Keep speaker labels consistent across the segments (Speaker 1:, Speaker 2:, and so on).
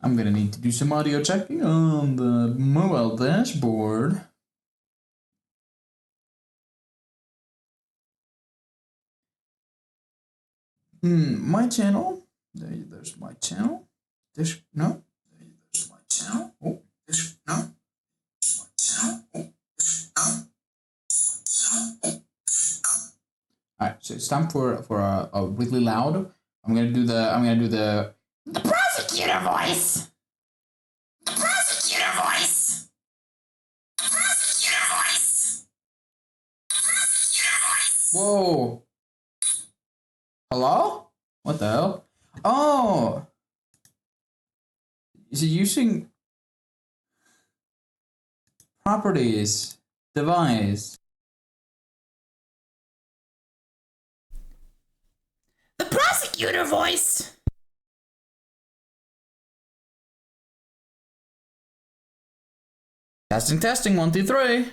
Speaker 1: I'm gonna need to do some audio checking on the mobile dashboard. My channel. There's my channel. There's my channel. Oh, there's my channel. Oh, all right, so it's time for a really loud. I'm gonna do the prosecutor voice. The prosecutor voice. The prosecutor voice. The prosecutor voice. Whoa. Hello? What the hell? Oh! Is it using properties, device? The prosecutor voice! Testing, 1, 2, 3.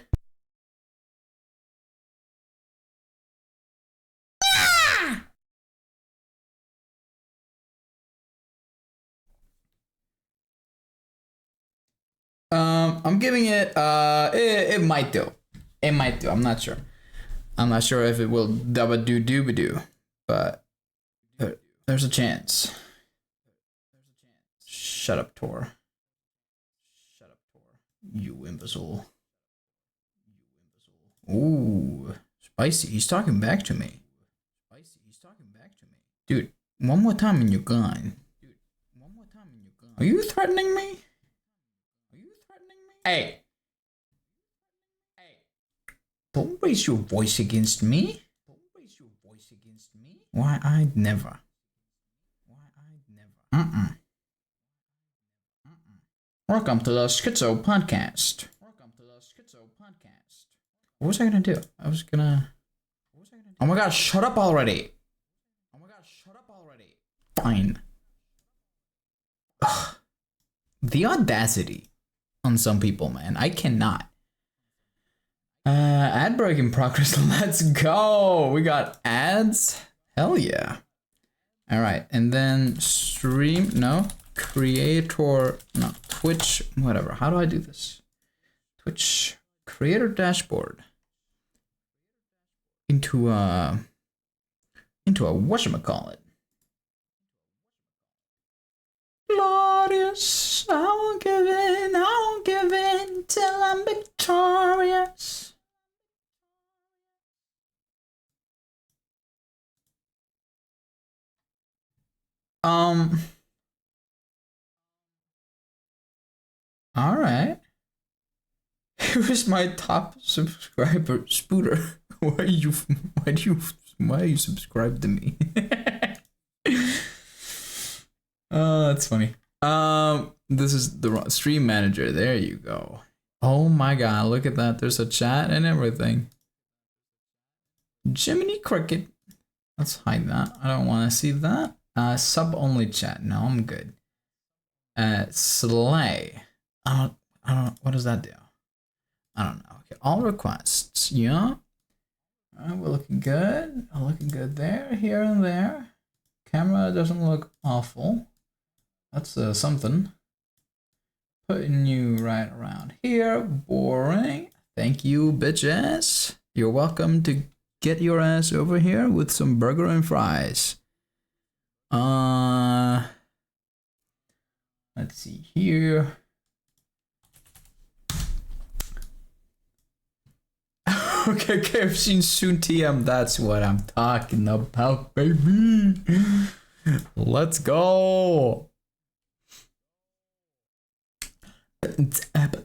Speaker 1: I'm giving it, it might do. It might do, I'm not sure. I'm not sure if it will dubba-doo-dooba-doo, but there's a chance. Shut up, Tor. Shut up, Tor. You imbecile. Ooh, spicy. He's talking back to me. Dude, one more time and you're gone. Are you threatening me? Hey. Don't raise your voice against me. Why, I'd never. Welcome to the Schizo Podcast. What was I gonna do? Oh my god, shut up already. Fine. Ugh. The audacity on some people, man. I cannot. Ad break in progress. Let's go. We got ads. Hell yeah. All right, and then stream. No, creator. No, Twitch. Whatever. How do I do this? Twitch creator dashboard. Into a whatchamacallit. Glorious, I won't give in till I'm victorious. All right. Here's my top subscriber, Spooter. Why are you subscribed to me? Oh, that's funny. This is the stream manager. There you go. Oh my god, look at that. There's a chat and everything. Jiminy Cricket. Let's hide that. I don't want to see that. Sub only chat. No, I'm good. Slay. I don't. What does that do? I don't know. Okay, all requests. Yeah. We're looking good. Looking good there, here and there. Camera doesn't look awful. That's something. Putting you right around here. Boring. Thank you, bitches. You're welcome to get your ass over here with some burger and fries. Let's see here. Okay, KFC soon TM. That's what I'm talking about, baby. Let's go. It's up.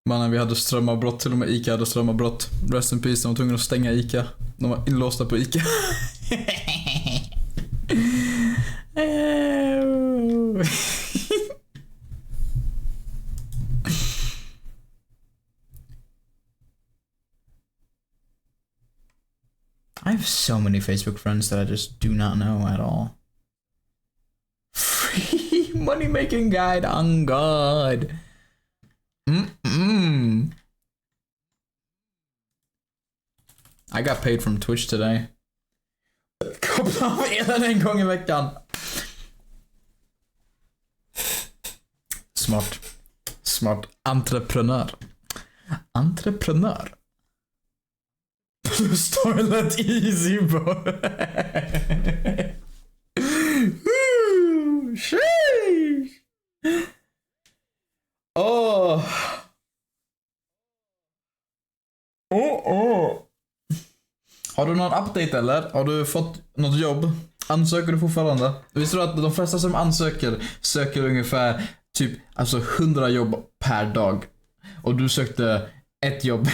Speaker 1: Mannen, vi hade strömavbrott, till och med Ica hade strömavbrott. Rest in peace, de var tvungna att stänga Ica. De var inlåsta på Ica. I have so many Facebook friends that I just do not know at all. Free money making guide on God. I got paid from Twitch today. Koppla av elen en gång i veckan. Smart. Smart. Entreprenör. Entreprenör. Plus toilet easy bro. Sheesh. Oh. Oh. Har du någon update eller? Har du fått något jobb? Ansöker du fortfarande? Visst du att de flesta som ansöker söker ungefär typ alltså 100 jobb per dag. Och du sökte ett jobb.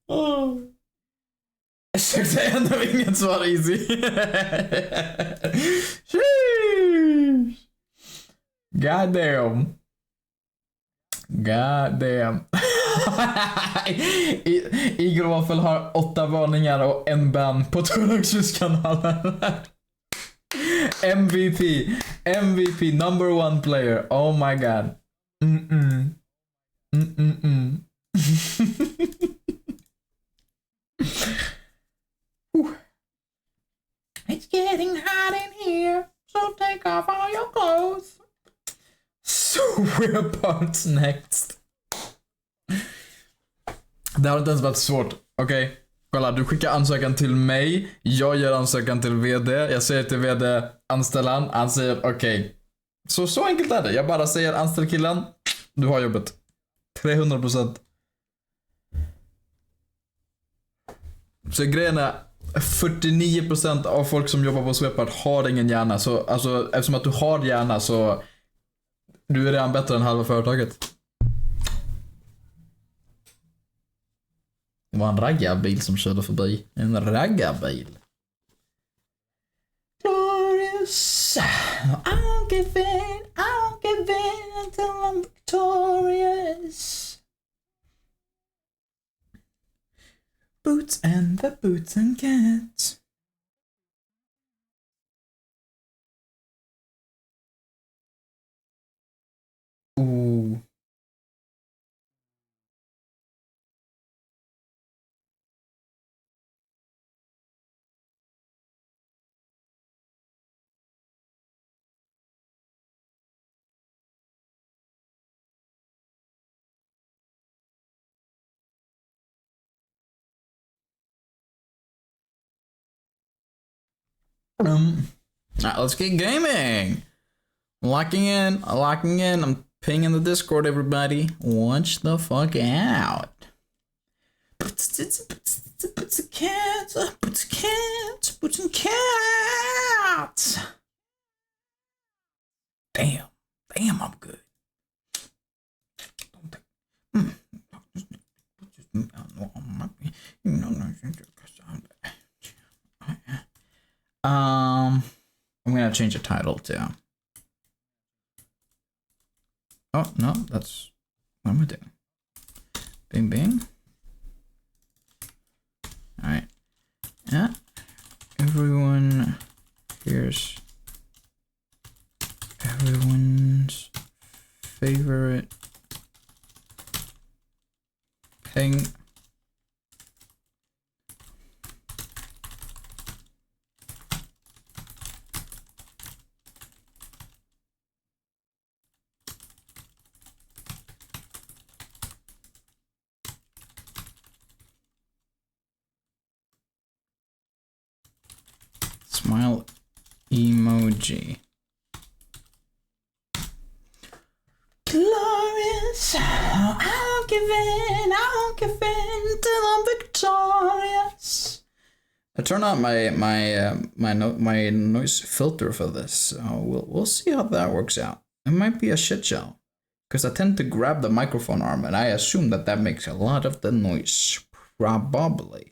Speaker 1: Oh. Jag sökte ändå inget svar easy. God damn. God damn. Igor Waffel har 8 varningar och en ban på Tornaxus-kanalen. MVP number 1 player. Oh my god. It's getting hot in here, so take off all your clothes. So we're parts next. Det har inte ens varit svårt. Okej, kolla, du skickar ansökan till mig. Jag gör ansökan till VD. Jag säger till VD, anställ han säger okej. Så enkelt är det. Jag bara säger anställ killen. Du har jobbet. 300%. Så grejen är 49% av folk som jobbar på Swepart har ingen hjärna. Så alltså, eftersom att du har hjärna så du är redan bättre än halva företaget. Det var en raggarbil som körde förbi. En raggarbil. Glorious. I'll give in until I'm victorious. Boots and the boots and cats. Ooh. Let's get gaming. Locking in. I'm pinging the Discord, everybody. Watch the fuck out. Boots and cats. Damn, I'm good. I'm gonna change the title too. Oh no, that's what am I doing? Bing bing. All right. Yeah. Everyone here's everyone's favorite thing. Smile emoji. Glorious, I'll give in till I'm victorious. I turn on my noise filter for this, so we'll see how that works out. It might be a shit show, because I tend to grab the microphone arm, and I assume that makes a lot of the noise, probably.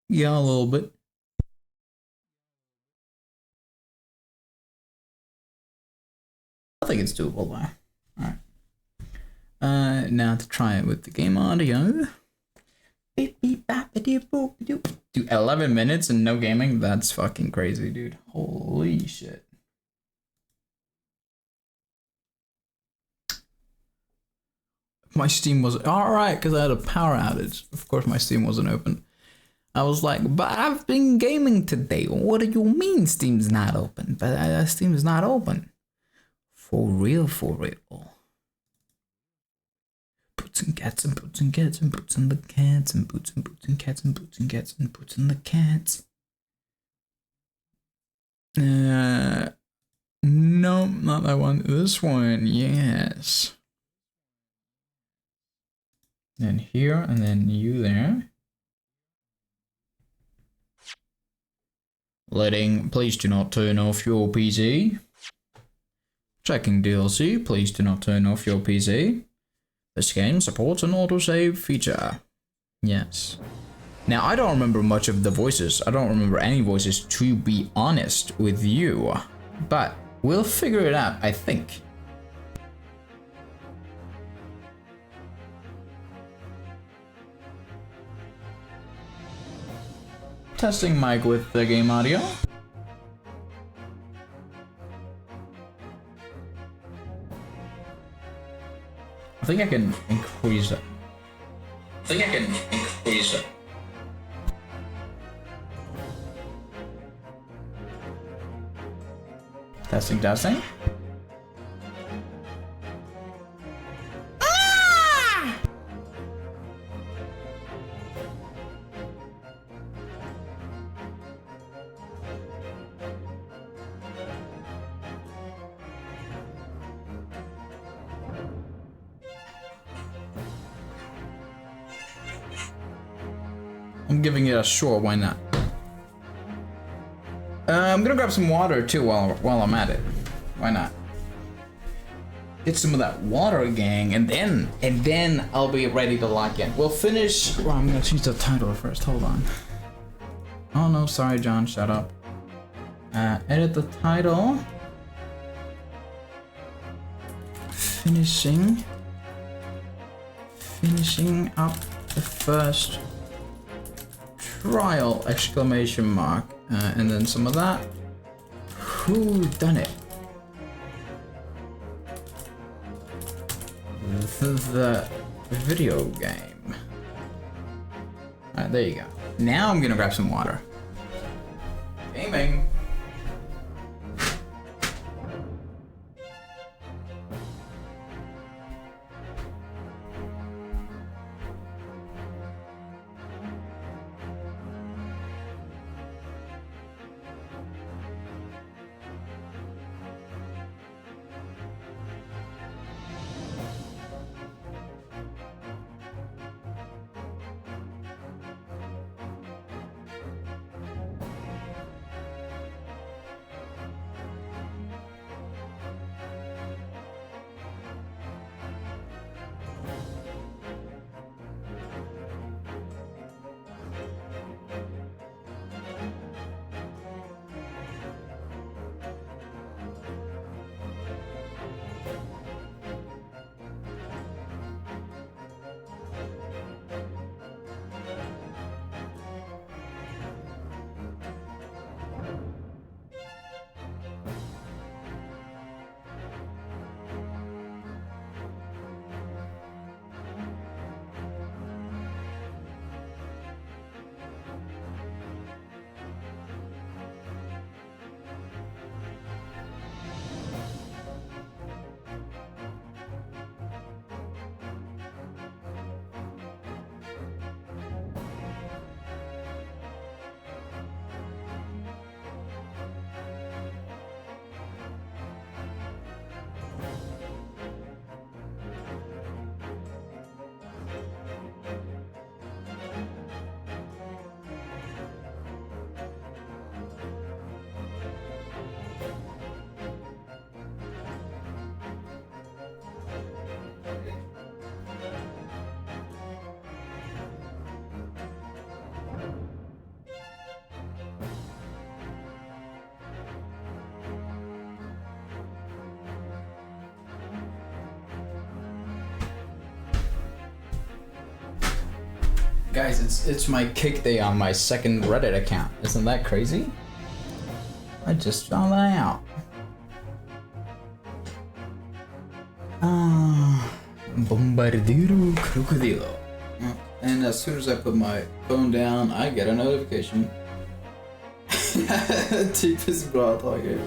Speaker 1: Yeah, a little bit. I think it's doable, though. Alright. Now to try it with the game audio. Dude, 11 minutes and no gaming? That's fucking crazy, dude. Holy shit. My Steam was alright because I had a power outage. Of course, my Steam wasn't open. I was like, but I've been gaming today. What do you mean Steam's not open? But Steam's not open. For real, for real. Boots and cats and boots and cats and boots and the cats and boots and boots and cats and boots and cats and boots and the cats. No, not that one. This one, yes. Then here, and then you there. Please do not turn off your PC. Checking DLC, please do not turn off your PC. This game supports an autosave feature. Yes. Now, I don't remember much of the voices. I don't remember any voices, to be honest with you. But we'll figure it out, I think. Testing mic with the game audio. I think I can increase it. Testing, testing. I'm giving it a sure, why not? I'm gonna grab some water too while I'm at it. Why not? Get some of that water, gang, and then I'll be ready to lock in. We'll finish. Well, I'm gonna change the title first. Hold on. Oh no, sorry, John. Shut up. Edit the title. Finishing up the first trial, exclamation mark, and then some of that. Who done it? The video game. Alright, there you go. Now I'm gonna grab some water. Gaming. Guys, it's my kick day on my second Reddit account. Isn't that crazy? I just found that out. Bombardiro Crocodilo. And as soon as I put my phone down, I get a notification. Cheapest bra talking.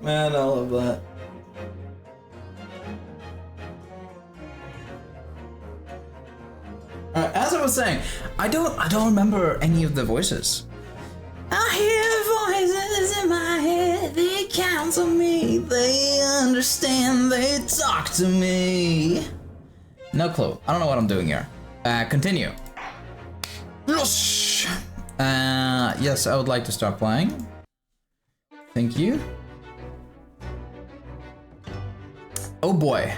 Speaker 1: Man, I love that. As I was saying, I don't remember any of the voices. I hear voices in my head, they counsel me, they understand, they talk to me. No clue. I don't know what I'm doing here. Continue. Yes. Yes, I would like to start playing. Thank you. Oh boy.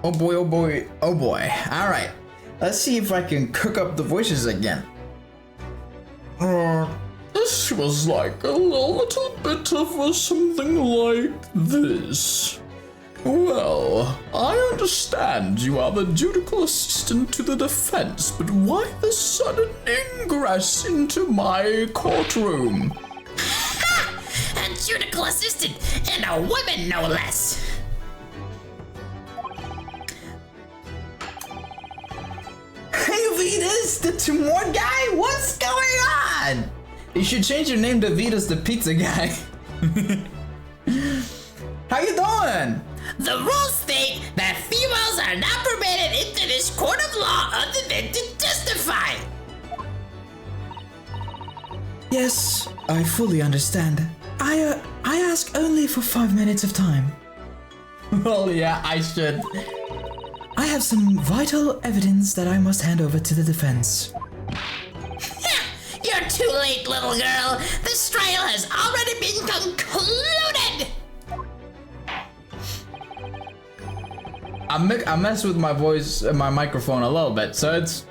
Speaker 1: Oh boy, oh boy, oh boy. Alright. Let's see if I can cook up the voices again.
Speaker 2: This was like a little bit of something like this. Well, I understand you are the judicial assistant to the defense, but why the sudden ingress into my courtroom?
Speaker 3: A judicial assistant and a woman, no less.
Speaker 1: Hey Vitas, the Timor guy? What's going on? You should change your name to Vitas the Pizza Guy. How you doing?
Speaker 3: The rules state that females are not permitted into this court of law other than to testify.
Speaker 1: Yes, I fully understand. I ask only for 5 minutes of time. Well, yeah, I should. I have some vital evidence that I must hand over to the defense.
Speaker 3: You're too late, little girl. This trial has already been concluded.
Speaker 1: I mess with my voice and my microphone a little bit, so it's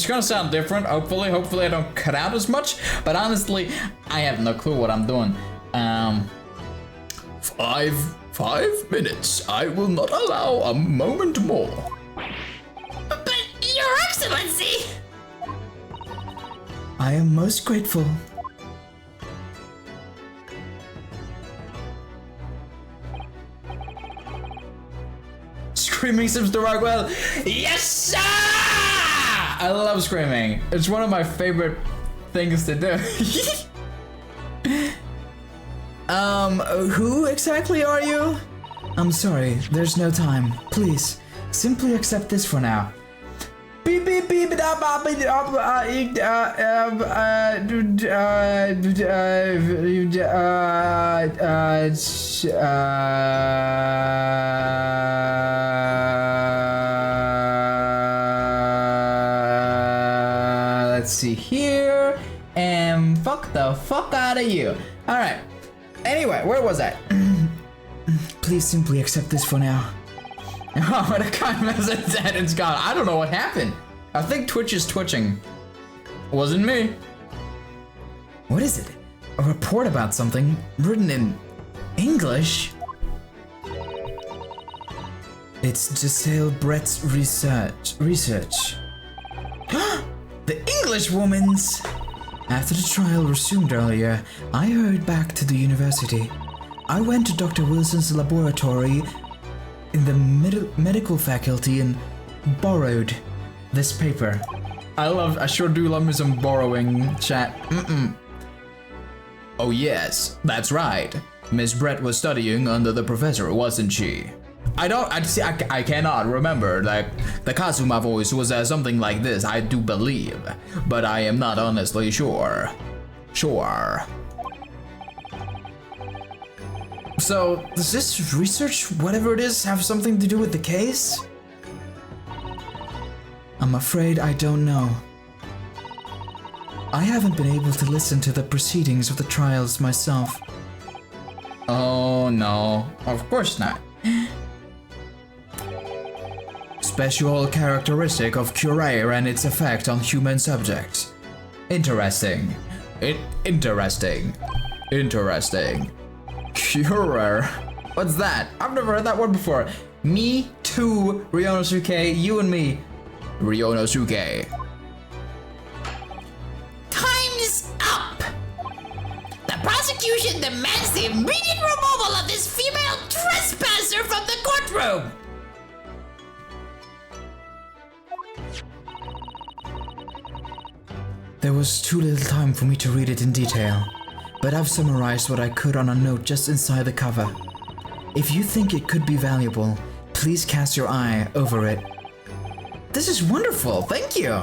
Speaker 1: gonna sound different. Hopefully I don't cut out as much. But honestly, I have no clue what I'm doing.
Speaker 2: 5 minutes. I will not allow a moment more.
Speaker 3: But, Your Excellency!
Speaker 1: I am most grateful. Screaming seems to work well. Yes, sir! I love screaming. It's one of my favorite things to do. Who exactly are you? I'm sorry, there's no time. Please, simply accept this for now. Beep beep beep da ba ba let's see here, and fuck the fuck out of you. All right. Anyway, where was I? Please simply accept this for now. Oh, the kind message said it's gone. I don't know what happened. I think Twitch is twitching. Wasn't me. What is it? A report about something written in English? It's Giselle Brett's research. The English woman's! After the trial resumed earlier, I hurried back to the university. I went to Dr. Wilson's laboratory in the medical faculty and borrowed this paper. I sure do love me some borrowing, chat. Oh yes, that's right. Miss Brett was studying under the professor, wasn't she? I cannot remember, like, the Kazuma voice was something like this, I do believe, but I am not honestly sure. So, does this research, whatever it is, have something to do with the case? I'm afraid I don't know. I haven't been able to listen to the proceedings of the trials myself. Oh no, of course not. Special characteristic of curare and its effect on human subjects. Interesting. Interesting. Curare. What's that? I've never heard that word before. Me too, Ryonosuke. You and me. Ryonosuke.
Speaker 3: Time's up! The prosecution demands the immediate removal of this female trespasser from the courtroom!
Speaker 1: There was too little time for me to read it in detail, but I've summarized what I could on a note just inside the cover. If you think it could be valuable, please cast your eye over it. This is wonderful, thank you!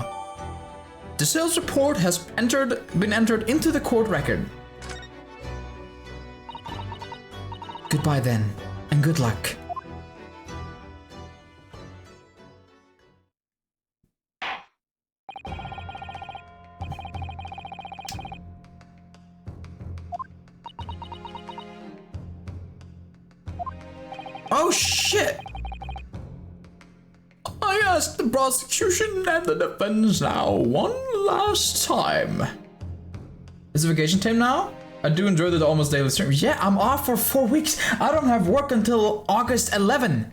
Speaker 1: The sales report has been entered into the court record. Goodbye then, and good luck. Oh shit!
Speaker 2: I ask the prosecution and the defense now one last time.
Speaker 1: Is it vacation time now? I do enjoy the almost daily stream. Yeah, I'm off for 4 weeks. I don't have work until August 11.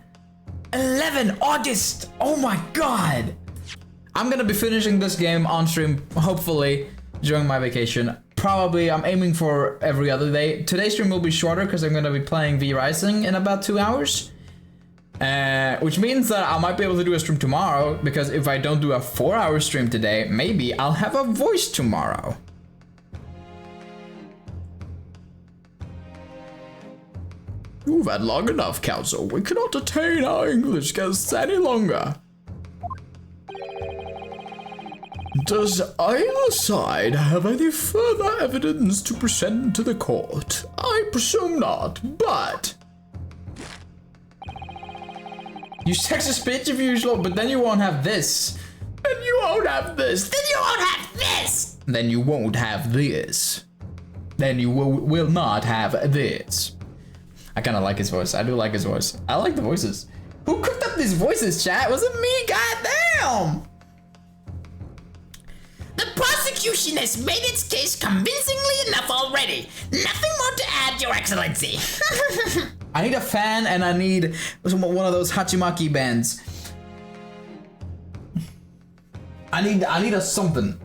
Speaker 1: 11 August! Oh my god! I'm gonna be finishing this game on stream, hopefully, during my vacation. Probably, I'm aiming for every other day. Today's stream will be shorter because I'm gonna be playing V Rising in about 2 hours. Which means that I might be able to do a stream tomorrow, because if I don't do a 4-hour stream today, maybe I'll have a voice tomorrow.
Speaker 2: You've had long enough, counsel. We cannot detain our English guests any longer. Does either side have any further evidence to present to the court? I presume not, but...
Speaker 1: You sexist bitch if usual, but then you won't have this.
Speaker 2: Then you won't have this.
Speaker 3: Then you won't have this!
Speaker 1: Then you won't have this. Then you will not have this. I kind of like his voice. I do like his voice. I like the voices. Who cooked up these voices, chat? Was it me? Goddamn!
Speaker 3: The prosecution has made its case convincingly enough already. Nothing more to add, Your Excellency.
Speaker 1: I need a fan and I need one of those Hachimaki bands. I need a something.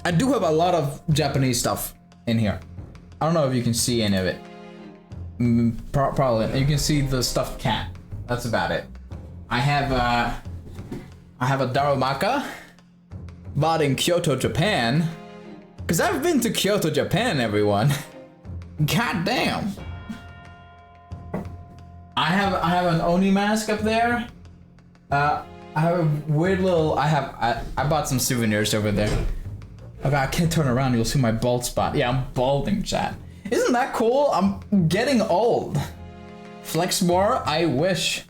Speaker 1: I do have a lot of Japanese stuff in here. I don't know if you can see any of it. Probably. You can see the stuffed cat. That's about it. I have a Darumaka bought in Kyoto, Japan. Cause I've been to Kyoto, Japan, everyone. God damn. I have an Oni mask up there. I have a weird little. I bought some souvenirs over there. Okay, I can't turn around. You'll see my bald spot. Yeah, I'm balding, chat. Isn't that cool? I'm getting old. Flex more? I wish.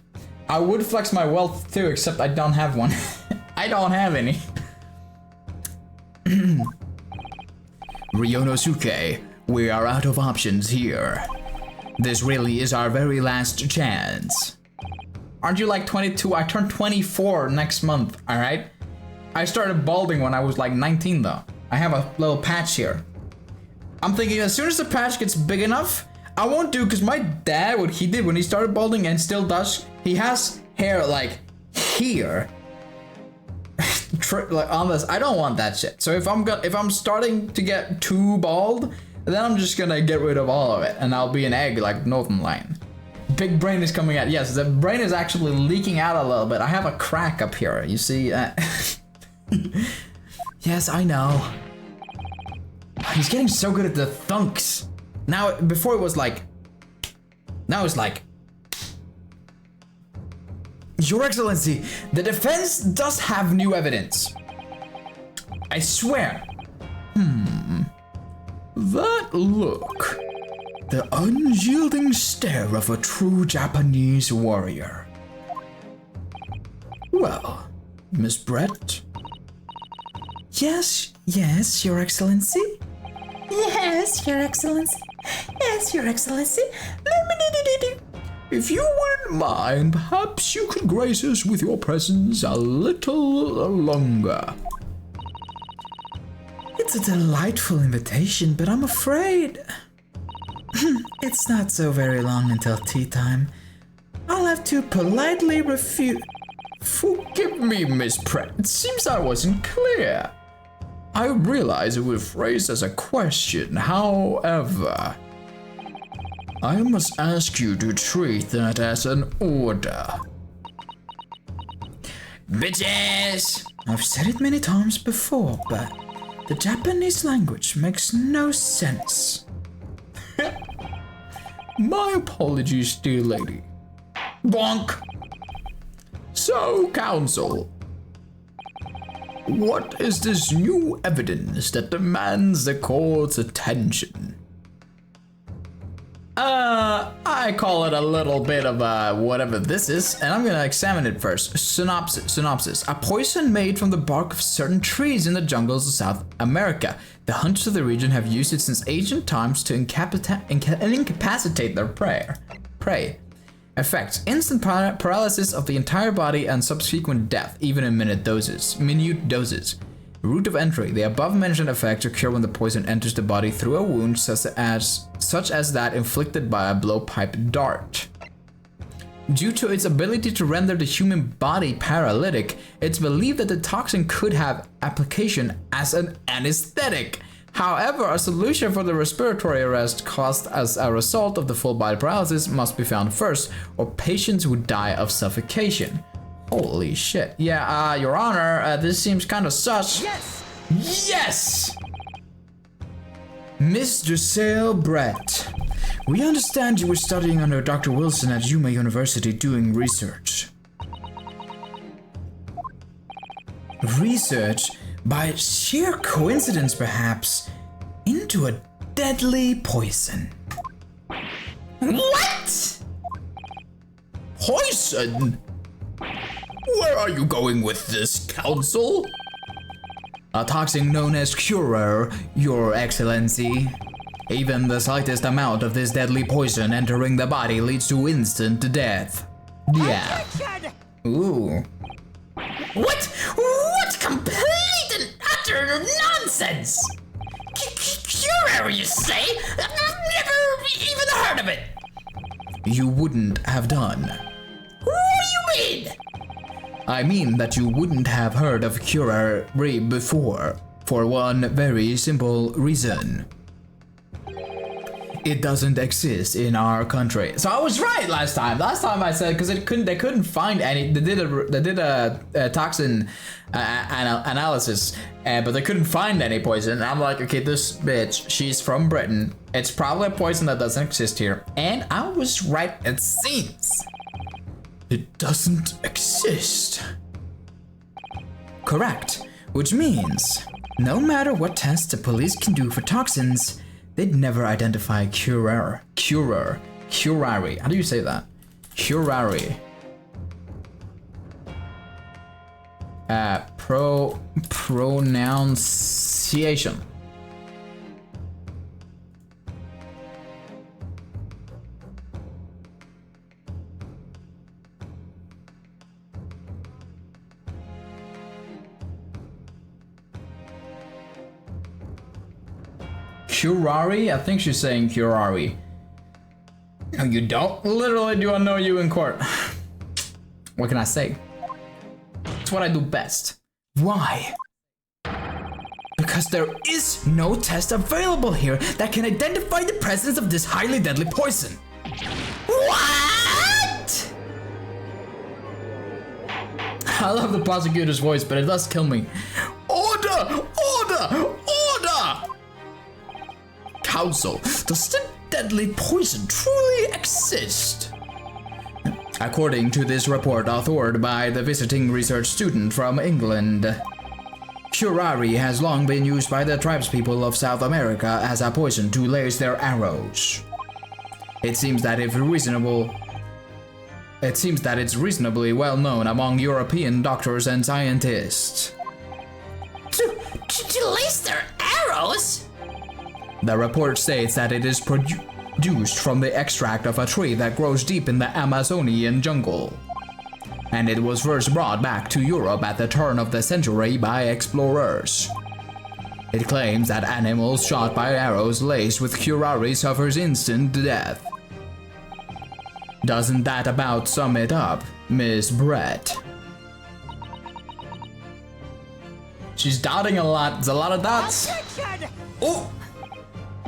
Speaker 1: I would flex my wealth too, except I don't have one. I don't have any. Ryonosuke, we are out of options here. This really is our very last chance. Aren't you like 22? I turned 24 next month, alright? I started balding when I was like 19 though. I have a little patch here. I'm thinking as soon as the patch gets big enough, I won't do, because my dad, what he did when he started balding and still does, he has hair like here. Like on this, I don't want that shit. So if I'm starting to get too bald, then I'm just gonna get rid of all of it and I'll be an egg like Northern Lion. Big brain is coming out. Yes, the brain is actually leaking out a little bit. I have a crack up here. You see? Yes, I know. He's getting so good at the thunks. Now, before it was like... Now it's like... Your Excellency, the defense does have new evidence. I swear.
Speaker 2: That look.
Speaker 1: The unyielding stare of a true Japanese warrior. Well, Miss Brett? Yes, Your Excellency? Yes, Your Excellency. Yes, Your Excellency.
Speaker 2: If you wouldn't mind, perhaps you could grace us with your presence a little longer.
Speaker 1: It's a delightful invitation, but I'm afraid... It's not so very long until tea time. I'll have to politely refute.
Speaker 2: Forgive me, Miss Pratt. It seems I wasn't clear. I realize it was phrased as a question, however, I must ask you to treat that as an order.
Speaker 1: Bitches! I've said it many times before, but the Japanese language makes no sense.
Speaker 2: My apologies, dear lady.
Speaker 1: Bonk!
Speaker 2: So, counsel, what is this new evidence that demands the court's attention?
Speaker 1: I call it a little bit of whatever this is, and I'm gonna examine it first. Synopsis. A poison made from the bark of certain trees in the jungles of South America. The hunters of the region have used it since ancient times to incapacitate their prey. Effects: instant paralysis of the entire body and subsequent death, even in minute doses. Route of entry: the above-mentioned effects occur when the poison enters the body through a wound such as that inflicted by a blowpipe dart. Due to its ability to render the human body paralytic, it's believed that the toxin could have application as an anesthetic. However, a solution for the respiratory arrest caused as a result of the full body paralysis must be found first, or patients would die of suffocation. Holy shit. Yeah, Your Honor, this seems kind of sus. Yes! Mr. Sale Brett, we understand you were studying under Dr. Wilson at Yuma University doing research. Research? By sheer coincidence, perhaps, into a deadly poison.
Speaker 3: What?
Speaker 2: Poison? Where are you going with this, counsel?
Speaker 1: A toxin known as Curer, Your Excellency. Even the slightest amount of this deadly poison entering the body leads to instant death. Yeah. Ooh.
Speaker 3: What complete and utter nonsense! Curer, you say? I've never even heard of it!
Speaker 1: You wouldn't have done.
Speaker 3: What do you mean?
Speaker 1: I mean that you wouldn't have heard of Curer before, for one very simple reason. It doesn't exist in our country. So I was right last time. Last time I said because they couldn't find any. They did a toxin analysis, but they couldn't find any poison. And I'm like, okay, this bitch, she's from Britain. It's probably a poison that doesn't exist here. And I was right. It seems it doesn't exist. Correct. Which means no matter what tests the police can do for toxins, they'd never identify curare. How do you say that? Curare. Pronunciation. Curare? I think she's saying curare. No, you don't? Literally, do I know you in court? What can I say? It's what I do best. Why? Because there is no test available here that can identify the presence of this highly deadly poison.
Speaker 3: What?
Speaker 1: I love the prosecutor's voice, but it does kill me.
Speaker 2: Order! Counsel, does the deadly poison truly exist?
Speaker 1: According to this report authored by the visiting research student from England, curare has long been used by the tribespeople of South America as a poison to lace their arrows. It seems that it's reasonably well known among European doctors and scientists.
Speaker 3: To lace their arrows?
Speaker 1: The report states that it is produced from the extract of a tree that grows deep in the Amazonian jungle, and it was first brought back to Europe at the turn of the century by explorers. It claims that animals shot by arrows laced with curare suffers instant death. Doesn't that about sum it up, Miss Brett? She's dotting a lot. There's a lot of dots.
Speaker 3: Oh!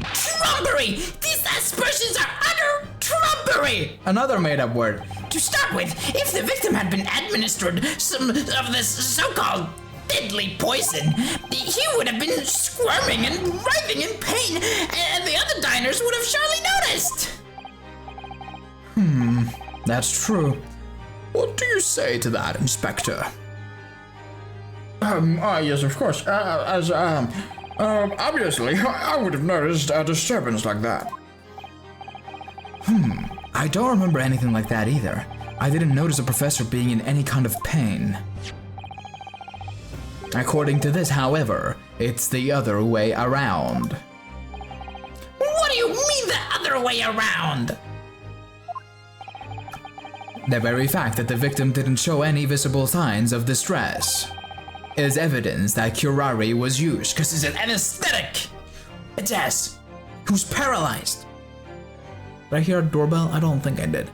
Speaker 3: Trumpery! These aspersions are utter trumpery!
Speaker 1: Another made-up word.
Speaker 3: To start with, if the victim had been administered some of this so-called deadly poison, he would have been squirming and writhing in pain, and the other diners would have surely noticed.
Speaker 1: That's true.
Speaker 2: What do you say to that, Inspector?
Speaker 4: Yes, of course. Obviously, I would have noticed a disturbance like that.
Speaker 1: I don't remember anything like that either. I didn't notice a professor being in any kind of pain. According to this, however, it's the other way around.
Speaker 3: What do you mean the other way around?
Speaker 1: The very fact that the victim didn't show any visible signs of distress is evidence that curare was used because it's an anesthetic. It's ass. Who's paralyzed? Did I hear a doorbell? I don't think I did.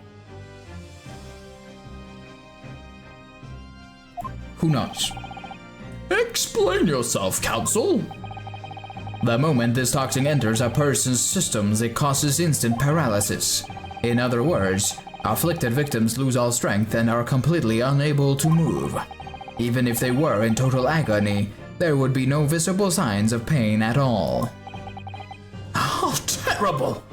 Speaker 1: Who knows?
Speaker 2: Explain yourself, Counsel.
Speaker 1: The moment this toxin enters a person's systems, it causes instant paralysis. In other words, afflicted victims lose all strength and are completely unable to move. Even if they were in total agony, there would be no visible signs of pain at all.
Speaker 3: Oh, terrible!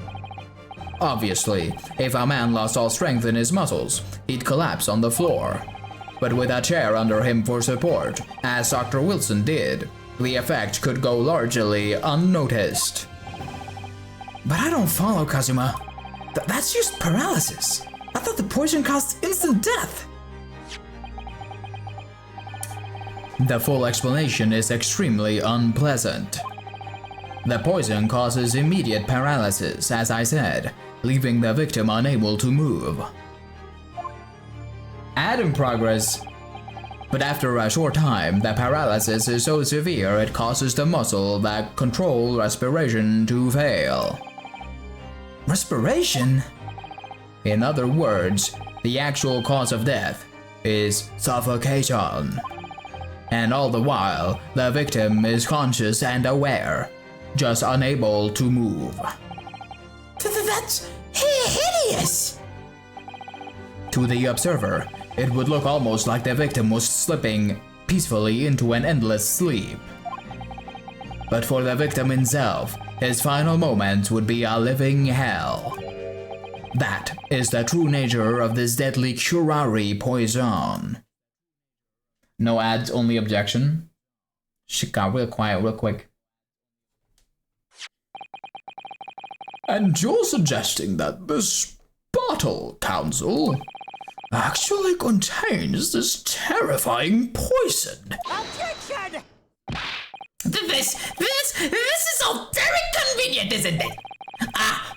Speaker 1: Obviously, if a man lost all strength in his muscles, he'd collapse on the floor. But with a chair under him for support, as Dr. Wilson did, the effect could go largely unnoticed. But I don't follow, Kazuma. That's just paralysis. I thought the poison caused instant death. The full explanation is extremely unpleasant. The poison causes immediate paralysis, as I said, leaving the victim unable to move. Adding progress. But after a short time, the paralysis is so severe it causes the muscle that control respiration to fail. Respiration? In other words, the actual cause of death is suffocation. And all the while, the victim is conscious and aware, just unable to move.
Speaker 3: That's hideous!
Speaker 1: To the observer, it would look almost like the victim was slipping peacefully into an endless sleep. But for the victim himself, his final moments would be a living hell. That is the true nature of this deadly curare poison. No ads, only objection. Shit got real quiet real quick.
Speaker 2: And you're suggesting that this bottle, Counsel, actually contains this terrifying poison?
Speaker 3: Objection! This is all very convenient, isn't it?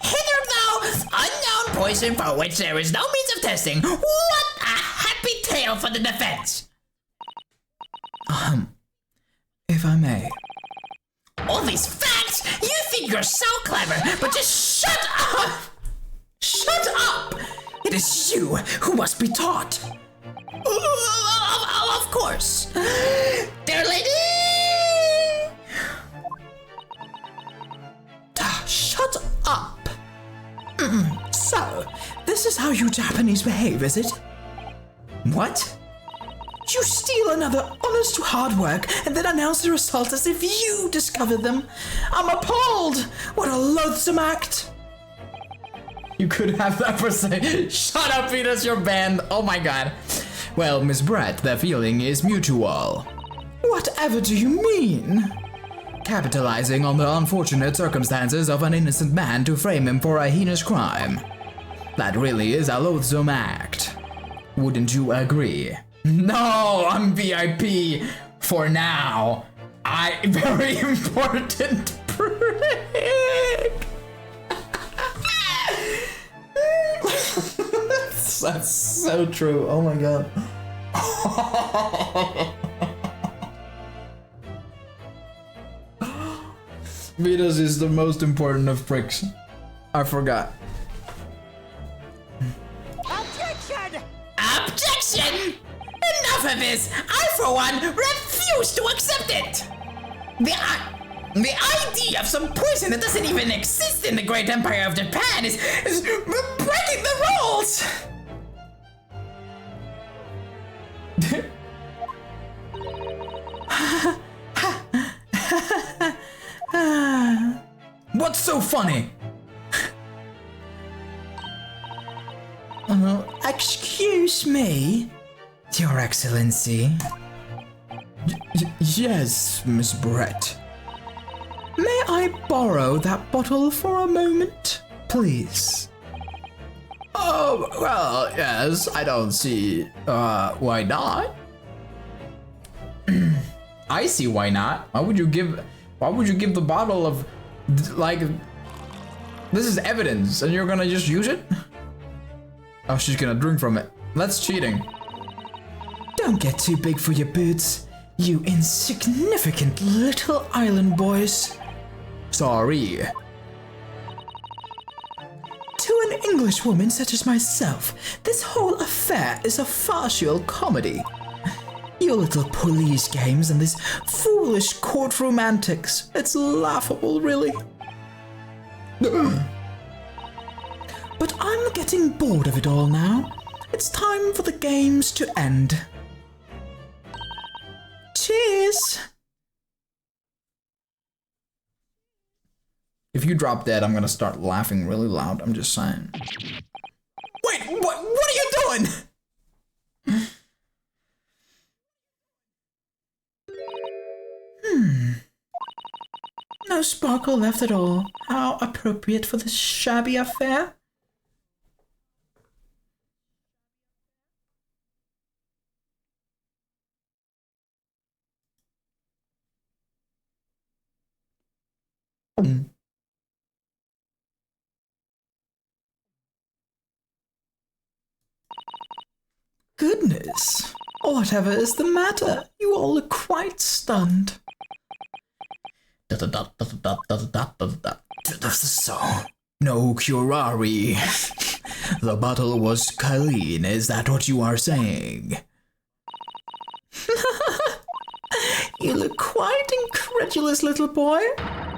Speaker 3: Hitherto unknown poison for which there is no means of testing. What a happy tale for the defense!
Speaker 1: If I may.
Speaker 3: All these facts? You think you're so clever, but just shut up! Shut up! It is you who must be taught. Of course. Dear lady!
Speaker 1: Shut up! So, this is how you Japanese behave, is it? What? You steal another honest hard work and then announce the result as if you discovered them. I'm appalled! What a loathsome act! You could have that for saying, shut up, Venus, you're banned. Oh my god. Well, Miss Brett, the feeling is mutual. Whatever do you mean? Capitalizing on the unfortunate circumstances of an innocent man to frame him for a heinous crime. That really is a loathsome act. Wouldn't you agree? No, I'm VIP for now. Very important prick. That's so true. Oh my god. Vitas is the most important of pricks. I forgot.
Speaker 3: Objection! Objection! Enough of this! I, for one, refuse to accept it! The idea of some poison that doesn't even exist in the Great Empire of Japan is breaking the rules!
Speaker 1: What's so funny?
Speaker 3: Excuse me, Your Excellency.
Speaker 1: Yes, Miss Brett.
Speaker 3: May I borrow that bottle for a moment, please?
Speaker 1: Oh, well, yes, I don't see, why not? I see why not. Why would you give the bottle of, like, this is evidence and you're gonna just use it? Oh, she's gonna drink from it. That's cheating.
Speaker 3: Don't get too big for your boots, you insignificant little island boys.
Speaker 1: Sorry.
Speaker 3: To an Englishwoman such as myself, this whole affair is a farcical comedy. Your little police games and this foolish courtroom antics, it's laughable, really. But I'm getting bored of it all now. It's time for the games to end. Cheers!
Speaker 1: If you drop dead, I'm gonna start laughing really loud. I'm just saying.
Speaker 3: Wait, what are you doing? No sparkle left at all. How appropriate for this shabby affair. Goodness, whatever is the matter? You all look quite stunned.
Speaker 1: So, no curare. The bottle was clean, is that what you are saying?
Speaker 3: You look quite incredulous, little boy.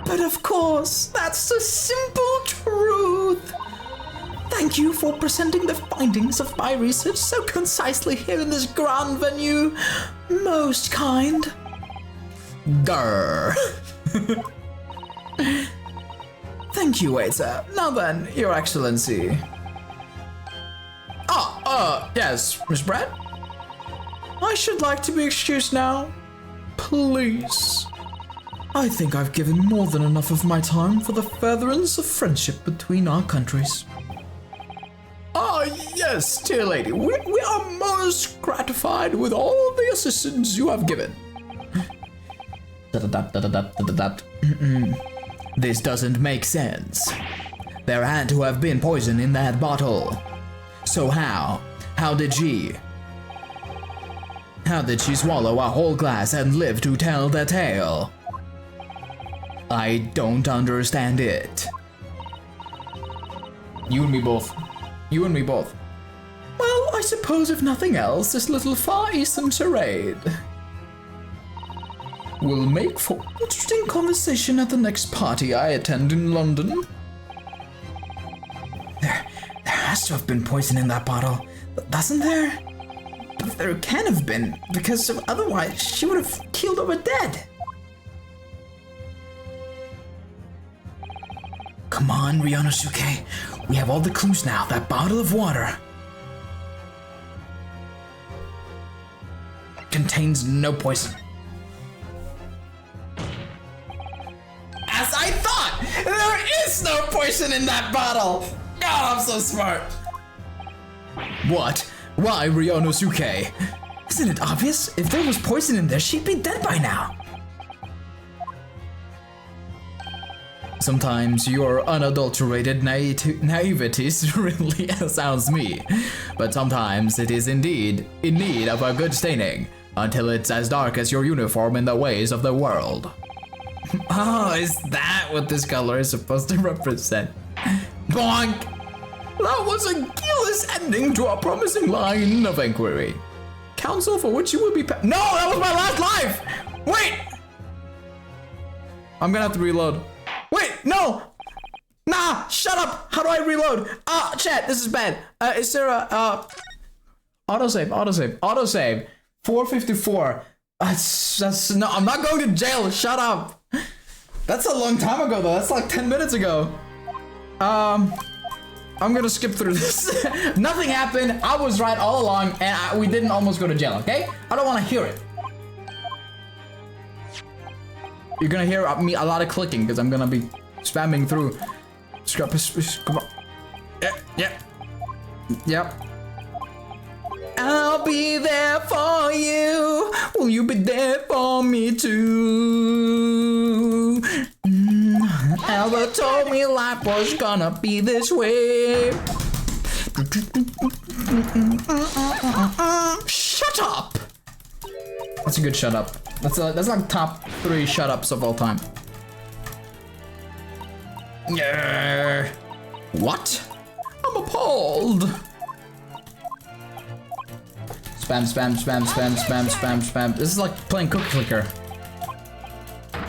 Speaker 3: But of course, that's the simple truth. Thank you for presenting the findings of my research so concisely here in this grand venue. Most kind.
Speaker 1: Grr.
Speaker 3: Thank you, waiter. Now then, Your Excellency.
Speaker 1: Yes, Miss Brett?
Speaker 3: I should like to be excused now. Please. I think I've given more than enough of my time for the furtherance of friendship between our countries.
Speaker 1: Yes, dear lady, we are most gratified with all the assistance you have given. This doesn't make sense. There had to have been poison in that bottle. So how? How did she swallow a whole glass and live to tell the tale? I don't understand it. You and me both. You and me both.
Speaker 3: Well, I suppose if nothing else, this little Far Eastern charade will make for interesting conversation at the next party I attend in London. There has to have been poison in that bottle, doesn't there? But there can have been, because otherwise she would have keeled over dead. Come on, Ryonosuke. We have all the clues now. That bottle of water contains no poison. As I thought! There is no poison in that bottle! God, I'm so smart!
Speaker 1: What? Why, Ryonosuke?
Speaker 3: Isn't it obvious? If there was poison in there, she'd be dead by now.
Speaker 1: Sometimes your unadulterated naivety really sounds me, but sometimes it is indeed in need of a good staining, until it's as dark as your uniform in the ways of the world. Oh, is that what this color is supposed to represent? Bonk!
Speaker 2: That was a keyless ending to our promising line of inquiry. Counsel for which you will be
Speaker 1: No, that was my last life! Wait! I'm gonna have to reload. Wait, no! Nah, shut up! How do I reload? Chat, this is bad. Is there a, autosave. 454. That's, no, I'm not going to jail, shut up! That's a long time ago though, that's like 10 minutes ago. I'm gonna skip through this. Nothing happened, I was right all along, and we didn't almost go to jail, okay? I don't wanna hear it. You're gonna hear me a lot of clicking, because I'm gonna be spamming through. Come on. Yep. I'll be there for you. Will you be there for me too? Albert told me life was gonna be this way. Shut up! That's a good shut up. That's like top 3 shut ups of all time. Yeah. What?
Speaker 2: I'm appalled.
Speaker 1: Spam. This is like playing Cookie Clicker.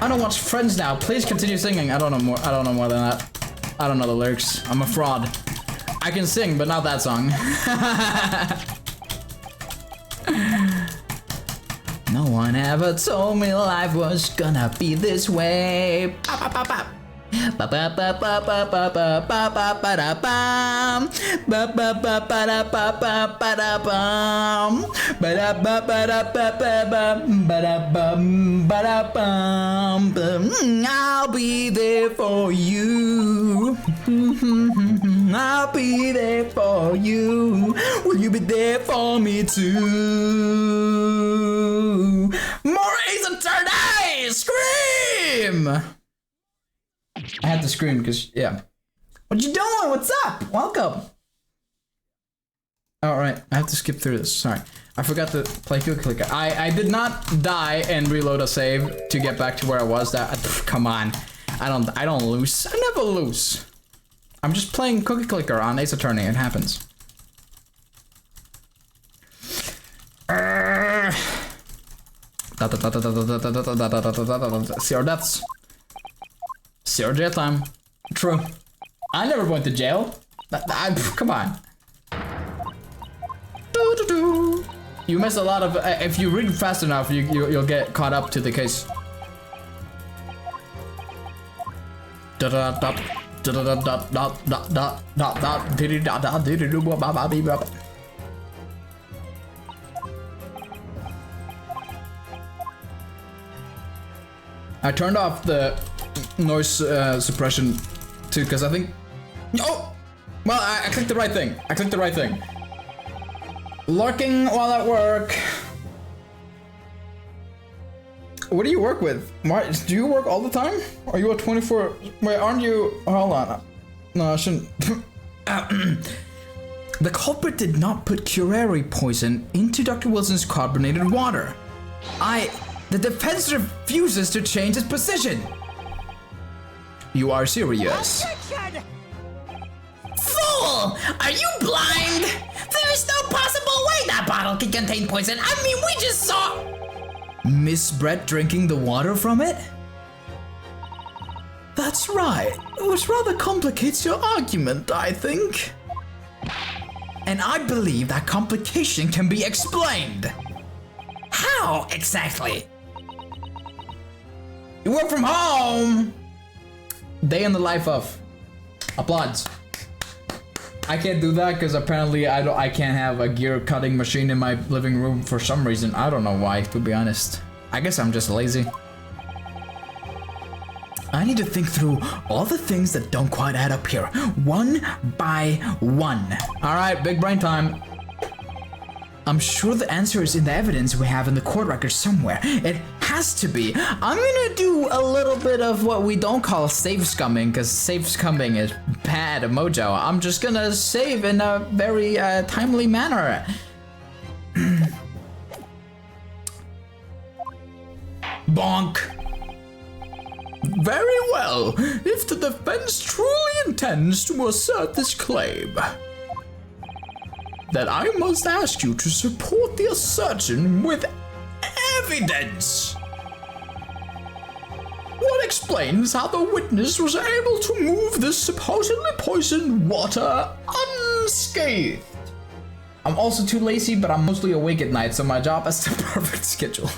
Speaker 1: I don't watch Friends now. Please continue singing. I don't know more than that. I don't know the lyrics. I'm a fraud. I can sing, but not that song. No one ever told me life was gonna be this way. Ba ba ba ba ba ba ba ba ba ba da bam. Ba ba ba ba da ba ba ba da bam. Ba da ba ba da ba ba ba ba da bum ba da bum. I'll be there for you. I'll be there for you. Will you be there for me too? More Ace Attorney! Scream! I had to scream because, yeah. What you doing? What's up? Welcome. Alright, I have to skip through this. Sorry. I forgot to play Cookie Clicker. I did not die and reload a save to get back to where I was. Come on. I don't lose. I never lose. I'm just playing Cookie Clicker on Ace Attorney. It happens. See our deaths. Zero jail time. True. I never went to jail. Come on. You miss a lot of. If you read fast enough, you'll get caught up to the case. I turned off the noise suppression too, because I think. Oh, well, I clicked the right thing. Lurking while at work. What do you work with? Do you work all the time? Are you a 24? Wait, aren't you? Hold on. No, I shouldn't. The culprit did not put curare poison into Dr. Wilson's carbonated water. The defense refuses to change its position. You are serious.
Speaker 3: Fool! Are you blind? There is no possible way that bottle can contain poison. I mean, we just saw...
Speaker 1: Miss Brett drinking the water from it? That's right. Which rather complicates your argument, I think. And I believe that complication can be explained.
Speaker 3: How exactly?
Speaker 1: You work from home. Day in the life of. Applauds. I can't do that because apparently I can't have a gear cutting machine in my living room for some reason. I don't know why, to be honest. I guess I'm just lazy. I need to think through all the things that don't quite add up here, one by one. All right, big brain time. I'm sure the answer is in the evidence we have in the court record somewhere. It has to be. I'm gonna do a little bit of what we don't call save scumming, because save scumming is bad mojo. I'm just gonna save in a very timely manner. Bonk.
Speaker 2: Very well. If the defense truly intends to assert this claim, then I must ask you to support the assertion with evidence. What explains how the witness was able to move this supposedly poisoned water unscathed?
Speaker 1: I'm also too lazy, but I'm mostly awake at night, so my job has the perfect schedule.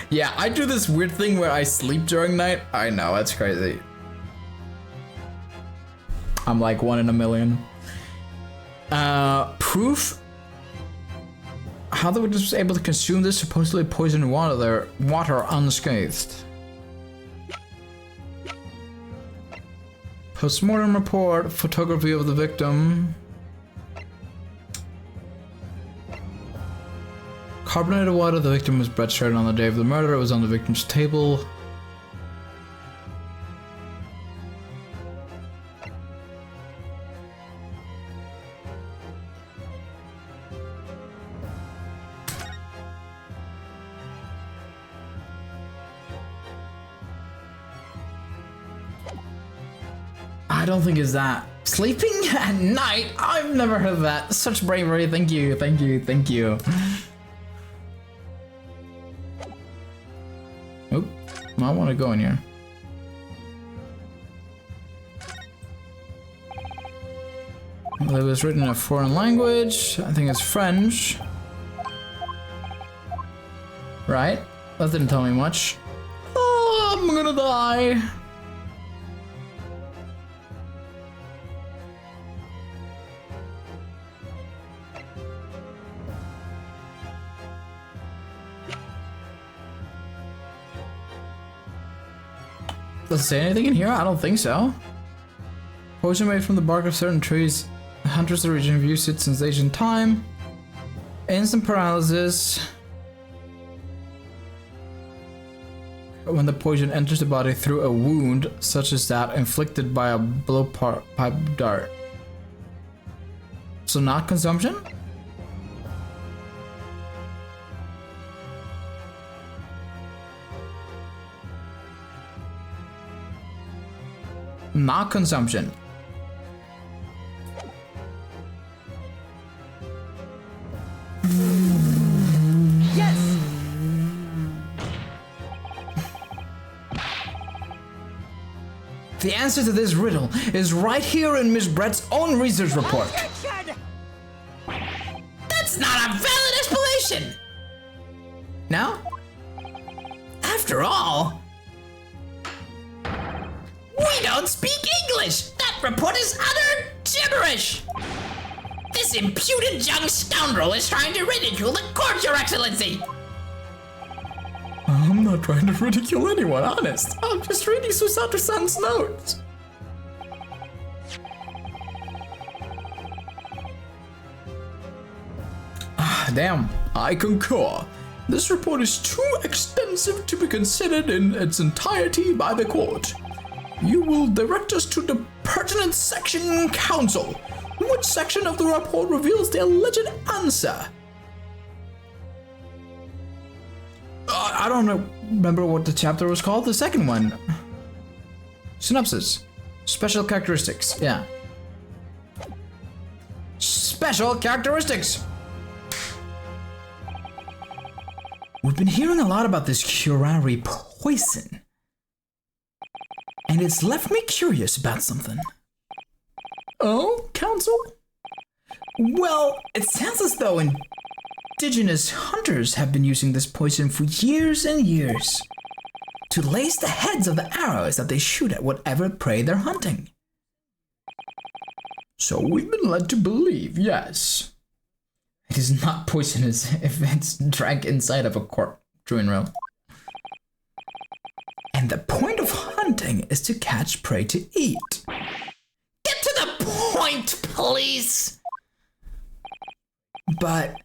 Speaker 1: Yeah, I do this weird thing where I sleep during night. I know, that's crazy. I'm like 1 in a million. Proof? How the witness was able to consume this supposedly poisoned water unscathed. Postmortem report, photography of the victim. Carbonated water, the victim was breastfed on the day of the murder. It was on the victim's table. I don't think it's that. Sleeping at night? I've never heard of that. Such bravery. Thank you, thank you, thank you. Oop, I want to go in here. Well, it was written in a foreign language. I think it's French. Right? That didn't tell me much. Oh, I'm gonna die. Does it say anything in here? I don't think so. Poison made from the bark of certain trees. Hunters of the region have used it since ancient time. Instant paralysis. When the poison enters the body through a wound, such as that inflicted by a blowpipe dart. So not consumption? Not consumption.
Speaker 3: Yes!
Speaker 1: The answer to this riddle is right here in Miss Brett's own research report.
Speaker 3: That's not a valid explanation!
Speaker 1: Now?
Speaker 3: After all, we don't speak English! That report is utter gibberish! This impudent young scoundrel is trying to ridicule the court, Your Excellency!
Speaker 2: I'm not trying to ridicule anyone, honest. I'm just reading Susato-san's notes.
Speaker 1: Damn.
Speaker 2: I concur. This report is too extensive to be considered in its entirety by the court. You will direct us to the pertinent section, counsel. Which section of the report reveals the alleged answer?
Speaker 1: I don't remember what the chapter was called. The second one. Synopsis. Special characteristics. Yeah. Special characteristics. We've been hearing a lot about this curare poison. And it's left me curious about something.
Speaker 2: Oh, counsel?
Speaker 1: Well, it sounds as though indigenous hunters have been using this poison for years and years to lace the heads of the arrows that they shoot at whatever prey they're hunting.
Speaker 2: So we've been led to believe, yes.
Speaker 1: It is not poisonous if it's drank inside of a cork, true and real. And the point of hunting is to catch prey to eat.
Speaker 3: Get to the point, please!
Speaker 1: But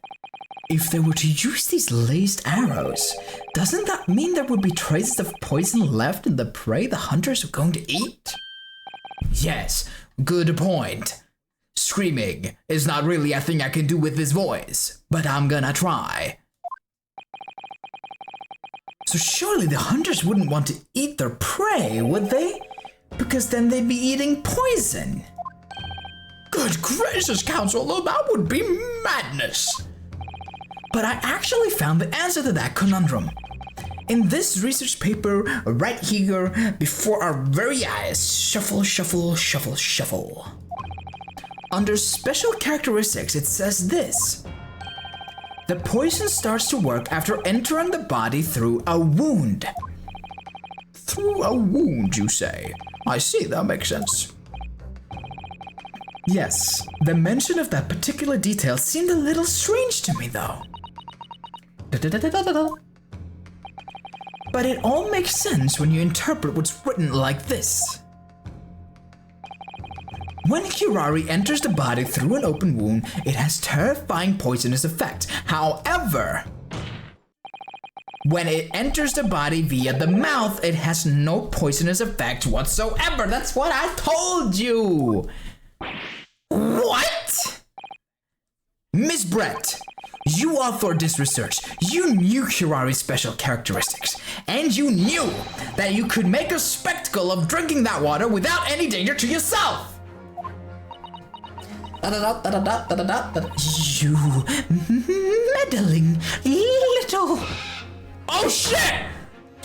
Speaker 1: if they were to use these laced arrows, doesn't that mean there would be traces of poison left in the prey the hunters are going to eat? Yes, good point. Screaming is not really a thing I can do with this voice, but I'm gonna try. So surely the hunters wouldn't want to eat their prey, would they? Because then they'd be eating poison.
Speaker 2: Good gracious, Counselor, that would be madness.
Speaker 1: But I actually found the answer to that conundrum. In this research paper, right here, before our very eyes. Shuffle, shuffle, shuffle, shuffle. Under special characteristics, it says this. The poison starts to work after entering the body through a wound.
Speaker 2: Through a wound, you say? I see, that makes sense.
Speaker 1: Yes, the mention of that particular detail seemed a little strange to me though. But it all makes sense when you interpret what's written like this. When Kirari enters the body through an open wound, it has terrifying poisonous effect. However, when it enters the body via the mouth, it has no poisonous effect whatsoever. That's what I told you. What? Miss Brett, you authored this research. You knew Kirari's special characteristics, and you knew that you could make a spectacle of drinking that water without any danger to yourself. You meddling little...
Speaker 3: Oh shit!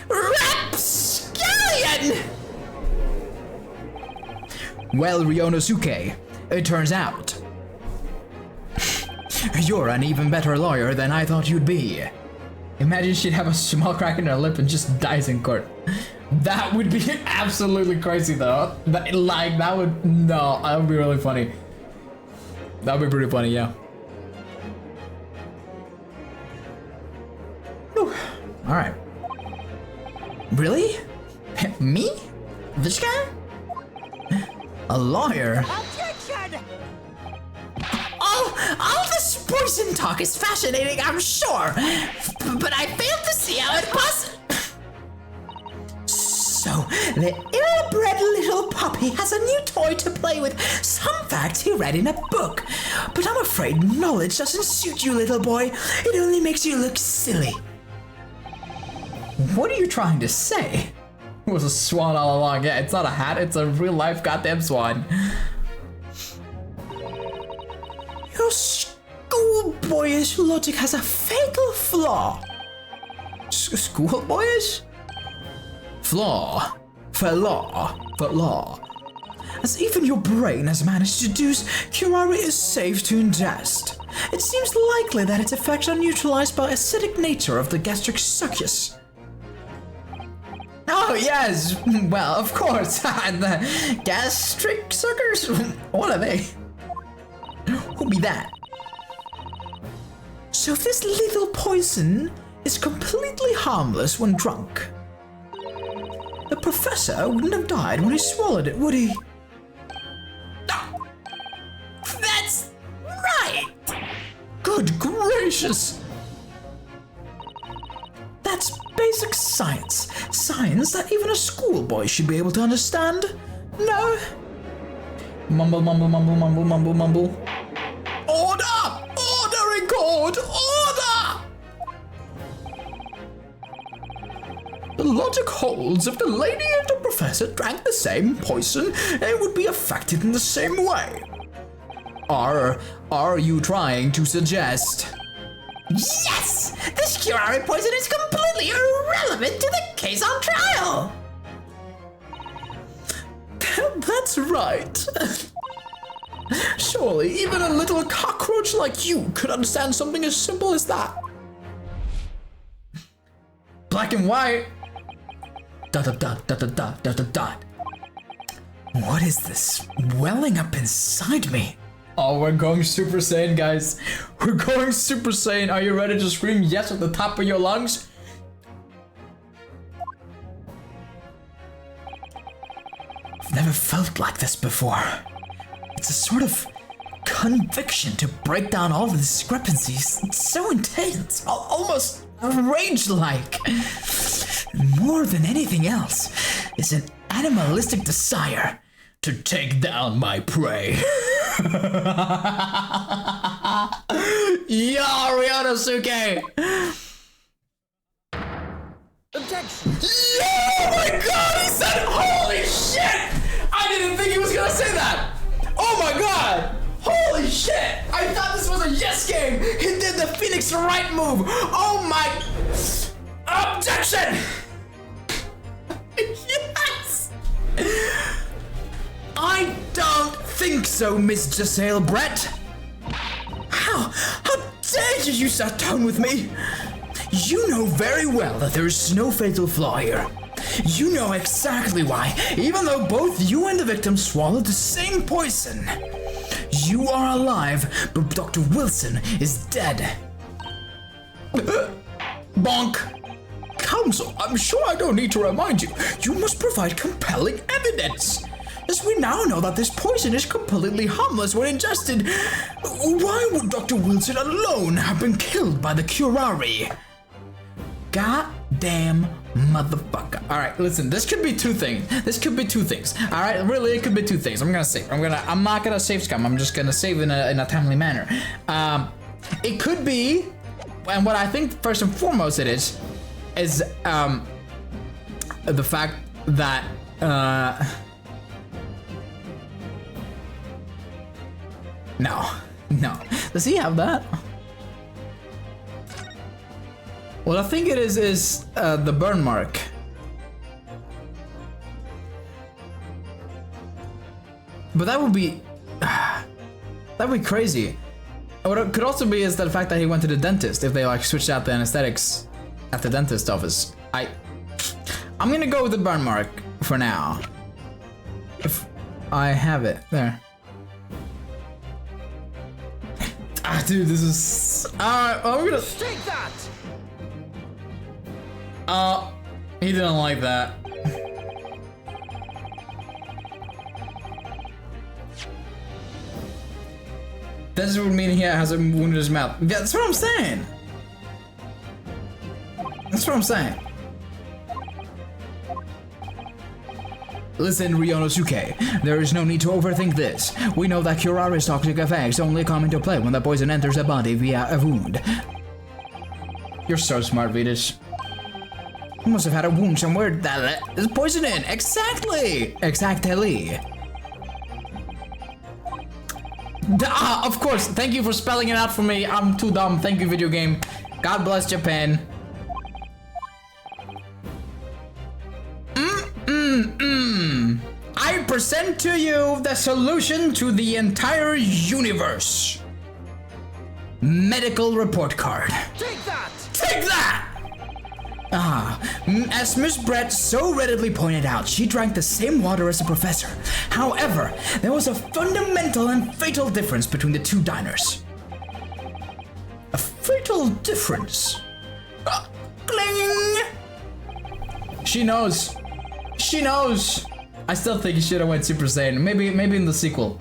Speaker 3: Rapscallion!
Speaker 1: Well, Ryonosuke, it turns out you're an even better lawyer than I thought you'd be. Imagine she'd have a small crack in her lip and just dies in court. That would be absolutely crazy though. That would be really funny. That would be pretty funny, yeah. Whew. All right. Really? Me? This guy? A lawyer?
Speaker 3: Objection! All this poison talk is fascinating, I'm sure, but I fail to see how it possibly... So, the ill-bred little puppy has a new toy to play with, some facts he read in a book. But I'm afraid knowledge doesn't suit you, little boy. It only makes you look silly.
Speaker 1: What are you trying to say? It was a swan all along. Yeah, it's not a hat, it's a real life goddamn swan.
Speaker 3: Your schoolboyish logic has a fatal flaw.
Speaker 1: Schoolboyish? Flaw. For law. As even your brain has managed to deduce, Kirari is safe to ingest. It seems likely that its effects are neutralized by acidic nature of the gastric succus. Oh yes, well of course, the gastric suckers, what are they? Who'll be that? So this little poison is completely harmless when drunk. The professor wouldn't have died when he swallowed it, would he?
Speaker 3: That's right!
Speaker 1: Good gracious! That's basic science. Science that even a schoolboy should be able to understand. No? Mumble, mumble, mumble, mumble, mumble, mumble.
Speaker 2: Order! Order in court! Order! The logic holds if the lady and the professor drank the same poison, they would be affected in the same way.
Speaker 1: Are you trying to suggest?
Speaker 3: Yes! This Kirari poison is completely irrelevant to the case on trial!
Speaker 2: That's right. Surely even a little cockroach like you could understand something as simple as that.
Speaker 1: Black and white. ... What is this welling up inside me? Oh, we're going Super Saiyan, guys. We're going Super Saiyan. Are you ready to scream yes at the top of your lungs? I've never felt like this before. It's a sort of conviction to break down all the discrepancies. It's so intense, almost rage-like. More than anything else, it's an animalistic desire to take down my prey. Yo, Ryonosuke! game, he did the Phoenix Right move. Oh my... Objection! Yes! I don't think so, Miss Giselle Brett. How dare you use that tone with me? You know very well that there is no fatal flaw here. You know exactly why, even though both you and the victim swallowed the same poison. You are alive, but Dr. Wilson is dead. Bonk.
Speaker 2: Counsel, I'm sure I don't need to remind you. You must provide compelling evidence.
Speaker 1: As we now know that this poison is completely harmless when ingested, why would Dr. Wilson alone have been killed by the curare? Goddamn motherfucker. Alright, listen, this could be two things. Alright, really, it could be two things. I'm not gonna save scum. I'm just gonna save in a timely manner. It could be, and what I think first and foremost it is the fact that, No. Does he have that? Well, I think it is the burn mark. But that would be crazy. What it could also be is the fact that he went to the dentist. If they like switched out the anesthetics at the dentist office, I'm gonna go with the burn mark for now. If I have it there. Dude, this is... Alright, I'm gonna...
Speaker 5: Take that!
Speaker 1: He didn't like that. This would mean he has a wound in his mouth. Yeah, that's what I'm saying. Listen, Ryonosuke, there is no need to overthink this. We know that Curare's toxic effects only come into play when the poison enters the body via a wound. You're so smart, Vetus. You must have had a wound somewhere that is poison in. Exactly! Of course, thank you for spelling it out for me. I'm too dumb. Thank you, video game. God bless Japan. I present to you the solution to the entire universe. Medical report card.
Speaker 5: Take that!
Speaker 1: Take that! As Miss Brett so readily pointed out, she drank the same water as the professor. However, there was a fundamental and fatal difference between the two diners. A fatal difference? Cling! She knows. I still think he should have went Super Saiyan. Maybe in the sequel.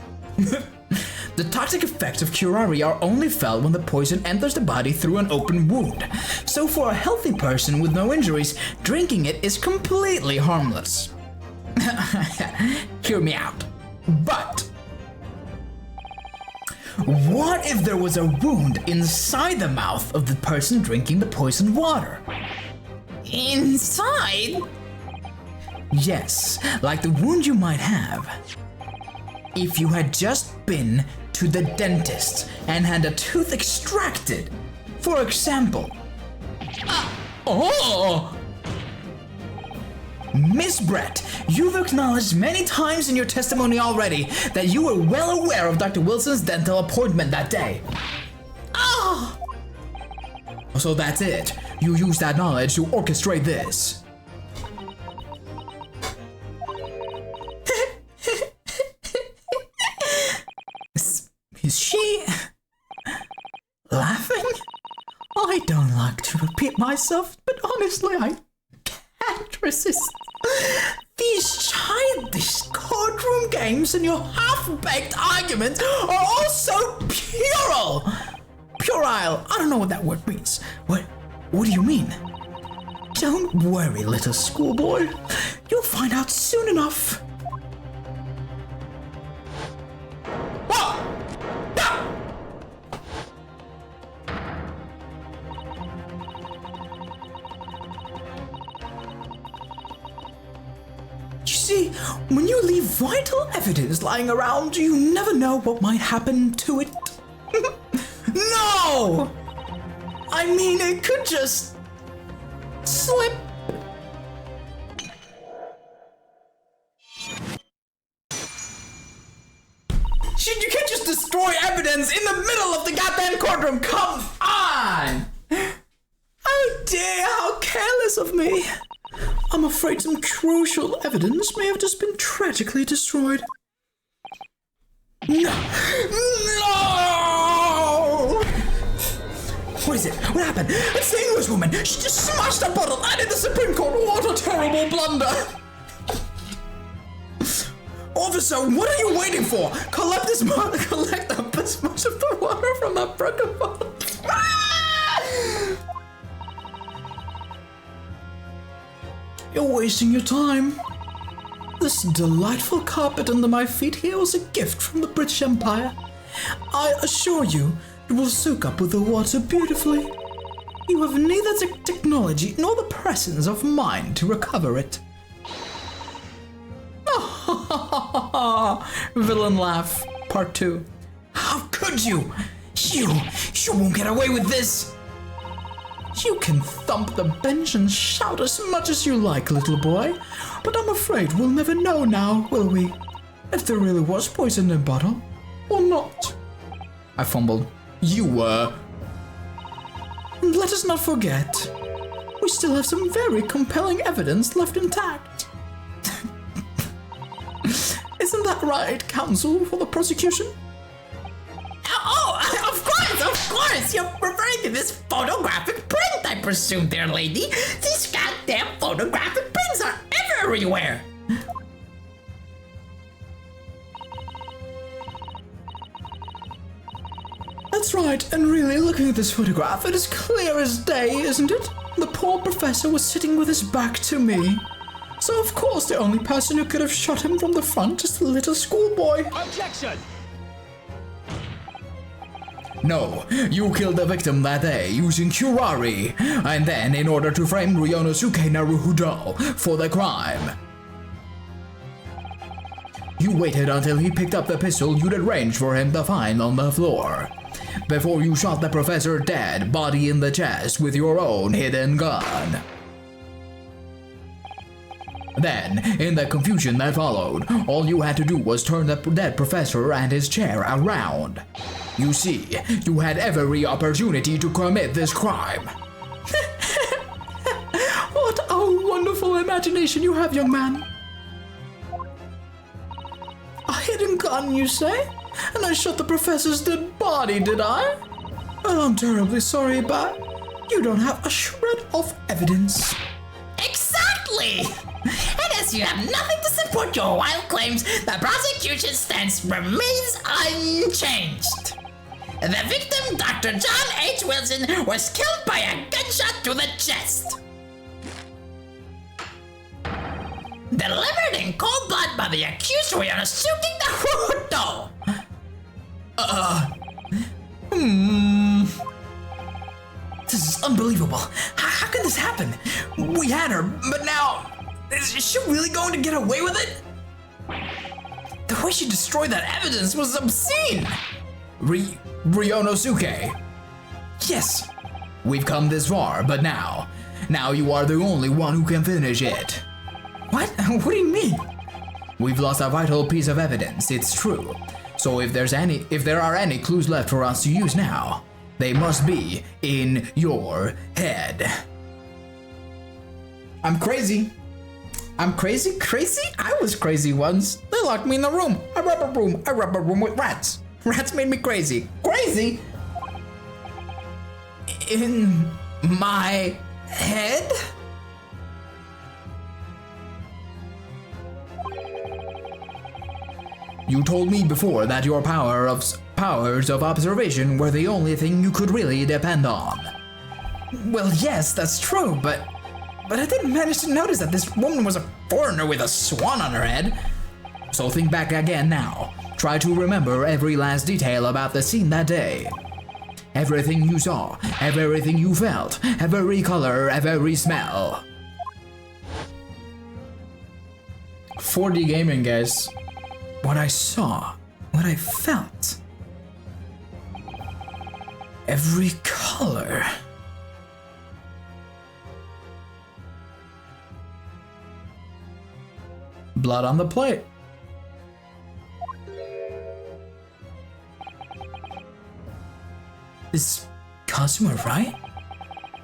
Speaker 1: The toxic effects of curare are only felt when the poison enters the body through an open wound. So for a healthy person with no injuries, drinking it is completely harmless. Hear me out. But what if there was a wound inside the mouth of the person drinking the poisoned water?
Speaker 3: Inside?
Speaker 1: Yes, like the wound you might have if you had just been to the dentist and had a tooth extracted, for example. Miss Brett, you've acknowledged many times in your testimony already that you were well aware of Dr. Wilson's dental appointment that day. So that's it. You used that knowledge to orchestrate this. Is she laughing? I don't like to repeat myself, but honestly, I can't resist. These childish courtroom games and your half-baked arguments are all so puerile. Puerile, I don't know what that word means. What do you mean? Don't worry, little schoolboy. You'll find out soon enough. See, when you leave vital evidence lying around, you never know what might happen to it. No! know! I mean, it could just slip. You can't just destroy evidence in the middle of the goddamn courtroom. Come on! How dare, how careless of me. I'm afraid some crucial evidence may have just been tragically destroyed. No! No! What is it? What happened? It's the English woman. She just smashed a bottle and in the Supreme Court. What a terrible blunder. Officer, what are you waiting for? Collect this bottle. Collect up as much of the water from that broken bottle. You're wasting your time. This delightful carpet under my feet here was a gift from the British Empire. I assure you, it will soak up with the water beautifully. You have neither the technology nor the presence of mind to recover it. Villain laugh, part 2. How could you? You won't get away with this. You can thump the bench and shout as much as you like, little boy, but I'm afraid we'll never know now, will we? If there really was poison in the bottle, or not. I fumbled. You were. And let us not forget, we still have some very compelling evidence left intact. Isn't that right, counsel for the prosecution?
Speaker 3: Oh, of course! You're referring to this photographic print, I presume, dear lady. These goddamn photographic prints are everywhere!
Speaker 1: That's right, and really, looking at this photograph, it is clear as day, isn't it? The poor professor was sitting with his back to me. So of course the only person who could have shot him from the front is the little schoolboy.
Speaker 5: Objection!
Speaker 2: No, you killed the victim that day using curare, and then in order to frame Ryonosuke Naruhodo for the crime. You waited until he picked up the pistol you'd arranged for him to find on the floor, before you shot the professor dead, body in the chest, with your own hidden gun. Then, in the confusion that followed, all you had to do was turn the dead professor and his chair around. You see, you had every opportunity to commit this crime.
Speaker 1: What a wonderful imagination you have, young man. A hidden gun, you say? And I shot the professor's dead body, did I? Well, I'm terribly sorry, but you don't have a shred of evidence.
Speaker 3: Exactly! And as you have nothing to support your wild claims, the prosecution's stance remains unchanged. The victim, Dr. John H. Wilson, was killed by a gunshot to the chest. Delivered in cold blood by the accused Ryonosuke Naruhodo.
Speaker 1: This is unbelievable. How can this happen? We had her, but now... Is she really going to get away with it? The way she destroyed that evidence was obscene.
Speaker 2: Ryonosuke.
Speaker 1: Yes.
Speaker 2: We've come this far, but now you are the only one who can finish it.
Speaker 1: What? What do you mean?
Speaker 2: We've lost a vital piece of evidence, it's true. So if there are any clues left for us to use now, they must be in your head.
Speaker 1: I'm crazy. I'm crazy? Crazy? I was crazy once. They locked me in the room. A rubber room with rats. Rats made me crazy. Crazy? In my head?
Speaker 2: You told me before that your powers of observation were the only thing you could really depend on.
Speaker 1: Well, yes, that's true, but I didn't manage to notice that this woman was a foreigner with a swan on her head.
Speaker 2: So think back again now. Try to remember every last detail about the scene that day. Everything you saw, everything you felt, every color, every smell.
Speaker 1: 4D gaming, guys. What I saw, what I felt. every color. Blood on the plate. Is Kazuma right?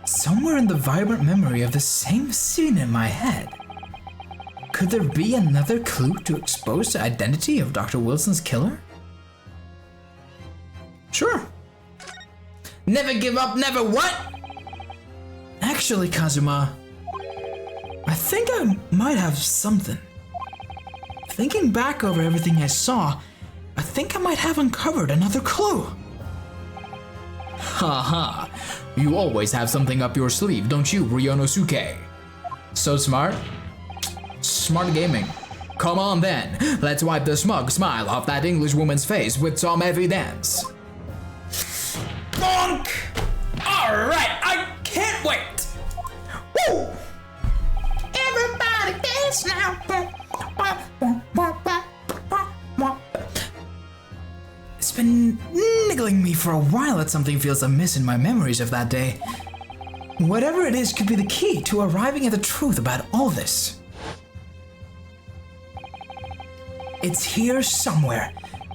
Speaker 1: Somewhere in the vibrant memory of the same scene in my head. Could there be another clue to expose the identity of Dr. Wilson's killer? Sure. Never give up, never what? Actually, Kazuma, I think I might have something. Thinking back over everything I saw, I think I might have uncovered another clue. Haha, you always have something up your sleeve, don't you, Ryonosuke? So smart. Smart gaming. Come on then, let's wipe the smug smile off that English woman's face with some evidence. Bonk! Alright, I can't wait! Woo! Everybody dance now! It's been niggling me for a while that something feels amiss in my memories of that day. Whatever it is could be the key to arriving at the truth about all this. It's here somewhere.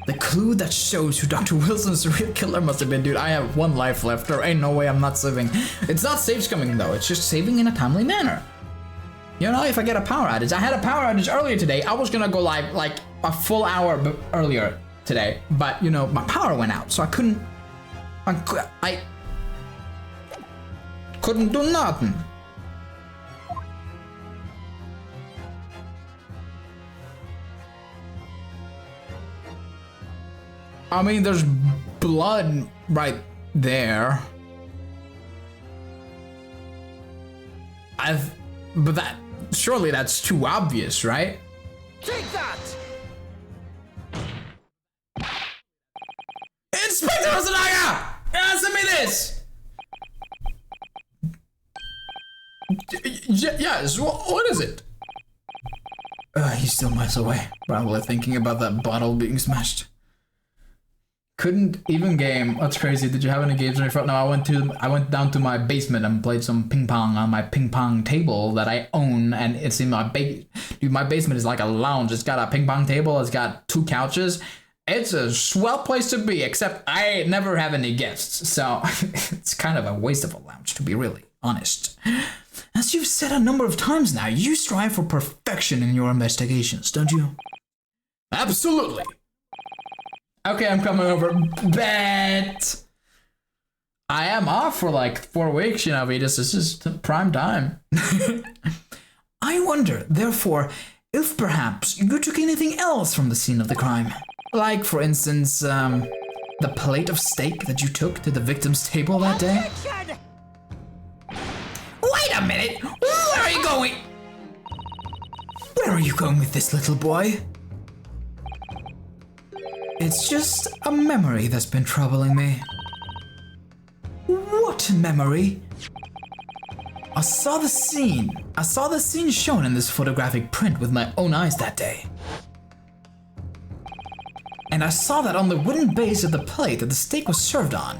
Speaker 1: The clue that shows who Dr. Wilson's real killer must have been. Dude, I have 1 life left. There ain't no way I'm not saving. It's not save scumming though. It's just saving in a timely manner. You know, if I get a power outage. I had a power outage earlier today. I was gonna go live like a full hour earlier today. But, you know, my power went out. So I couldn't do nothing. I mean, there's blood right there. But surely that's too obvious, right?
Speaker 5: Take that!
Speaker 1: Inspector Osanaga! Answer me this! Yes, what is it? He's still miles away, probably thinking about that bottle being smashed. Couldn't even game. That's crazy. Did you have any games on your phone? No, I went down to my basement and played some ping pong on my ping pong table that I own, and it's in my dude, my basement is like a lounge. It's got a ping pong table, it's got 2 couches. It's a swell place to be, except I never have any guests, so it's kind of a waste of a lounge, to be really honest. As you've said a number of times now, you strive for perfection in your investigations, don't you? Absolutely. Okay, I'm coming over. Bet. I am off for like 4 weeks, you know, Vetus. This is prime time. I wonder, therefore, if perhaps you took anything else from the scene of the crime. Like, for instance, the plate of steak that you took to the victim's table that day.
Speaker 3: Wait a minute! Where are you going?
Speaker 1: Where are you going with this, little boy? It's just a memory that's been troubling me. What memory? I saw the scene shown in this photographic print with my own eyes that day. And I saw that on the wooden base of the plate that the steak was served on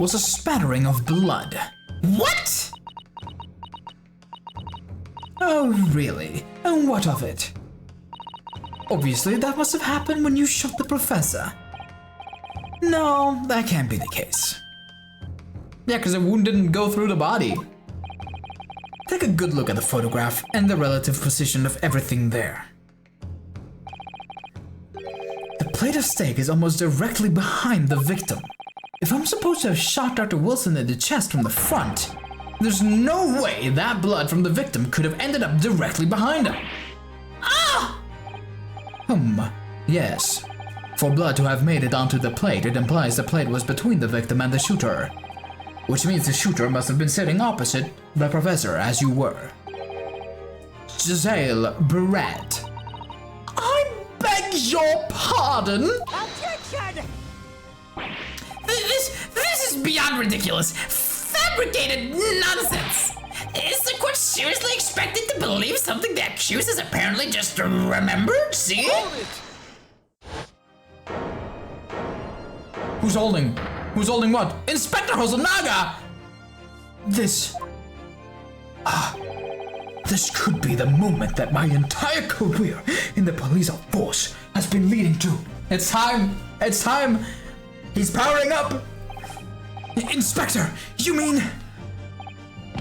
Speaker 1: was a spattering of blood.
Speaker 3: What?
Speaker 1: Oh, really? And what of it? Obviously, that must have happened when you shot the professor. No, that can't be the case. Yeah, because the wound didn't go through the body. Take a good look at the photograph and the relative position of everything there. The plate of steak is almost directly behind the victim. If I'm supposed to have shot Dr. Wilson in the chest from the front, there's no way that blood from the victim could have ended up directly behind him. Ah! Yes. For blood to have made it onto the plate, it implies the plate was between the victim and the shooter. Which means the shooter must have been sitting opposite the professor as you were. Giselle Barrett. I beg your pardon?
Speaker 5: Objection!
Speaker 3: This is beyond ridiculous. Fabricated nonsense. Is the court seriously expected to believe something the accused has apparently just remembered? See?
Speaker 5: Hold it!
Speaker 1: Who's holding? Who's holding what? Inspector Hosonaga! This could be the moment that my entire career in the police force has been leading to. It's time! It's time! He's powering up! Inspector, you mean...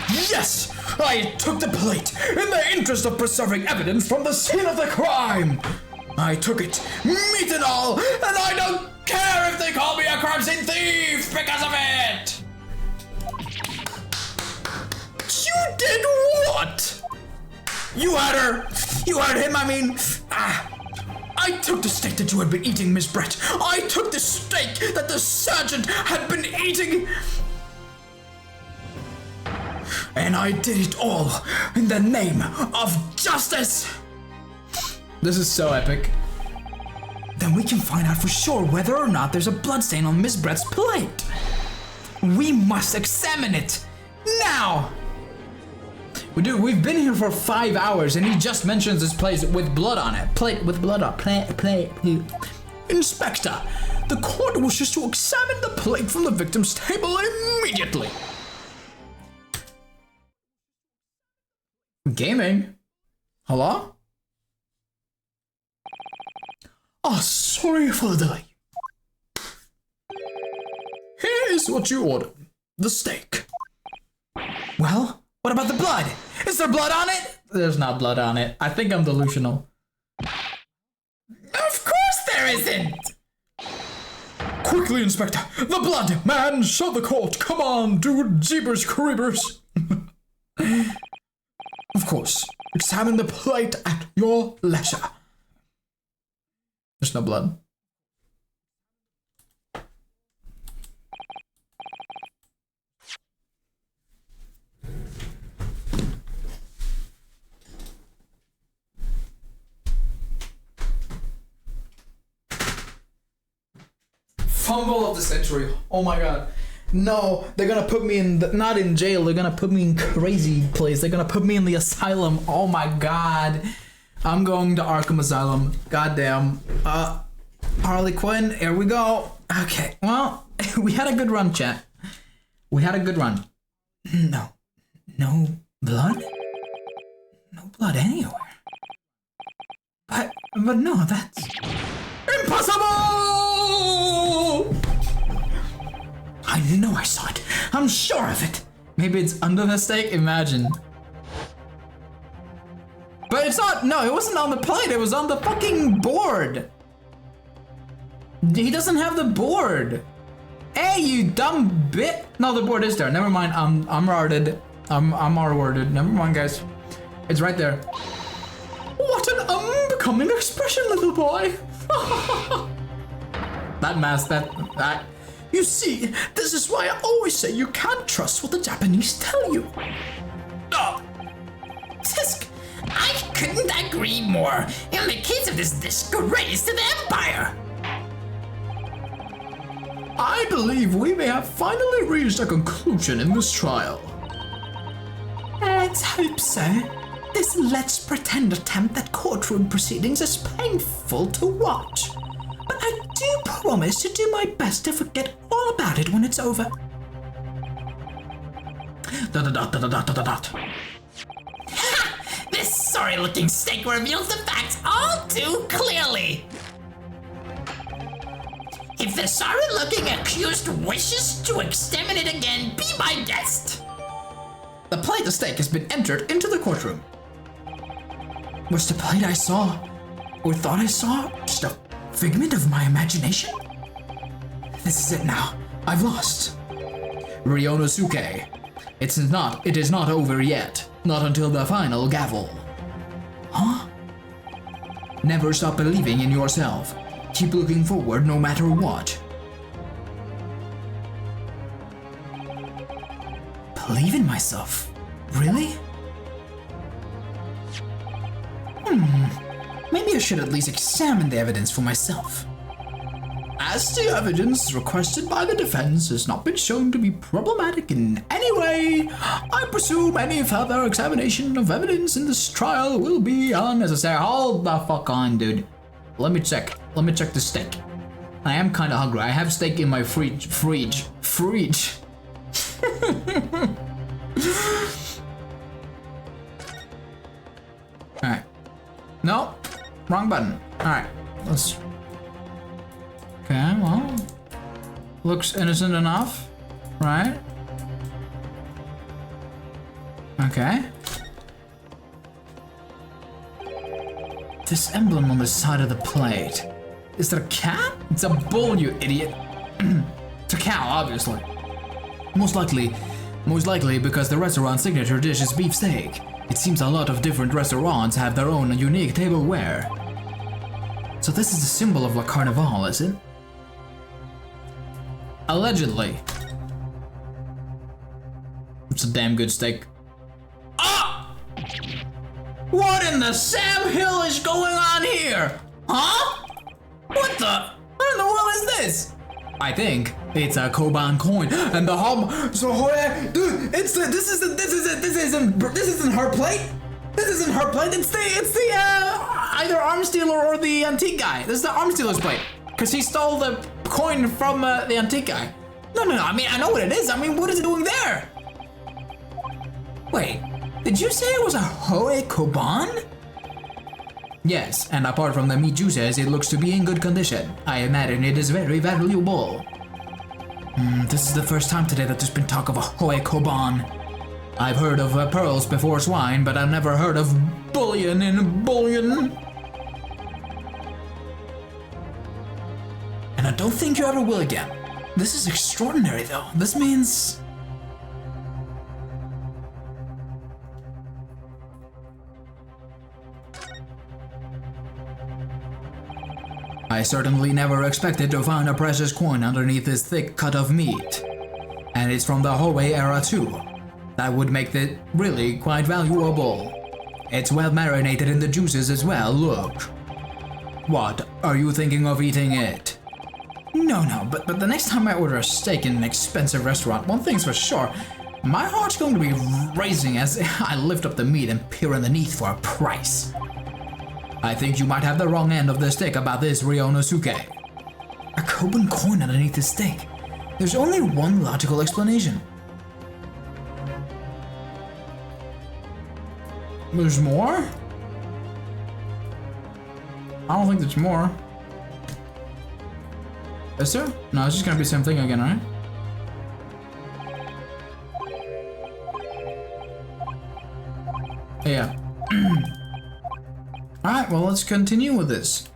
Speaker 1: Yes! I took the plate in the interest of preserving evidence from the scene of the crime! I took it, meat and all, and I don't care if they call me a crime scene thief because of it! You did what? You heard him, I mean. I took the steak that you had been eating, Miss Brett. I took the steak that the sergeant had been eating. And I did it all in the name of justice. This is so epic. Then we can find out for sure whether or not there's a bloodstain on Miss Brett's plate. We must examine it now. We've been here for 5 hours and he just mentions this place with blood on it. Plate with blood on plate. Inspector, the court wishes to examine the plate from the victim's table immediately. Gaming? Hello? Oh, sorry for the delay. Here's what you ordered. The steak. Well, what about the blood? Is there blood on it? There's not blood on it. I think I'm delusional. Of course there isn't! Quickly, Inspector! The blood! Man, show the court! Come on, dude! Jeepers creepers! Of course. Examine the plate at your leisure. There's no blood. Fumble of the century. Oh my god. No, they're gonna put me in not in jail, they're gonna put me in crazy place. They're gonna put me in the asylum. Oh my god. I'm going to Arkham Asylum. Goddamn. Harley Quinn, here we go. Okay, well, we had a good run, chat. We had a good run. No blood? No blood anywhere. But no, that's impossible! I know I saw it. I'm sure of it. Maybe it's under the steak? Imagine. But it's not. No, it wasn't on the plate. It was on the fucking board. He doesn't have the board. Hey, you dumb bit. No, the board is there. Never mind. I'm retarded. I'm R-worded. Never mind, guys. It's right there. What an unbecoming expression, little boy. That mask. That. You see, this is why I always say you can't trust what the Japanese tell you.
Speaker 3: Oh. Tisk, I couldn't agree more. In the case of this disgrace to the Empire.
Speaker 1: I believe we may have finally reached a conclusion in this trial. Let's hope so. This let's pretend attempt at courtroom proceedings is painful to watch. But I do promise to do my best to forget all about it when it's over.
Speaker 3: Ha! This sorry-looking steak reveals the facts all too clearly. If the sorry-looking accused wishes to examine it again, be my guest.
Speaker 1: The plate of steak has been entered into the courtroom. Was the plate I saw, or thought I saw, just a figment of my imagination? This is it now. I've lost. Ryonosuke. It is not over yet. Not until the final gavel. Huh? Never stop believing in yourself. Keep looking forward no matter what. Believe in myself? Really? Maybe I should at least examine the evidence for myself. As the evidence requested by the defense has not been shown to be problematic in any way, I presume any further examination of evidence in this trial will be unnecessary. Hold the fuck on, dude. Let me check the steak. I am kind of hungry. I have steak in my fridge. Alright. No. Wrong button. Alright. Let's... Okay, well... Looks innocent enough. Right? Okay. This emblem on the side of the plate. Is that a cat? It's a bull, you idiot. It's a cow, obviously. Most likely because the restaurant's signature dish is beef steak. It seems a lot of different restaurants have their own unique tableware. So this is a symbol of La Carnival, is it? Allegedly. It's a damn good steak. Ah! What in the Sam Hill is going on here? Huh? What in the world is this? I think it's a Koban coin, and the dude, this isn't her plate. This isn't her plate. It's the either arm stealer or the antique guy. This is the arm stealer's plate, cause he stole the coin from the antique guy. No. I mean, I know what it is. I mean, what is it doing there? Wait, did you say it was a Hoe Koban? Yes, and apart from the meat juices, it looks to be in good condition. I imagine it is very valuable. This is the first time today that there's been talk of a Hoe Koban. I've heard of pearls before swine, but I've never heard of bullion in bullion. And I don't think you ever will again. This is extraordinary though. This means... I certainly never expected to find a precious coin underneath this thick cut of meat. And it's from the Hoe era too. That would make it really quite valuable. It's well marinated in the juices as well, look. What, are you thinking of eating it? No, but the next time I order a steak in an expensive restaurant, one thing's for sure, my heart's going to be racing as I lift up the meat and peer underneath for a price. I think you might have the wrong end of the stick about this, Ryonosuke. A Koban coin underneath the steak. There's only one logical explanation. There's more? I don't think there's more. Is there? No, it's just gonna be the same thing again, right? Yeah. Alright, well, let's continue with this.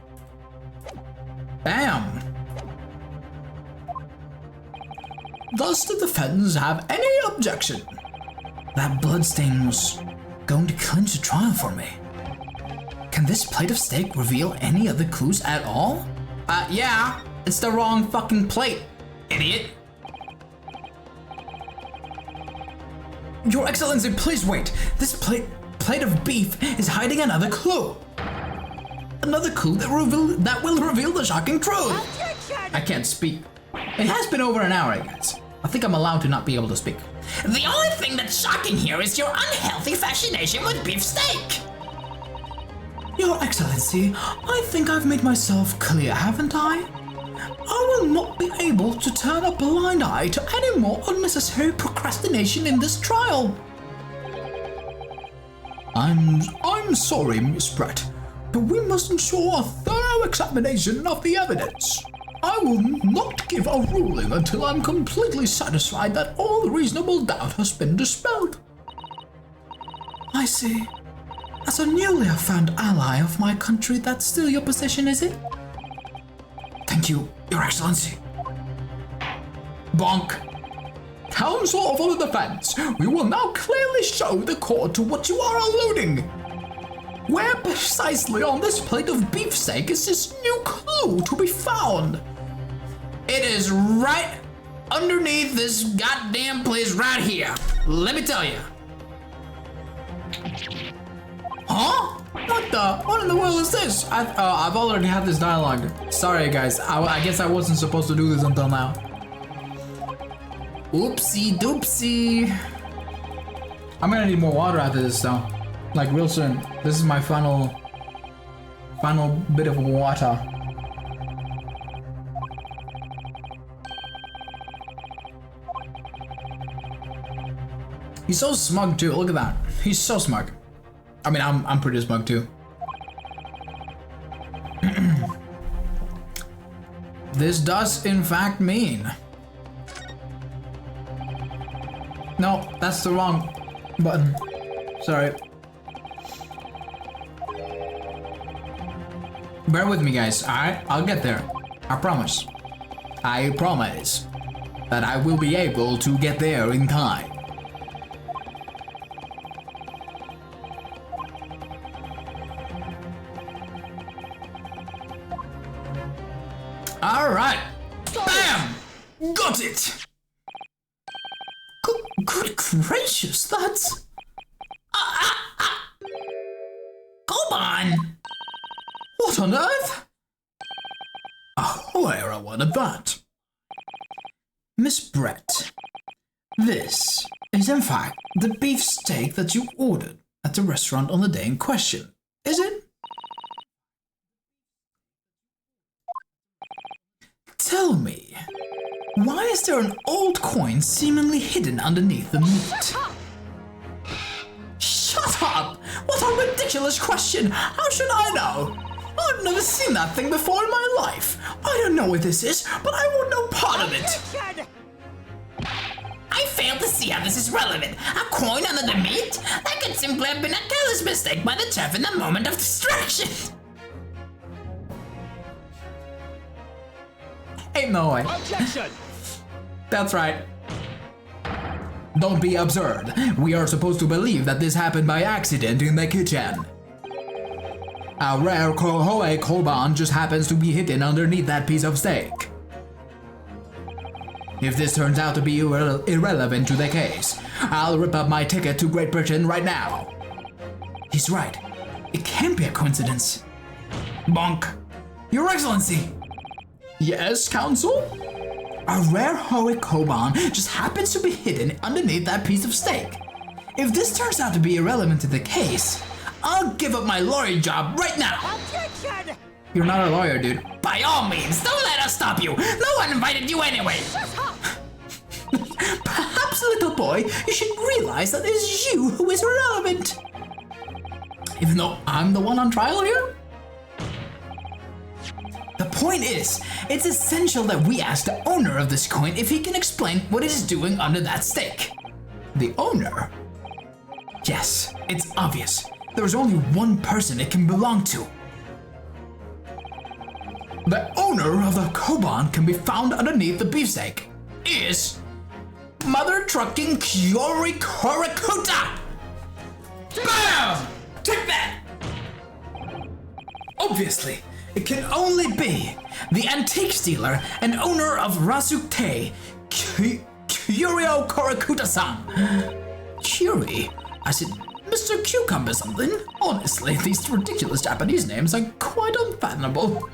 Speaker 1: Bam! Does the defense have any objection? That bloodstain was going to clinch a trial for me. Can this plate of steak reveal any of the clues at all? Yeah. It's the wrong fucking plate, idiot. Your Excellency, please wait. This plate of beef is hiding another clue. Another clue that will reveal the shocking truth. I can't speak. It has been over an hour, guys. I think I'm allowed to not be able to speak.
Speaker 3: The only thing that's shocking here is your unhealthy fascination with beef steak.
Speaker 1: Your Excellency, I think I've made myself clear, haven't I? I will not be able to turn a blind eye to any more unnecessary procrastination in this trial. I'm sorry, Miss Brett, but we must ensure a thorough examination of the evidence. I will not give a ruling until I'm completely satisfied that all reasonable doubt has been dispelled. I see. As a newly found ally of my country, that's still your position, is it? Thank you, Your Excellency. Bonk. Counsel for the defense, we will now clearly show the court to what you are alluding. Where precisely on this plate of beefsteak is this new clue to be found?
Speaker 3: It is right underneath this goddamn place right here. Let me tell you.
Speaker 1: Huh? What in the world is this? I've already had this dialogue. Sorry guys, I guess I wasn't supposed to do this until now. Oopsie doopsie. I'm gonna need more water after this though. Like real soon. This is my final bit of water. He's so smug too. Look at that. He's so smug. I mean, I'm pretty smug too. This does in fact mean. No, that's the wrong button. Sorry. Bear with me, guys. Alright, I'll get there. I promise. I promise that I will be able to get there in time. Alright. Bam! Got it! Good gracious, that's...
Speaker 3: Come on!
Speaker 1: What on earth? Where I wanted that. Miss Brett, this is in fact the beef steak that you ordered at the restaurant on the day in question, is it? Tell me, why is there an old coin seemingly hidden underneath the meat? Shut up! What a ridiculous question! How should I know? I've never seen that thing before in my life. I don't know what this is, but I want no part of it.
Speaker 3: I fail to see how this is relevant. A coin under the meat? That could simply have been a careless mistake by the chef in the moment of distraction.
Speaker 1: Ain't no way.
Speaker 5: Objection!
Speaker 1: That's right. Don't be absurd. We are supposed to believe that this happened by accident in the kitchen. A rare Kohoe Koban just happens to be hidden underneath that piece of steak. If this turns out to be irrelevant to the case, I'll rip up my ticket to Great Britain right now. He's right. It can't be a coincidence. Bonk. Your Excellency! Yes, Counsel? A rare Hoe Koban just happens to be hidden underneath that piece of steak. If this turns out to be irrelevant to the case, I'll give up my lawyer job right now!
Speaker 5: Objection!
Speaker 1: You're not a lawyer, dude.
Speaker 3: By all means, don't let us stop you. No one invited you anyway.
Speaker 1: Perhaps, little boy, you should realize that it is you who is irrelevant. Even though I'm the one on trial here? The point is, it's essential that we ask the owner of this coin if he can explain what it is doing under that steak. The owner? Yes, it's obvious. There's only one person it can belong to. The owner of the Koban can be found underneath the beefsteak. Is Mother Trucking Kyori Korakuta! BAM! Take that! Obviously, it can only be the antique dealer and owner of Rasukte, Kyurio Korakuta-san. Kyuri? I said, Mr. Cucumber something? Honestly, these ridiculous Japanese names are quite unfathomable.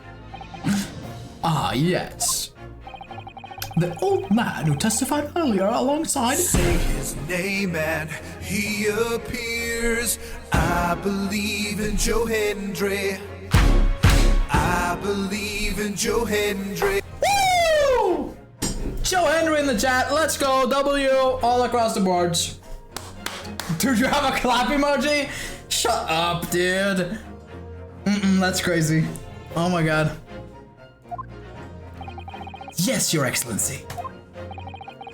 Speaker 1: Ah, yes. The old man who testified earlier alongside...
Speaker 6: Say his name and he appears. I believe in Joe Hendry. I believe in Joe Hendry.
Speaker 1: Woo! Joe Henry in the chat. Let's go. W all across the boards. Dude, you have a clap emoji? Shut up, dude. That's crazy. Oh my god. Yes, Your Excellency.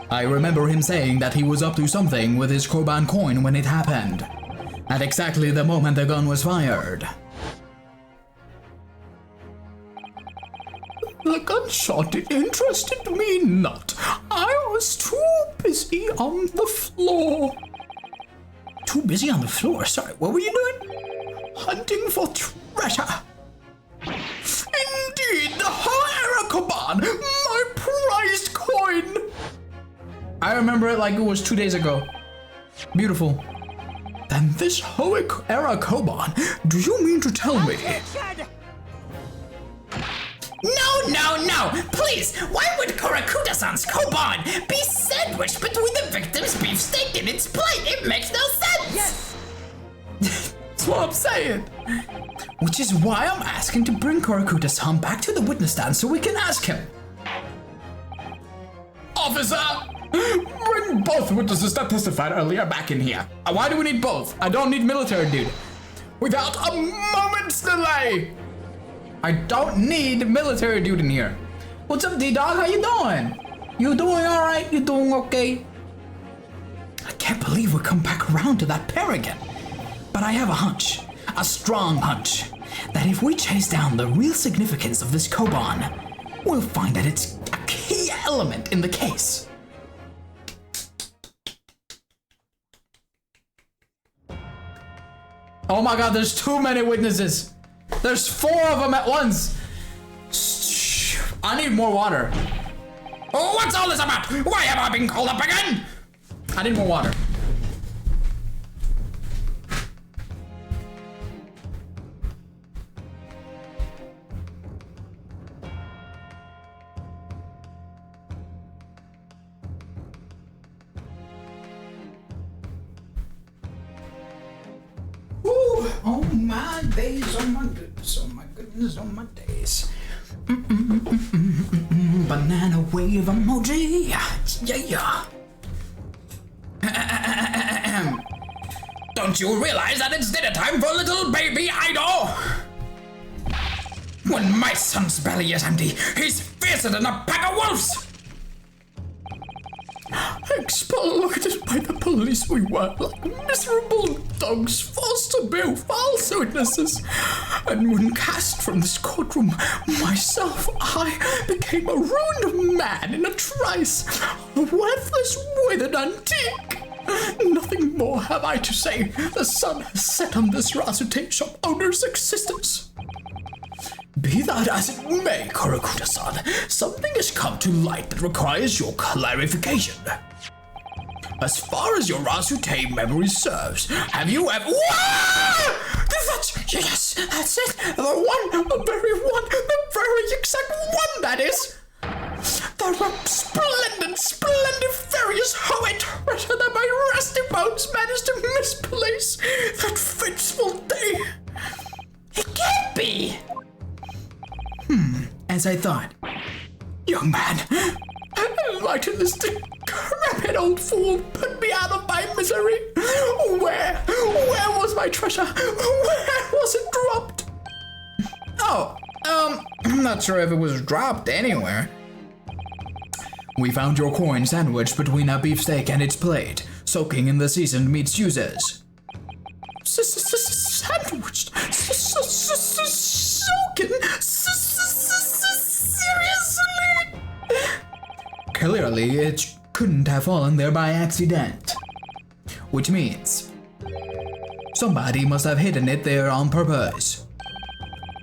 Speaker 1: I remember him saying that he was up to something with his Koban coin when it happened. At exactly the moment the gun was fired. The gunshot interested me not. I was too busy on the floor. Too busy on the floor? Sorry, what were you doing? Hunting for treasure. Indeed, the Hoera Koban, my prized coin. I remember it like it was 2 days ago. Beautiful. Then this Hoera Koban, do you mean to tell me?
Speaker 5: Objection!
Speaker 3: No! Please, why would Korakuta-san's Koban be sandwiched between the victim's beefsteak and its plate? It makes no sense!
Speaker 5: Yes!
Speaker 1: That's what I'm saying. Which is why I'm asking to bring Korakuta-san back to the witness stand so we can ask him. Officer, bring both witnesses that testified earlier back in here. Why do we need both? I don't need military dude. Without a moment's delay. I don't need military dude in here. What's up, D-Dog? How you doing? You doing all right? You doing okay? I can't believe we come back around to that pair again. But I have a hunch, a strong hunch, that if we chase down the real significance of this Koban, we'll find that it's a key element in the case. Oh my god, there's too many witnesses. There's 4 of them at once. Shh. I need more water.
Speaker 3: Oh, what's all this about? Why have I been called up again?
Speaker 1: I need more water. Ooh, oh my days, oh my goodness, oh my goodness, oh my days. Banana wave emoji. Yeah.
Speaker 3: Don't you realize that it's dinner time for little baby idol? When my son's belly is empty, he's fiercer than a pack of wolves!
Speaker 2: Exploited by the police, we were like miserable dogs forced to bear false witnesses. And when cast from this courtroom, myself, I became a ruined man in a trice, a worthless, withered antique. Nothing more have I to say. The sun has set on this Rasute shop owner's existence. Be that as it may, Karakuta-san, something has come to light that requires your clarification. As far as your Rasute memory serves, have you ever— Yes, that's it! The very exact one, that is! The splendid, furious hoe treasure that my rusty bones managed to misplace that fateful day.
Speaker 3: It can't be!
Speaker 1: As I thought.
Speaker 2: Young man, enlighten this decrepit old fool, put me out of my misery. Where was my treasure? Where was it dropped?
Speaker 1: Oh, I'm not sure if it was dropped anywhere. We found your coin sandwiched between a beefsteak and its plate, soaking in the seasoned meat's juices.
Speaker 2: Sandwiched? Soaking? Seriously?
Speaker 1: Clearly, it couldn't have fallen there by accident. Which means somebody must have hidden it there on purpose.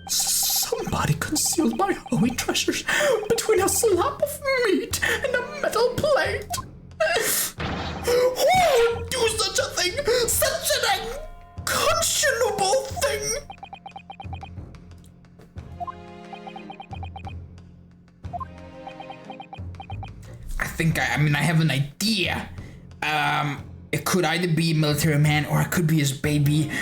Speaker 2: Somebody concealed my holy treasures between a slab of meat and a metal plate. Who would do such a thing? Such an unconscionable thing?
Speaker 3: I have an idea. It could either be military man or it could be his baby.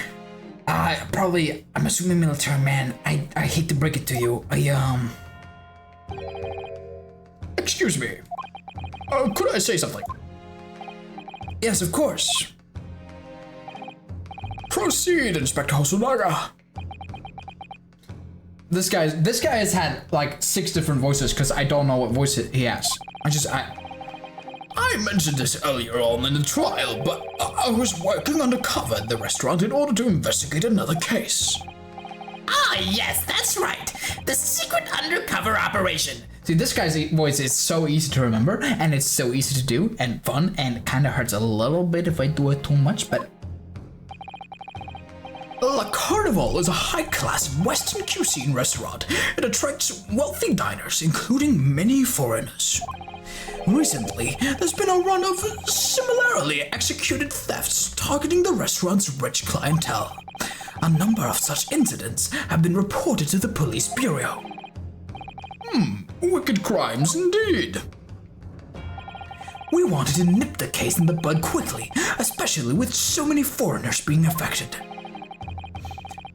Speaker 3: I'm assuming military man. I hate to break it to you.
Speaker 2: Excuse me. Could I say something?
Speaker 1: Yes, of course.
Speaker 2: Proceed, Inspector Hosonaga.
Speaker 1: This guy has had like 6 different voices because I don't know what voice he has.
Speaker 2: I mentioned this earlier on in the trial, but I was working undercover at the restaurant in order to investigate another case.
Speaker 3: Ah, yes, that's right. The secret undercover operation.
Speaker 1: See, this guy's voice is so easy to remember, and it's so easy to do, and fun, and it kind of hurts a little bit if I do it too much, but...
Speaker 2: La Carnival is a high-class Western cuisine restaurant. It attracts wealthy diners, including many foreigners. Recently, there's been a run of similarly executed thefts targeting the restaurant's rich clientele. A number of such incidents have been reported to the police bureau. Wicked crimes indeed.
Speaker 1: We wanted to nip the case in the bud quickly, especially with so many foreigners being affected.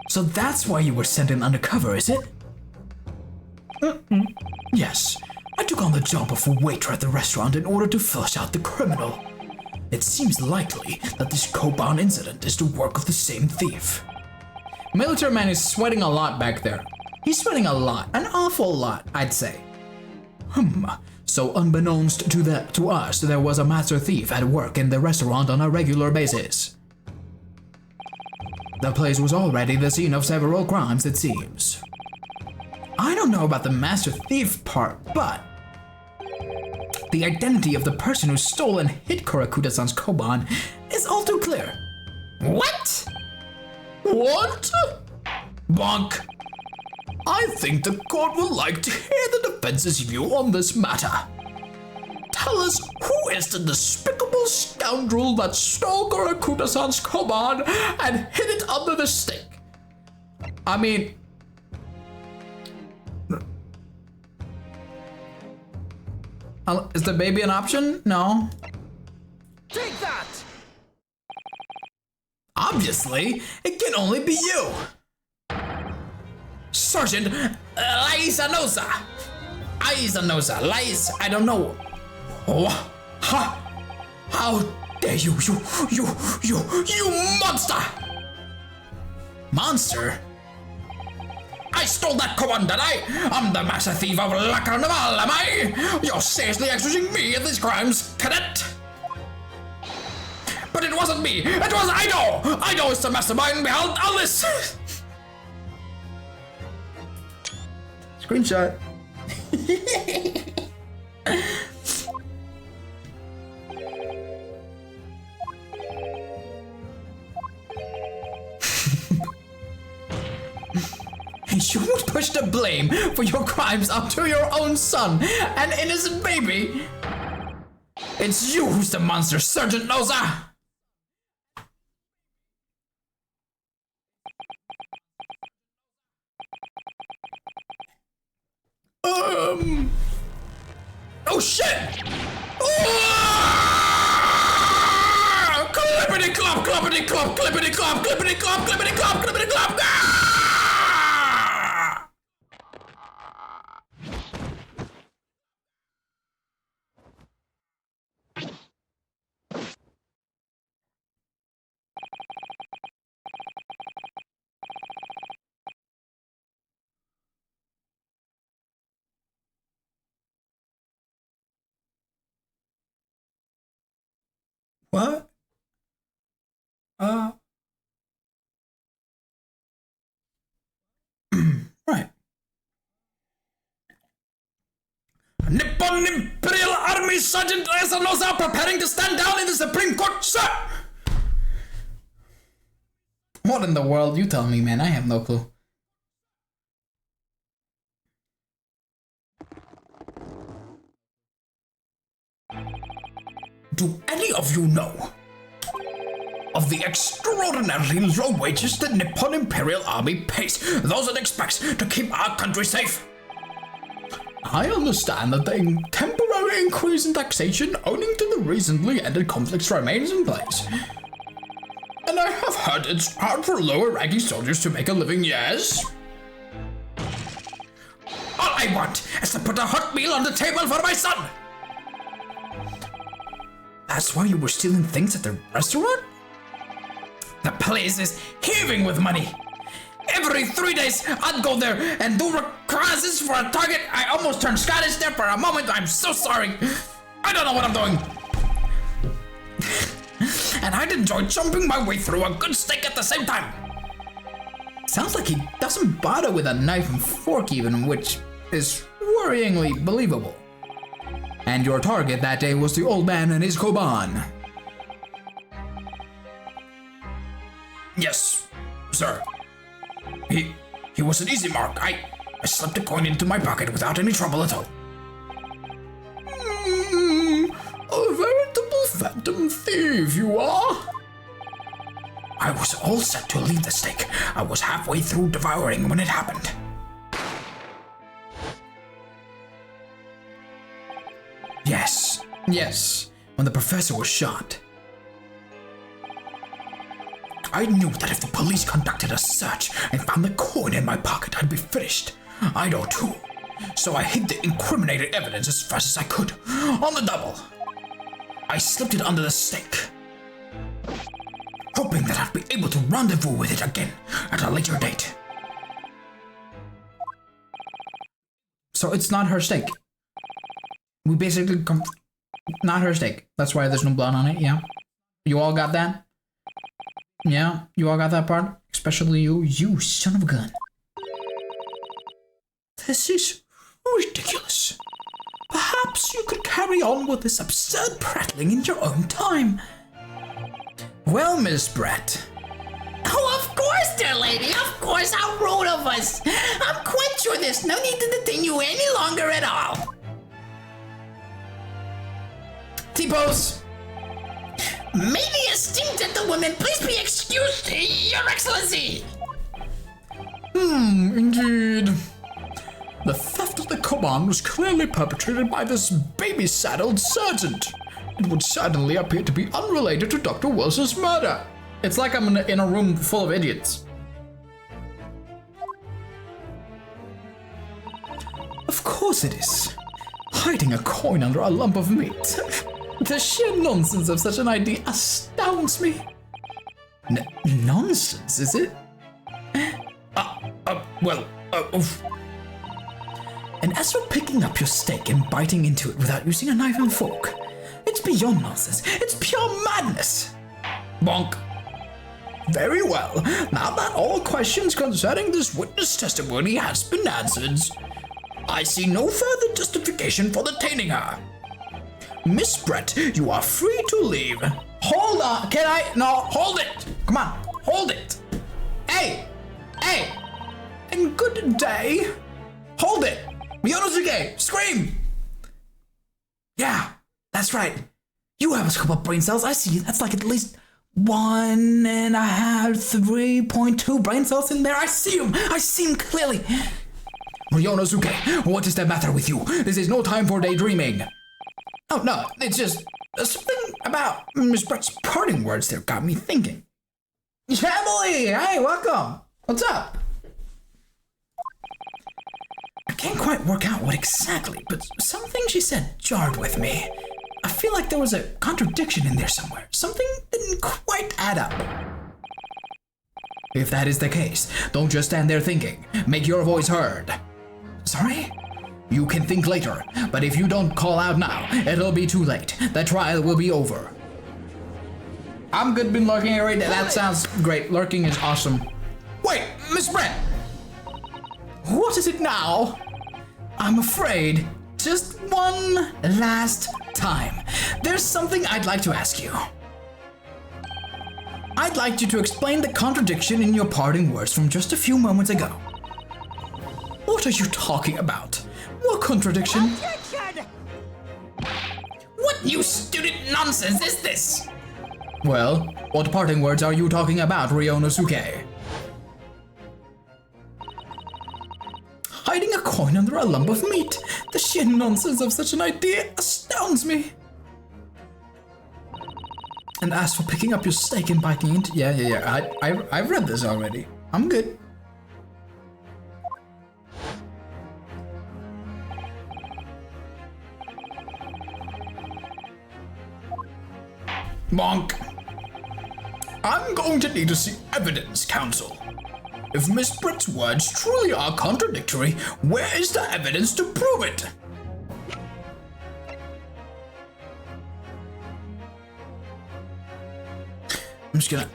Speaker 1: So that's why you were sent in undercover, is it?
Speaker 2: Yes, I took on the job of a waiter at the restaurant in order to flush out the criminal. It seems likely that this Koban incident is the work of the same thief.
Speaker 1: Military man is sweating a lot back there. He's sweating a lot, an awful lot, I'd say.
Speaker 2: So unbeknownst to us, there was a master thief at work in the restaurant on a regular basis. The place was already the scene of several crimes, it seems.
Speaker 1: I don't know about the master thief part, but the identity of the person who stole and hit Korakuta-san's Koban is all too clear.
Speaker 3: What?
Speaker 2: What? Bonk. I think the court would like to hear the defense's view on this matter. Tell us, who is the despicable scoundrel that stole Korakuta-san's Koban and hid it under the stake?
Speaker 1: I mean, is the baby an option? No.
Speaker 5: Take that!
Speaker 2: Obviously, it can only be you. Sergeant Laisanosa. Lais, I don't know. Oh, how dare you monster!
Speaker 1: Monster?
Speaker 2: I stole that Koban, did I? I'm the master thief of La Carnival, am I? You're seriously accusing me of these crimes, cadet? But it wasn't me, it was Ido! Ido is the mastermind behind all this!
Speaker 1: Screenshot.
Speaker 2: You would push the blame for your crimes onto your own son, an innocent baby. It's you who's the monster, Sergeant Noza. Oh shit! Clippity clop, clippity clop, clippity clop, clippity clop, clippity clop, clippity clop.
Speaker 1: What? Right.
Speaker 2: Nippon Imperial Army Sergeant Esanosa preparing to stand down in the Supreme Court, sir!
Speaker 1: What in the world? You tell me, man. I have no clue.
Speaker 2: Do any of you know of the extraordinarily low wages that Nippon Imperial Army pays those it expects to keep our country safe? I understand that the temporary increase in taxation owing to the recently ended conflicts remains in place. And I have heard it's hard for lower ranking soldiers to make a living, yes? All I want is to put a hot meal on the table for my son! That's why you were stealing things at the restaurant? The place is heaving with money. Every 3 days, I'd go there and do reconnaissance for a target. I almost turned Scottish there for a moment. I'm so sorry. I don't know what I'm doing. And I'd enjoy jumping my way through a good steak at the same time.
Speaker 1: Sounds like he doesn't bother with a knife and fork even, which is worryingly believable. And your target that day was the old man and his Koban.
Speaker 2: Yes, sir. He was an easy mark. I slipped a coin into my pocket without any trouble at all. A veritable phantom thief you are. I was all set to leave the steak. I was halfway through devouring when it happened.
Speaker 1: Yes, when the professor was shot.
Speaker 2: I knew that if the police conducted a search and found the coin in my pocket, I'd be finished. I know too. So I hid the incriminating evidence as fast as I could, on the double. I slipped it under the steak.
Speaker 1: hoping that I'll be able to rendezvous with it again at a later date. So it's not her steak. We basically not her steak. That's why there's no blood on it, yeah? You all got that? Yeah, you all got that part? Especially you son of a gun. This is ridiculous. Perhaps you could carry on with this absurd prattling in your own time. Well, Miss Brett.
Speaker 3: Oh, of course, dear lady. Of course, how rude of us. I'm quite sure there's no need to detain you any longer at all.
Speaker 1: T-pose.
Speaker 3: May the esteemed gentlewoman please be excused, Your Excellency.
Speaker 2: Indeed. The theft of the command was clearly perpetrated by this baby-saddled sergeant. It would certainly appear to be unrelated to Dr. Wilson's murder.
Speaker 1: It's like I'm in a room full of idiots. Of course it is. Hiding a coin under a lump of meat. The sheer nonsense of such an idea astounds me. Nonsense, is it? And as for picking up your steak and biting into it without using a knife and fork, it's beyond nonsense. It's pure madness. Bonk.
Speaker 2: Very well. Now that all questions concerning this witness testimony has been answered, I see no further justification for detaining her. Miss Brett, you are free to leave.
Speaker 1: Hold on. Can I? No, hold it. Come on. Hold it. Hey. And good day. Hold it. Yonosuke, scream. Yeah, that's right. You have a couple of brain cells. I see. That's like at least 3.2 brain cells in there. I see him clearly. Ryonosuke, what is the matter with you? This is no time for daydreaming. Oh, no, it's just something about Miss Brett's parting words there got me thinking. Emily, hey, welcome. What's up? I can't quite work out what exactly, but something she said jarred with me. I feel like there was a contradiction in there somewhere. Something didn't quite add up. If that is the case, don't just stand there thinking. Make your voice heard. Sorry? You can think later, but if you don't call out now, it'll be too late. The trial will be over. I'm good been lurking every day. That sounds great. Lurking is awesome. Wait, Miss Brett! What is it now? I'm afraid. Just one last time. There's something I'd like to ask you. I'd like you to explain the contradiction in your parting words from just a few moments ago. What are you talking about? What contradiction?
Speaker 5: Objection!
Speaker 3: What new student nonsense is this?
Speaker 1: Well, what parting words are you talking about, Ryonosuke? Hiding a coin under a lump of meat. The sheer nonsense of such an idea astounds me. And as for picking up your steak and biting into... Yeah. I've read this already. I'm good.
Speaker 2: Monk, I'm going to need to see evidence, counsel. If Miss Brett's words truly are contradictory, where is the evidence to prove it?
Speaker 1: I'm just gonna...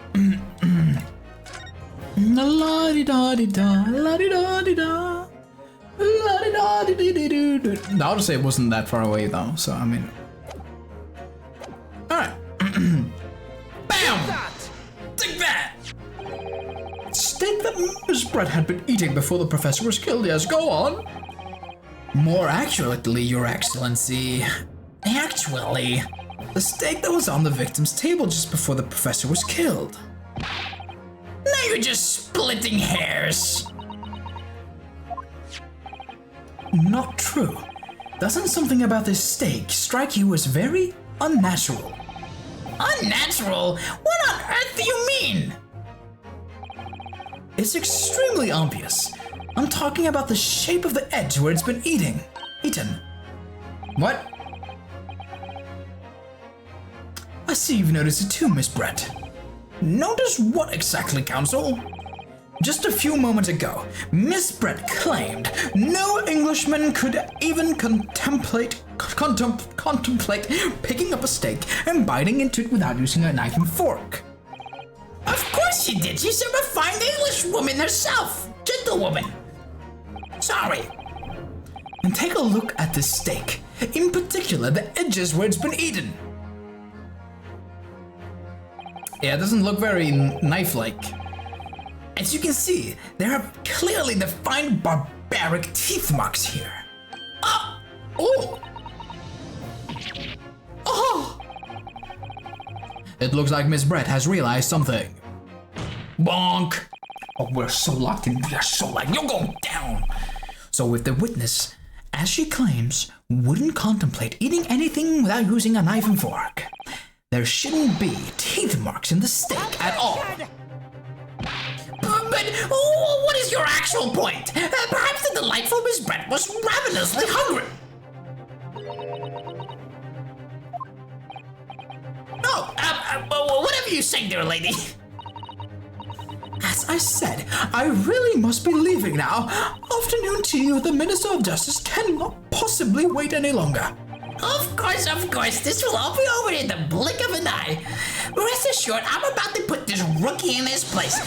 Speaker 1: La-di-da-di-da, la-di-da-di-da, la-di-da-di-di-di-do. The Odyssey wasn't that far away though, so I mean... Alright. Bam! Take that! Steak that Miss Brett had been eating before the professor was killed. Yes, go on. More accurately, Your Excellency. Actually, the steak that was on the victim's table just before the professor was killed.
Speaker 3: Now you're just splitting hairs.
Speaker 1: Not true. Doesn't something about this steak strike you as very unnatural?
Speaker 3: Unnatural? What on earth do you mean?
Speaker 1: It's extremely obvious. I'm talking about the shape of the edge where it's been eaten. What? I see you've noticed it too, Miss Brett. Notice what exactly, Counsel? Just a few moments ago, Miss Brett claimed no Englishman could even contemplate picking up a steak and biting into it without using a knife and fork.
Speaker 3: Of course she did. She's a refined English woman herself. Gentlewoman. Sorry.
Speaker 1: And take a look at this steak, in particular the edges where it's been eaten. Yeah, it doesn't look very knife-like. As you can see, there are clearly defined barbaric teeth marks here.
Speaker 3: Oh!
Speaker 1: It looks like Miss Brett has realized something. Bonk! Oh, we're so locked in. We are so locked. You're going down! So if the witness, as she claims, wouldn't contemplate eating anything without using a knife and fork, there shouldn't be teeth marks in the steak at all.
Speaker 3: But what is your actual point? Perhaps the delightful Miss Brett was ravenously hungry. Whatever you say, dear lady.
Speaker 1: As I said, I really must be leaving now. Afternoon tea with the Minister of Justice cannot possibly wait any longer.
Speaker 3: Of course. This will all be over in the blink of an eye. Rest assured, I'm about to put this rookie in his place.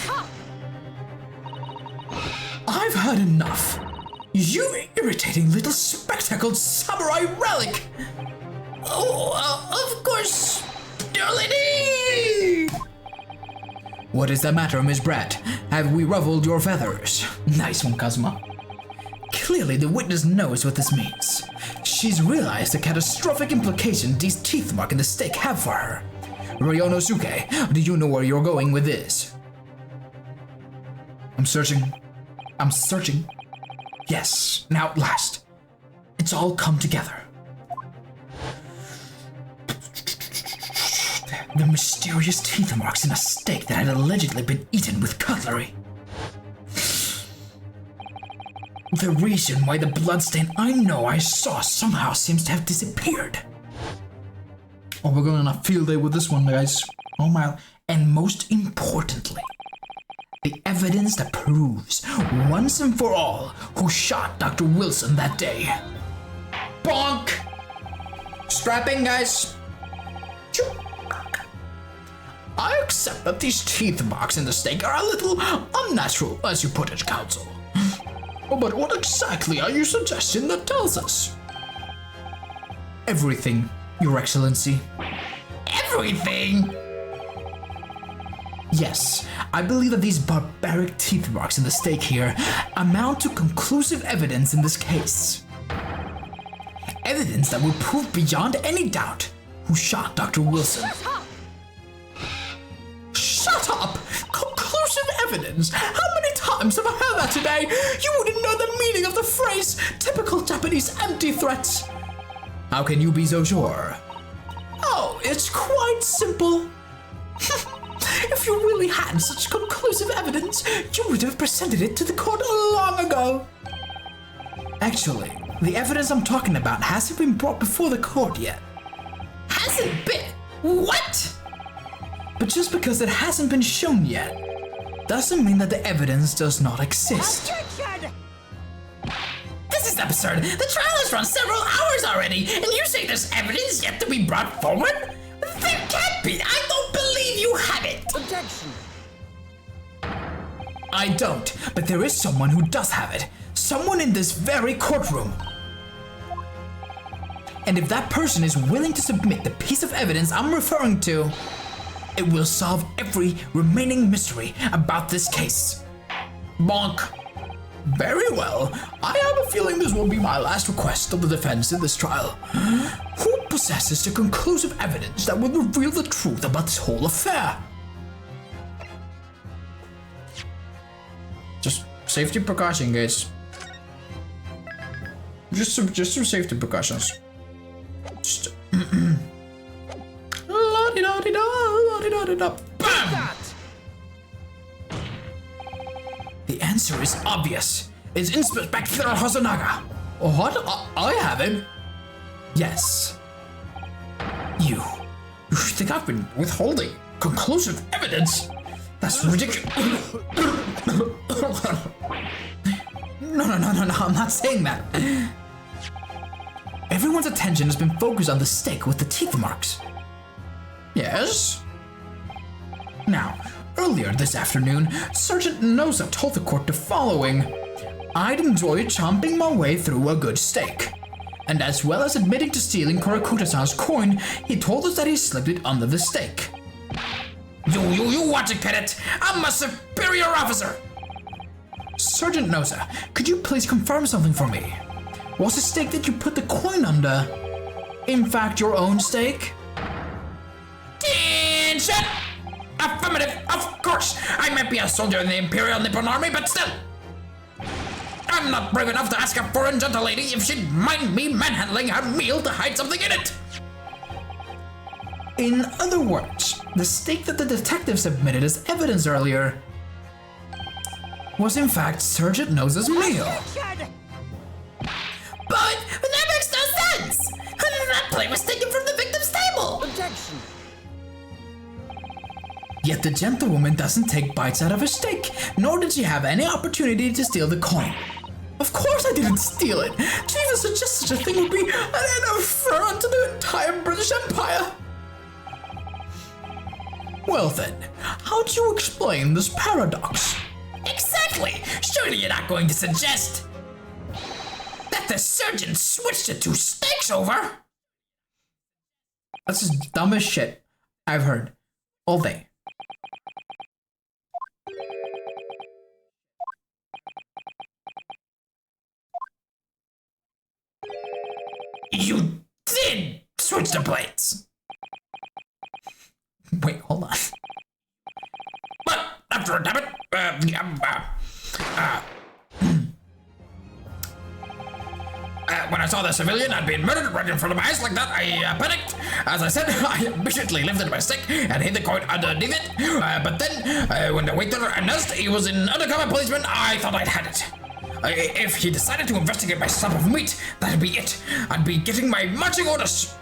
Speaker 1: I've had enough. You irritating little spectacled samurai relic!
Speaker 3: Of course, dear lady!
Speaker 1: What is the matter, Miss Brett? Have we ruffled your feathers? Nice one, Kazuma. Clearly, the witness knows what this means. She's realized the catastrophic implication these teeth marks in the steak have for her. Ryonosuke, do you know where you're going with this? I'm searching. Yes, now at last. It's all come together. The mysterious teeth marks in a steak that had allegedly been eaten with cutlery. The reason why the bloodstain I know I saw somehow seems to have disappeared. Oh, we're going on a field day with this one, guys. Oh my. And most importantly, the evidence that proves once and for all who shot Dr. Wilson that day. Bonk! Strap in, guys. I accept that these teeth marks in the steak are a little unnatural, as you put it, Counsel. But what exactly are you suggesting that tells us? Everything, Your Excellency.
Speaker 3: Everything?
Speaker 1: Yes, I believe that these barbaric teeth marks in the steak here amount to conclusive evidence in this case. Evidence that will prove beyond any doubt who shot Dr. Wilson. Shut up! Conclusive evidence? How many times have I heard that today? You wouldn't know the meaning of the phrase, typical Japanese empty threats. How can you be so sure? Oh, it's quite simple. If you really had such conclusive evidence, you would have presented it to the court long ago. Actually, the evidence I'm talking about hasn't been brought before the court yet.
Speaker 3: Hasn't been? What?
Speaker 1: But just because it hasn't been shown yet, doesn't mean that the evidence does not exist.
Speaker 3: This is absurd. The trial has run several hours already, and you say there's evidence yet to be brought forward? There can't be. I don't believe you have it.
Speaker 5: Objection.
Speaker 1: I don't, but there is someone who does have it. Someone in this very courtroom. And if that person is willing to submit the piece of evidence I'm referring to, it will solve every remaining mystery about this case. Bonk. Very well. I have a feeling this will be my last request of the defense in this trial. Who possesses the conclusive evidence that will reveal the truth about this whole affair? Just safety precaution, guys. Just some safety precautions. Just la-di-da-di-da, la-di-da-di-da. Bam! The answer is obvious. It's Inspector Hosonaga. What? I have it. Yes. You think I've been withholding
Speaker 2: conclusive evidence? That's ridiculous.
Speaker 1: No, I'm not saying that. Everyone's attention has been focused on the stake with the teeth marks.
Speaker 2: Yes?
Speaker 1: Now, earlier this afternoon, Sergeant Noza told the court the following. I'd enjoy chomping my way through a good steak. And as well as admitting to stealing Korakuta-san's coin, he told us that he slipped it under the steak.
Speaker 3: You watch it, cadet. I'm a superior officer.
Speaker 1: Sergeant Noza, could you please confirm something for me? Was the steak that you put the coin under, in fact, your own steak?
Speaker 3: Attention! Affirmative, of course. I might be a soldier in the Imperial Nippon Army, but still. I'm not brave enough to ask a foreign gentle lady if she'd mind me manhandling her meal to hide something in it.
Speaker 1: In other words, the steak that the detective submitted as evidence earlier was in fact Sergeant Noza's meal.
Speaker 3: But that makes no sense! That plate was taken from the victim's table!
Speaker 5: Objection.
Speaker 1: Yet the gentlewoman doesn't take bites out of her steak, nor did she have any opportunity to steal the coin. Of course I didn't steal it! To even suggest such a thing would be an affront to the entire British Empire! Well then, how do you explain this paradox?
Speaker 3: Exactly! Surely you're not going to suggest that the surgeon switched it to steaks over?
Speaker 1: That's the dumbest shit I've heard all day.
Speaker 3: You did switch the plates!
Speaker 1: Wait, hold on.
Speaker 3: But after a habit, when I saw the civilian had been murdered right in front of my eyes like that, I panicked. As I said, I immediately lifted my stick and hid the coin underneath it. But then, when the waiter announced he was an undercover policeman, I thought I'd had it. If he decided to investigate my slab of meat, that'd be it. I'd be getting my marching orders.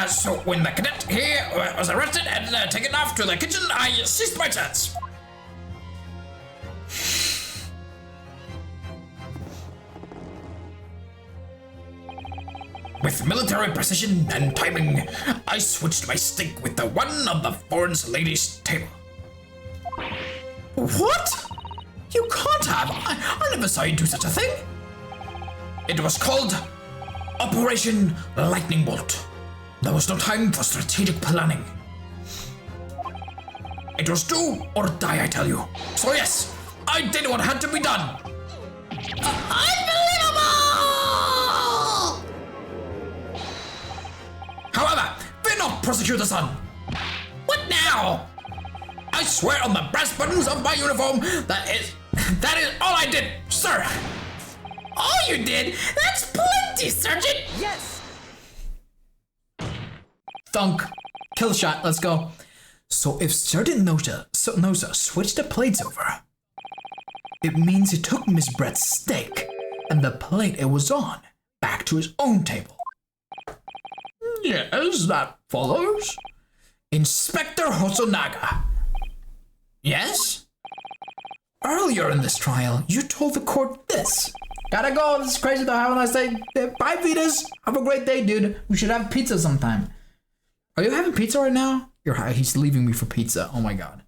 Speaker 3: So when the cadet here was arrested and taken off to the kitchen, I seized my chance. With military precision and timing, I switched my stick with the one on the foreign lady's table.
Speaker 1: What? You can't have. I never saw you do such a thing.
Speaker 3: It was called Operation Lightning Bolt. There was no time for strategic planning. It was do or die, I tell you. So yes, I did what had to be done. Unbelievable! However, fear not, Prosecutor Son. What now? I swear on the brass buttons of my uniform that is all I did, sir. All you did? That's plenty, Sergeant.
Speaker 5: Yes.
Speaker 1: Thunk. Kill shot. Let's go. So if Sergeant Noza switched the plates over, it means he took Miss Brett's steak and the plate it was on back to his own table.
Speaker 2: Yes, that follows.
Speaker 1: Inspector Hosonaga.
Speaker 3: Yes?
Speaker 1: Earlier in this trial, you told the court this. Gotta go. This is crazy though. Have a nice day. Bye, Vitas. Have a great day, dude. We should have pizza sometime. Are you having pizza right now? He's leaving me for pizza. Oh my god.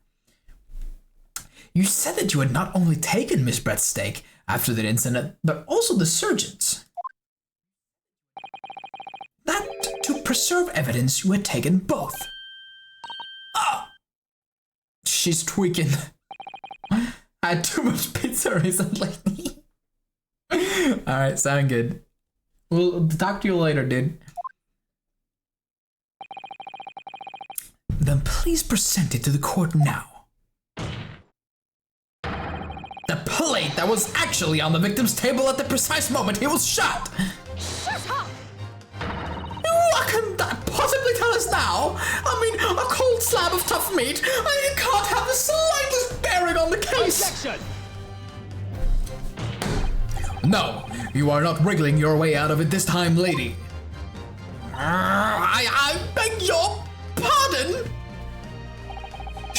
Speaker 1: You said that you had not only taken Miss Brett's steak after that incident, but also the surgeon's. That to preserve evidence, you had taken both. Oh! She's tweaking. I had too much pizza recently. Alright, sound good. We'll talk to you later, dude. Then please present it to the court now. The plate that was actually on the victim's table at the precise moment he was shot.
Speaker 5: Shut up.
Speaker 1: What can that possibly tell us now? I mean, a cold slab of tough meat. It can't have the slightest bearing on the case.
Speaker 5: Objection.
Speaker 1: No, you are not wriggling your way out of it this time, lady.
Speaker 3: I beg your pardon?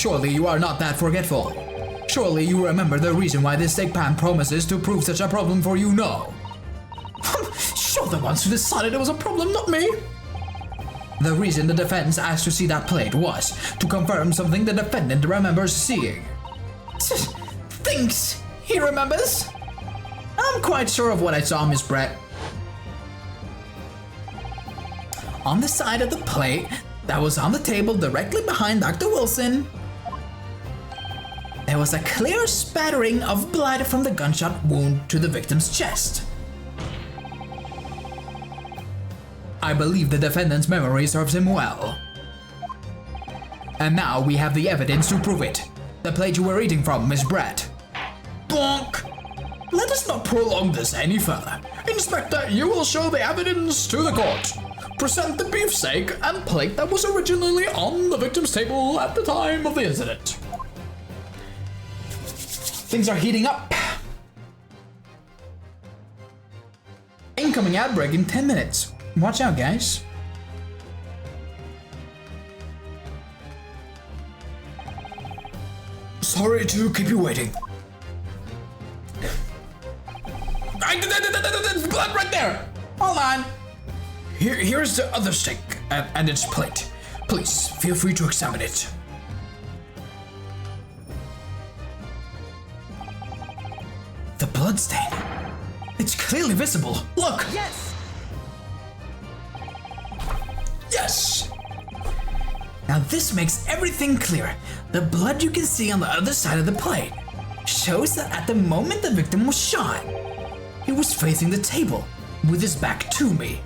Speaker 1: Surely you are not that forgetful. Surely you remember the reason why this steak pan promises to prove such a problem for you, no?
Speaker 2: You're the ones who decided it was a problem, not me.
Speaker 1: The reason the defense asked to see that plate was to confirm something the defendant remembers seeing.
Speaker 2: Thinks he remembers?
Speaker 1: I'm quite sure of what I saw, Miss Brett. On the side of the plate that was on the table directly behind Dr. Wilson, there was a clear spattering of blood from the gunshot wound to the victim's chest. I believe the defendant's memory serves him well. And now we have the evidence to prove it. The plate you were eating from, Miss Brett.
Speaker 2: Bonk! Let us not prolong this any further. Inspector, you will show the evidence to the court. Present the beefsteak and plate that was originally on the victim's table at the time of the incident.
Speaker 1: Things are heating up. Incoming ad break in 10 minutes. Watch out, guys.
Speaker 2: Sorry to keep you waiting. Blood right there!
Speaker 1: Hold on.
Speaker 2: Here's the other steak and its plate. Please, feel free to examine it.
Speaker 1: The blood stain. It's clearly visible. Look!
Speaker 5: Yes!
Speaker 2: Yes!
Speaker 1: Now this makes everything clear. The blood you can see on the other side of the plate shows that at the moment the victim was shot, he was facing the table with his back to me.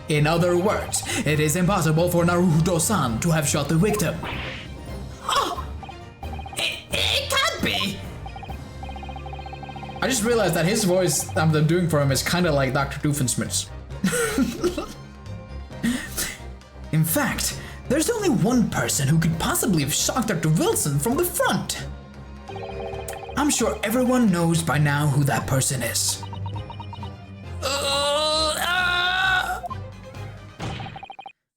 Speaker 1: In other words, it is impossible for Naruto-san to have shot the victim.
Speaker 3: Oh! It can't be!
Speaker 1: I just realized that his voice I'm doing for him is kind of like Dr. Doofenshmirtz. In fact, there's only one person who could possibly have shot Dr. Wilson from the front. I'm sure everyone knows by now who that person is.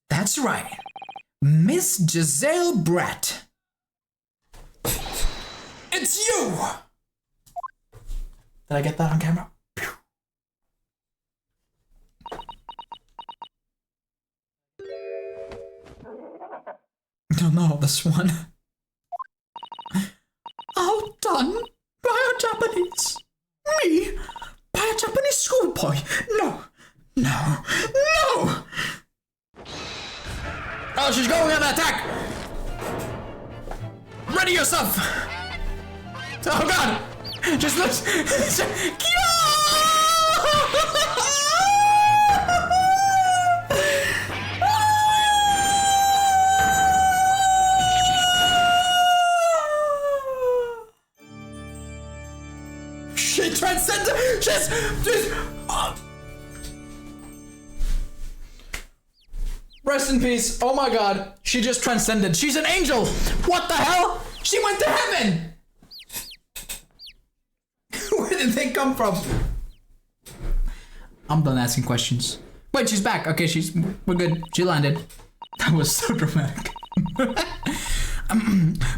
Speaker 1: That's right, Miss Giselle Brett.
Speaker 2: It's you!
Speaker 1: Did I get that on camera? No, this one.
Speaker 2: Outdone by a Japanese. Me? By a Japanese schoolboy? No.
Speaker 1: Oh, she's going on an attack! Ready yourself! Oh god! Just let's...
Speaker 2: She transcended. She's
Speaker 1: Rest in peace. Oh my god. She just transcended. She's an angel. What the hell? She went to heaven. Where did they come from? I'm done asking questions. Wait, she's back. Okay, we're good. She landed. That was so dramatic.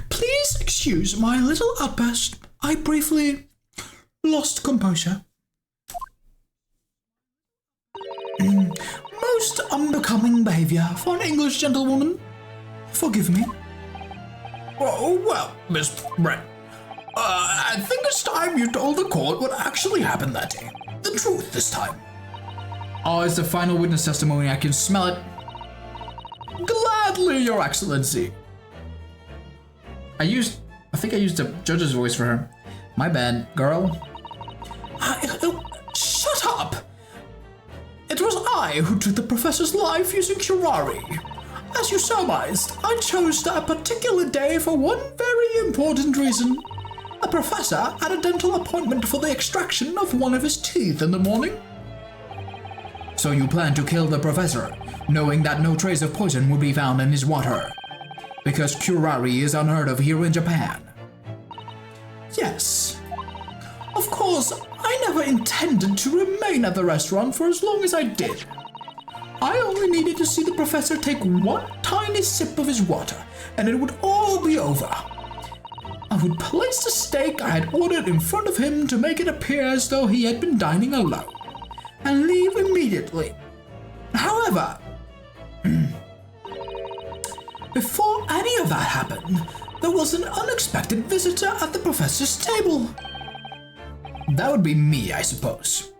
Speaker 2: Please excuse my little outburst. I briefly lost composure. Most unbecoming behavior for an English gentlewoman. Forgive me. Oh, well, Miss Brett, I think it's time you told the court what actually happened that day. The truth this time.
Speaker 1: Oh, it's the final witness testimony. I can smell it.
Speaker 2: Gladly, Your Excellency.
Speaker 1: I think I used the judge's voice for her. My bad, girl.
Speaker 2: Shut up! It was I who took the professor's life using curare. As you surmised, I chose that particular day for one very important reason. The professor had a dental appointment for the extraction of one of his teeth in the morning.
Speaker 1: So you plan to kill the professor, knowing that no trace of poison would be found in his water. Because curare is unheard of here in Japan.
Speaker 2: Yes. Of course, I never intended to remain at the restaurant for as long as I did. I only needed to see the professor take one tiny sip of his water, and it would all be over. I would place the steak I had ordered in front of him to make it appear as though he had been dining alone, and leave immediately. However, before any of that happened, there was an unexpected visitor at the professor's table. That would be me, I suppose.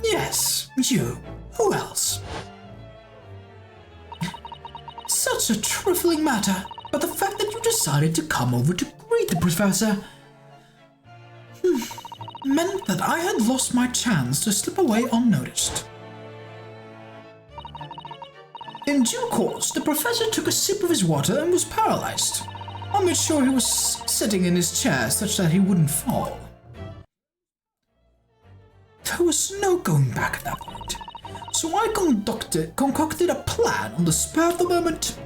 Speaker 2: Yes, you. Who else? Such a trifling matter, but the fact that you decided to come over to greet the professor meant that I had lost my chance to slip away unnoticed. In due course, the professor took a sip of his water and was paralyzed. I made sure he was sitting in his chair such that he wouldn't fall. There was no going back at that point, so I concocted a plan on the spur of the moment.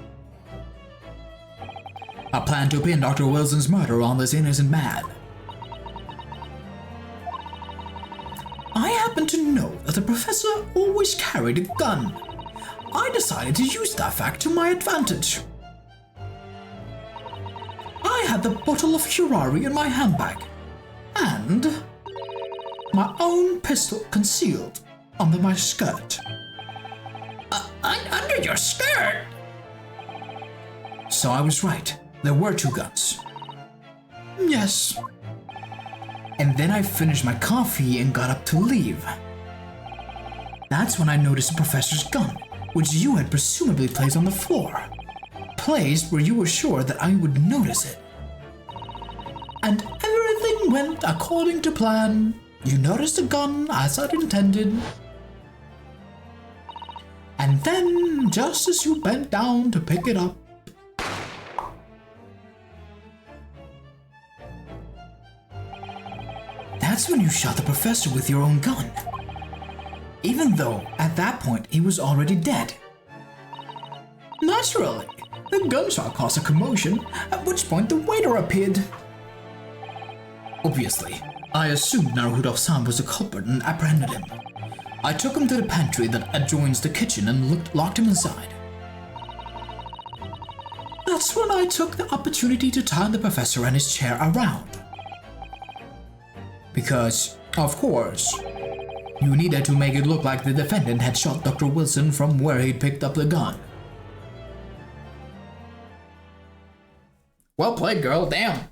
Speaker 2: A plan to pin Dr. Wilson's murder on this innocent man. I happened to know that the professor always carried a gun. I decided to use that fact to my advantage. I had the bottle of curare in my handbag, and my own pistol concealed under my skirt.
Speaker 3: Under your skirt?
Speaker 2: So I was right. There were two guns. Yes. And then I finished my coffee and got up to leave. That's when I noticed the professor's gun, which you had presumably placed on the floor. Placed where you were sure that I would notice it. And everything went according to plan. You noticed the gun as I'd intended. And then, just as you bent down to pick it up, that's when you shot the professor with your own gun. Even though, at that point, he was already dead. Naturally, the gunshot caused a commotion, at which point the waiter appeared. Obviously, I assumed Naruto-san was the culprit and apprehended him. I took him to the pantry that adjoins the kitchen and locked him inside. That's when I took the opportunity to turn the professor and his chair around. Because, of course, you needed to make it look like the defendant had shot Dr. Wilson from where he'd picked up the gun.
Speaker 1: Well played, girl. Damn.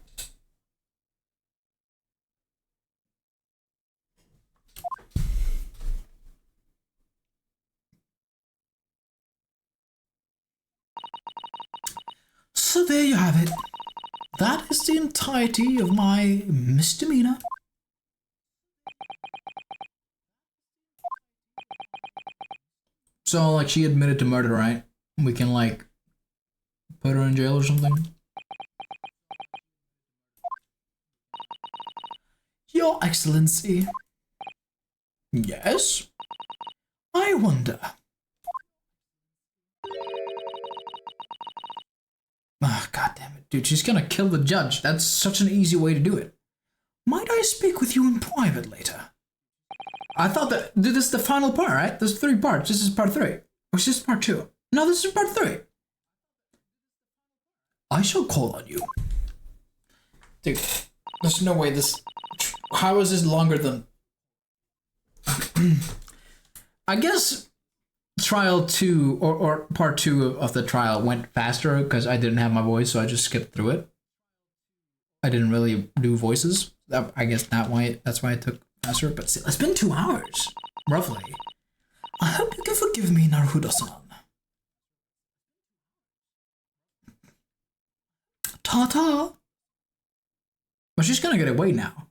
Speaker 2: So there you have it. That is the entirety of my misdemeanor.
Speaker 1: So, like, she admitted to murder, right? We can, like, put her in jail or something?
Speaker 2: Your Excellency. Yes? I wonder.
Speaker 1: Ah, God damn it. Dude, she's gonna kill the judge. That's such an easy way to do it.
Speaker 2: Might I speak with you in private later?
Speaker 1: I thought that this is the final part, right? There's 3 parts. This is part 3. Or is this part 2? No, this is part 3.
Speaker 2: I shall call on you.
Speaker 1: Dude, there's no way this... How is this longer than... I guess trial 2 or part 2 of the trial went faster because I didn't have my voice, so I just skipped through it. I didn't really do voices. I guess that's why it took faster, but still, it's been 2 hours, roughly.
Speaker 2: I hope you can forgive me, Naruto-san. Ta-ta.
Speaker 1: Well, she's gonna get away now.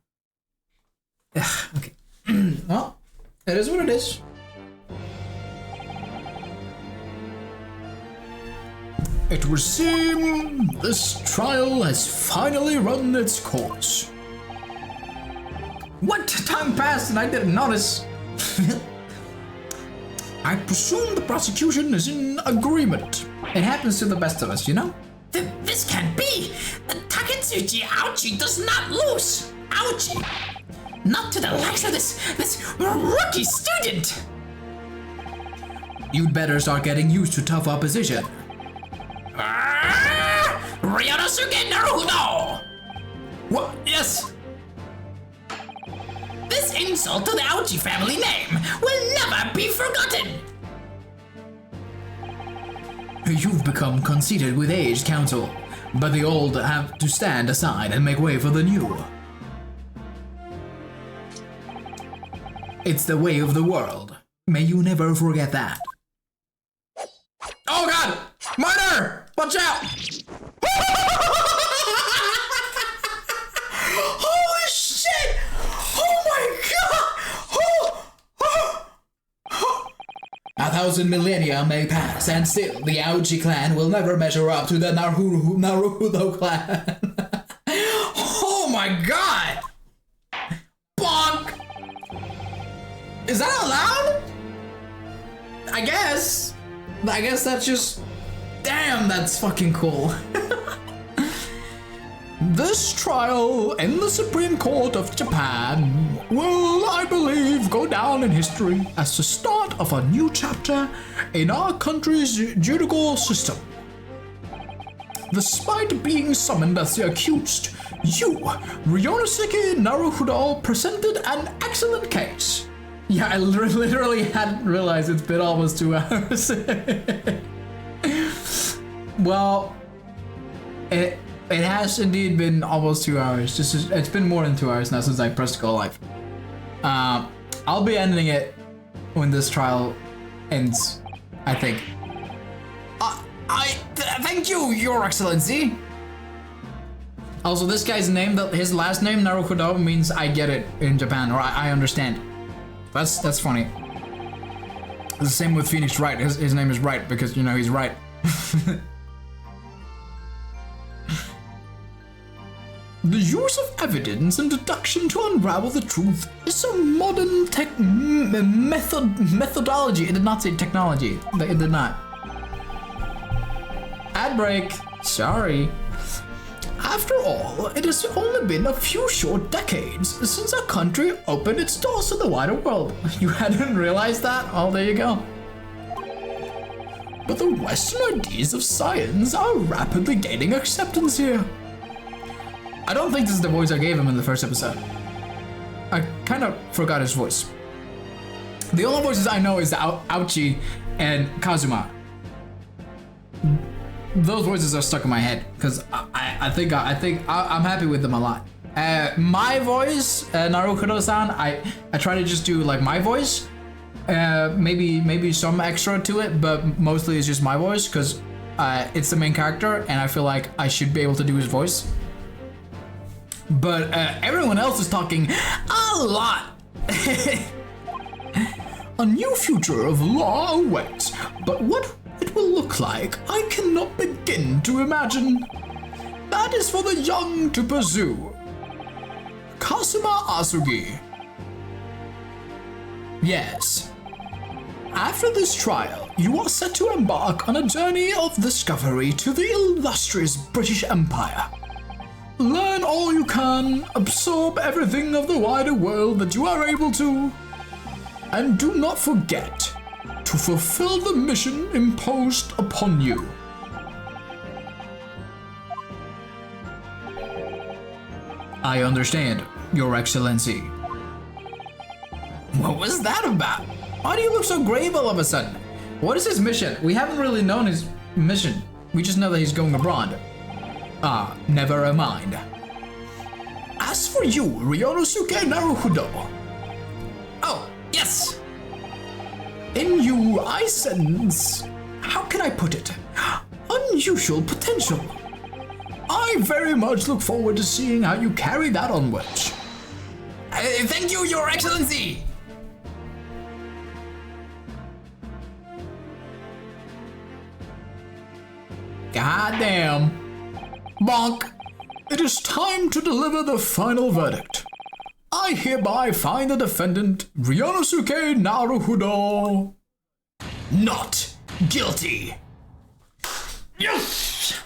Speaker 1: Ugh, okay. Well, it is what it is.
Speaker 2: It would seem this trial has finally run its course.
Speaker 1: What? Time passed and I didn't notice.
Speaker 2: I presume the prosecution is in agreement.
Speaker 1: It happens to the best of us, you know?
Speaker 3: This can't be! Taketsuchi Ouchi does not lose! Ouchi! Not to the likes of this rookie student!
Speaker 1: You'd better start getting used to tough opposition.
Speaker 3: Ryonosuke Naruhodo!
Speaker 1: What? Yes!
Speaker 3: This insult to the Ouchi family name will never be forgotten!
Speaker 1: You've become conceited with age, Council, but the old have to stand aside and make way for the new. It's the way of the world. May you never forget that. Oh god! Murder! Watch out! Holy shit! Oh my god! 1,000 millennia may pass, and still the Aoji clan will never measure up to the Naruto clan. Oh my god! Bonk! Is that allowed? I guess that's just... Damn, that's fucking cool.
Speaker 2: This trial in the Supreme Court of Japan will, I believe, go down in history as the start of a new chapter in our country's judicial system. Despite being summoned as the accused, you, Ryonosuke Naruhodo, presented an excellent case.
Speaker 1: Yeah, I literally hadn't realized it's been almost 2 hours. Well, it has indeed been almost 2 hours. It's been more than 2 hours now since I pressed go live. I'll be ending it when this trial ends, I think. Thank you, Your Excellency. Also, this guy's name, his last name, Naruhodo, means I get it in Japan, or I understand. That's funny. It's the same with Phoenix Wright. His name is Wright because, you know, he's right.
Speaker 2: The use of evidence and deduction to unravel the truth is a modern
Speaker 1: methodology. It did not say technology. It did not. Ad break. Sorry.
Speaker 2: After all, it has only been a few short decades since our country opened its doors to the wider world.
Speaker 1: You hadn't realized that? Oh, there you go.
Speaker 2: But the Western ideas of science are rapidly gaining acceptance here.
Speaker 1: I don't think this is the voice I gave him in the first episode. I kind of forgot his voice. The only voices I know is Aochi and Kazuma. Those voices are stuck in my head because I think I'm happy with them a lot. My voice, Naruhodo-san, I try to just do like my voice. Maybe some extra to it, but mostly it's just my voice because it's the main character and I feel like I should be able to do his voice. But everyone else is talking a lot.
Speaker 2: A new future of law awaits, but what it will look like, I cannot begin to imagine. That is for the young to pursue. Kazuma Asugi.
Speaker 1: Yes.
Speaker 2: After this trial, you are set to embark on a journey of discovery to the illustrious British Empire. Learn all you can, absorb everything of the wider world that you are able to, and do not forget to fulfill the mission imposed upon you.
Speaker 1: I understand, Your Excellency. What was that about? Why do you look so grave all of a sudden? What is his mission? We haven't really known his mission. We just know that he's going abroad. Ah, never mind.
Speaker 2: As for you, Ryonosuke Naruhodo.
Speaker 3: Oh, yes!
Speaker 2: In you, I sense, how can I put it, unusual potential. I very much look forward to seeing how you carry that onwards.
Speaker 3: Thank you, Your Excellency!
Speaker 1: Goddamn.
Speaker 2: Bonk. It is time to deliver the final verdict. I hereby find the defendant, Ryonosuke Naruhodo, not guilty.
Speaker 3: Yes!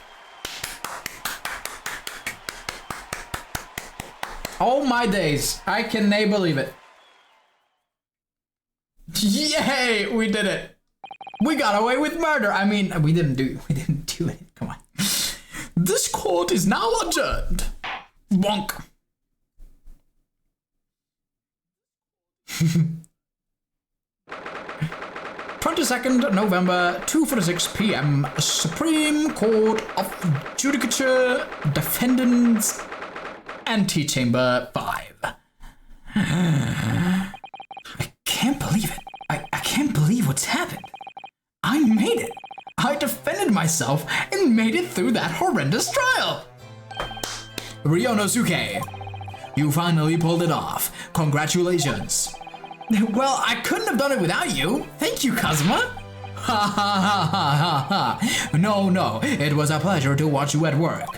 Speaker 1: Oh my days. I can believe it. Yay! We did it. We got away with murder. I mean, we didn't do it. Come on.
Speaker 2: This court is now adjourned.
Speaker 1: Bonk. 22nd November, 2:46 p.m. Supreme Court of Judicature, Defendants, Antechamber 5. I can't believe it. I can't believe what's happened. I made it. I defended myself and made it through that horrendous trial. Ryonosuke, you finally pulled it off. Congratulations. Well, I couldn't have done it without you. Thank you, Kazuma. Ha ha ha ha ha. No, it was a pleasure to watch you at work.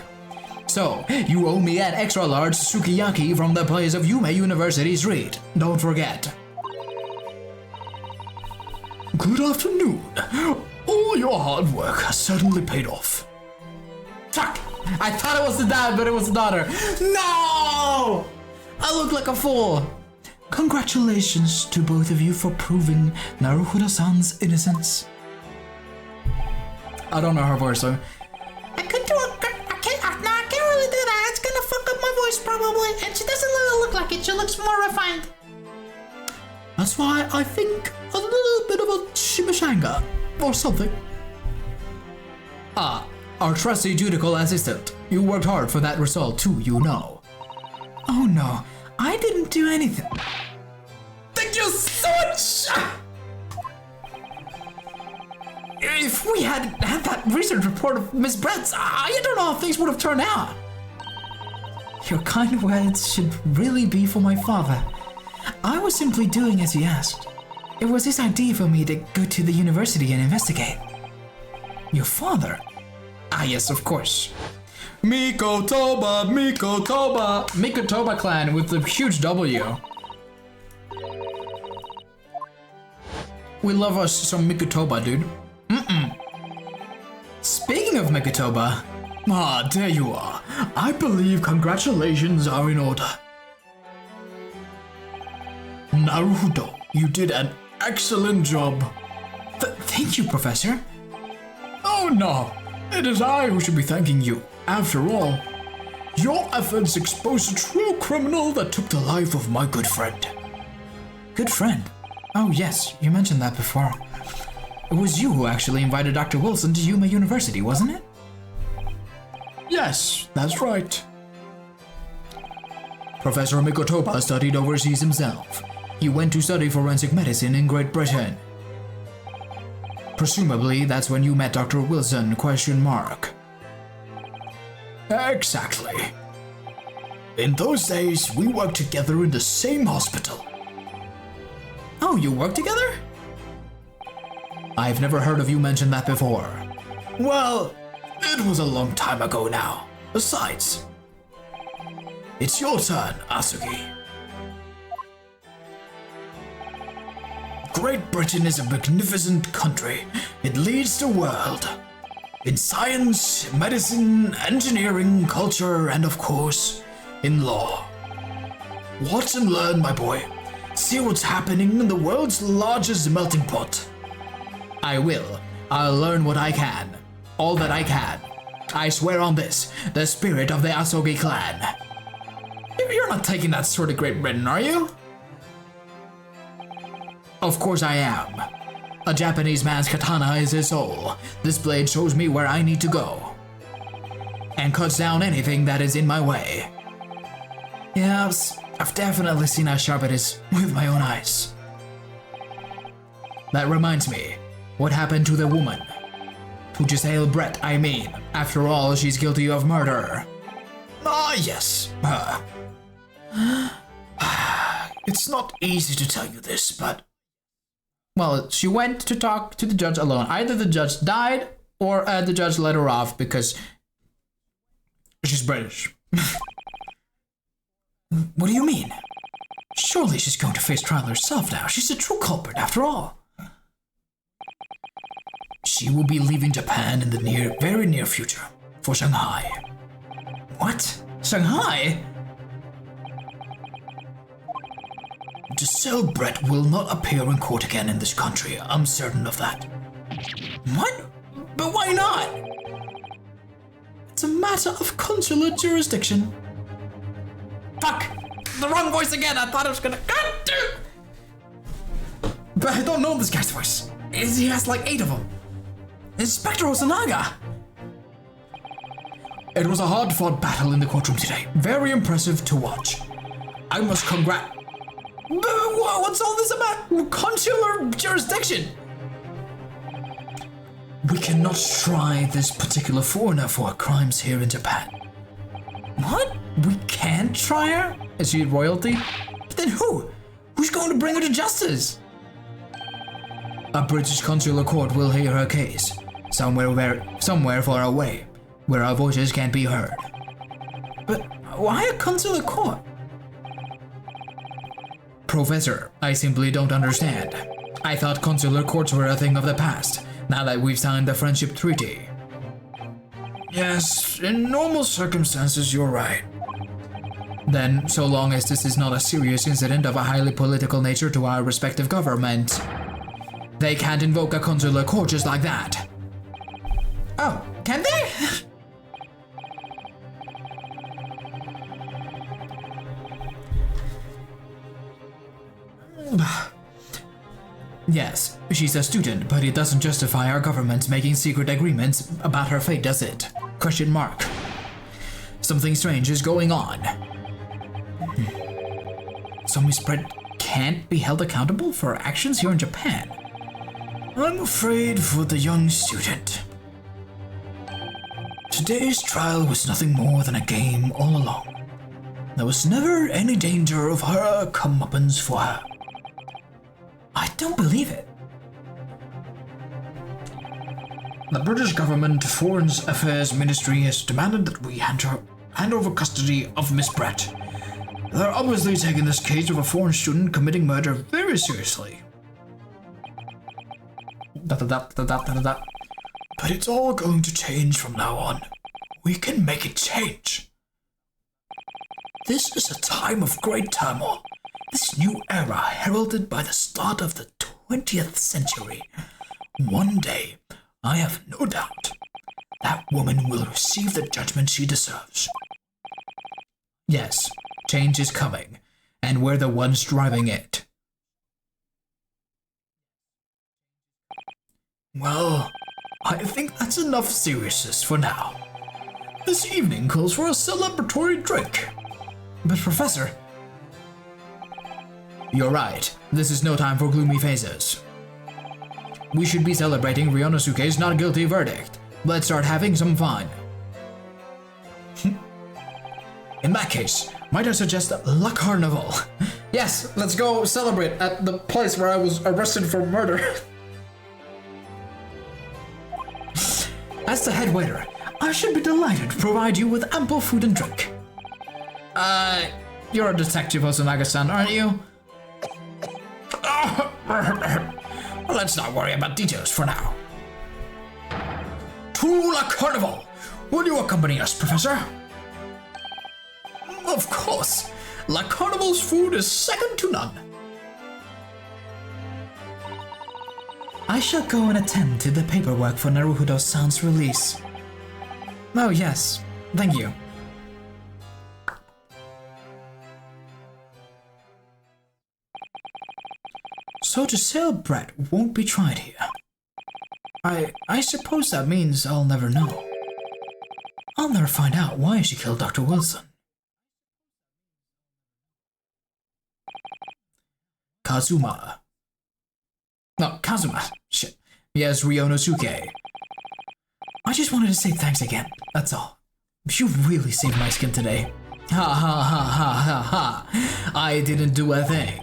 Speaker 1: So, you owe me an extra large sukiyaki from the place of Yume University Street. Don't forget.
Speaker 2: Good afternoon. All your hard work has certainly paid off.
Speaker 1: Fuck! I thought it was the dad, but it was the daughter. No! I look like a fool. Congratulations to both of you for proving Naruhodo-san's innocence. I don't know her voice, so.
Speaker 3: I can't really do that. It's gonna fuck up my voice probably. And she doesn't really look like it. She looks more refined.
Speaker 1: That's why I think a little bit of a chimichanga or something. Ah, our trusty judicial assistant. You worked hard for that result too, you know. Oh no, I didn't do anything. Thank you so much! If we had had that research report of Miss Brett's, I don't know how things would have turned out. Your kind words should really be for my father. I was simply doing as he asked. It was his idea for me to go to the university and investigate. Your father? Ah, yes, of course. Mikotoba! Mikotoba clan with the huge W. We love us some Mikotoba, dude. Speaking of Mikotoba, there you are. I believe congratulations are in order. Naruhodo, you did an excellent job. Thank you, Professor.
Speaker 2: Oh no, it is I who should be thanking you. After all, your efforts exposed a true criminal that took the life of my good friend.
Speaker 1: Good friend? Oh yes, you mentioned that before. It was you who actually invited Dr. Wilson to Yuma University, wasn't it?
Speaker 2: Yes, that's right.
Speaker 1: Professor Mikotoba studied overseas himself. He went to study forensic medicine in Great Britain. Presumably, that's when you met Dr. Wilson, ?
Speaker 2: Exactly. In those days, we worked together in the same hospital.
Speaker 1: Oh, you work together? I've never heard of you mention that before.
Speaker 2: Well, it was a long time ago now. Besides, it's your turn, Asugi. Great Britain is a magnificent country. It leads the world. In science, medicine, engineering, culture, and of course, in law. Watch and learn, my boy. See what's happening in the world's largest melting pot.
Speaker 1: I will. I'll learn what I can. All that I can. I swear on this, the spirit of the Asogi clan. You're not taking that sword to Great Britain, are you? Of course I am. A Japanese man's katana is his soul. This blade shows me where I need to go. And cuts down anything that is in my way. Yes, I've definitely seen how sharp it is with my own eyes. That reminds me, what happened to the woman? To Giselle Brett, I mean. After all, she's guilty of murder.
Speaker 2: Ah, yes, her. It's not easy to tell you this, but...
Speaker 1: Well, she went to talk to the judge alone. Either the judge died, or the judge let her off because she's British. What do you mean? Surely she's going to face trial herself now. She's a true culprit, after all.
Speaker 2: She will be leaving Japan in the very near future, for Shanghai.
Speaker 1: What? Shanghai?
Speaker 2: Giselle Brett will not appear in court again in this country, I'm certain of that.
Speaker 1: What? But why not? It's a matter of consular jurisdiction. Fuck! The wrong voice again. I thought I was gonna. But I don't know this guy's voice. He has like 8 of them. Inspector Osanaga. It was a hard-fought battle in the courtroom today. Very impressive to watch. I must What's all this about consular jurisdiction? We cannot try this particular foreigner for crimes here in Japan. What? We can't try her? Is she royalty? But then who? Who's going to bring her to justice? A British consular court will hear her case. Somewhere far away, where our voices can't be heard. But why a consular court? Professor, I simply don't understand. I thought consular courts were a thing of the past, now that we've signed the Friendship Treaty. Yes, in normal circumstances you're right. Then, so long as this is not a serious incident of a highly political nature to our respective governments, they can't invoke a consular court just like that. Oh, can they? Yes, she's a student, but it doesn't justify our government making secret agreements about her fate, does it? Question mark. Something strange is going on. So Miss Brett can't be held accountable for her actions here in Japan. I'm afraid for the young student. Today's trial was nothing more than a game all along. There was never any danger of her comeuppance for her. I don't believe it. The British government Foreign Affairs Ministry has demanded that we hand over custody of Miss Brett. They're obviously taking this case of a foreign student committing murder very seriously. But it's all going to change from now on. We can make it change. This is a time of great turmoil. This new era heralded by the start of the 20th century. One day, I have no doubt, that woman will receive the judgment she deserves. Yes, change is coming, and we're the ones driving it. Well, I think that's enough seriousness for now. This evening calls for a celebratory drink. But Professor... You're right, this is no time for gloomy phases. We should be celebrating Ryonosuke's not guilty verdict. Let's start having some fun. In that case, might I suggest La Carnival? Yes, let's go celebrate at the place where I was arrested for murder. As the head waiter, I should be delighted to provide you with ample food and drink. You're a detective, Osanaga-san, aren't you? Let's not worry about details for now. To La Carnival! Will you accompany us, Professor? Of course. La Carnival's food is second to none. I shall go and attend to the paperwork for Naruhodo-san's release. Oh yes, thank you. So to sell Brett won't be tried here. I suppose that means I'll never know. I'll never find out why she killed Dr. Wilson. Kazuma. No, Kazuma. Shit. Yes, Ryonosuke. I just wanted to say thanks again, that's all. You really saved my skin today. Ha ha ha ha ha ha. I didn't do a thing.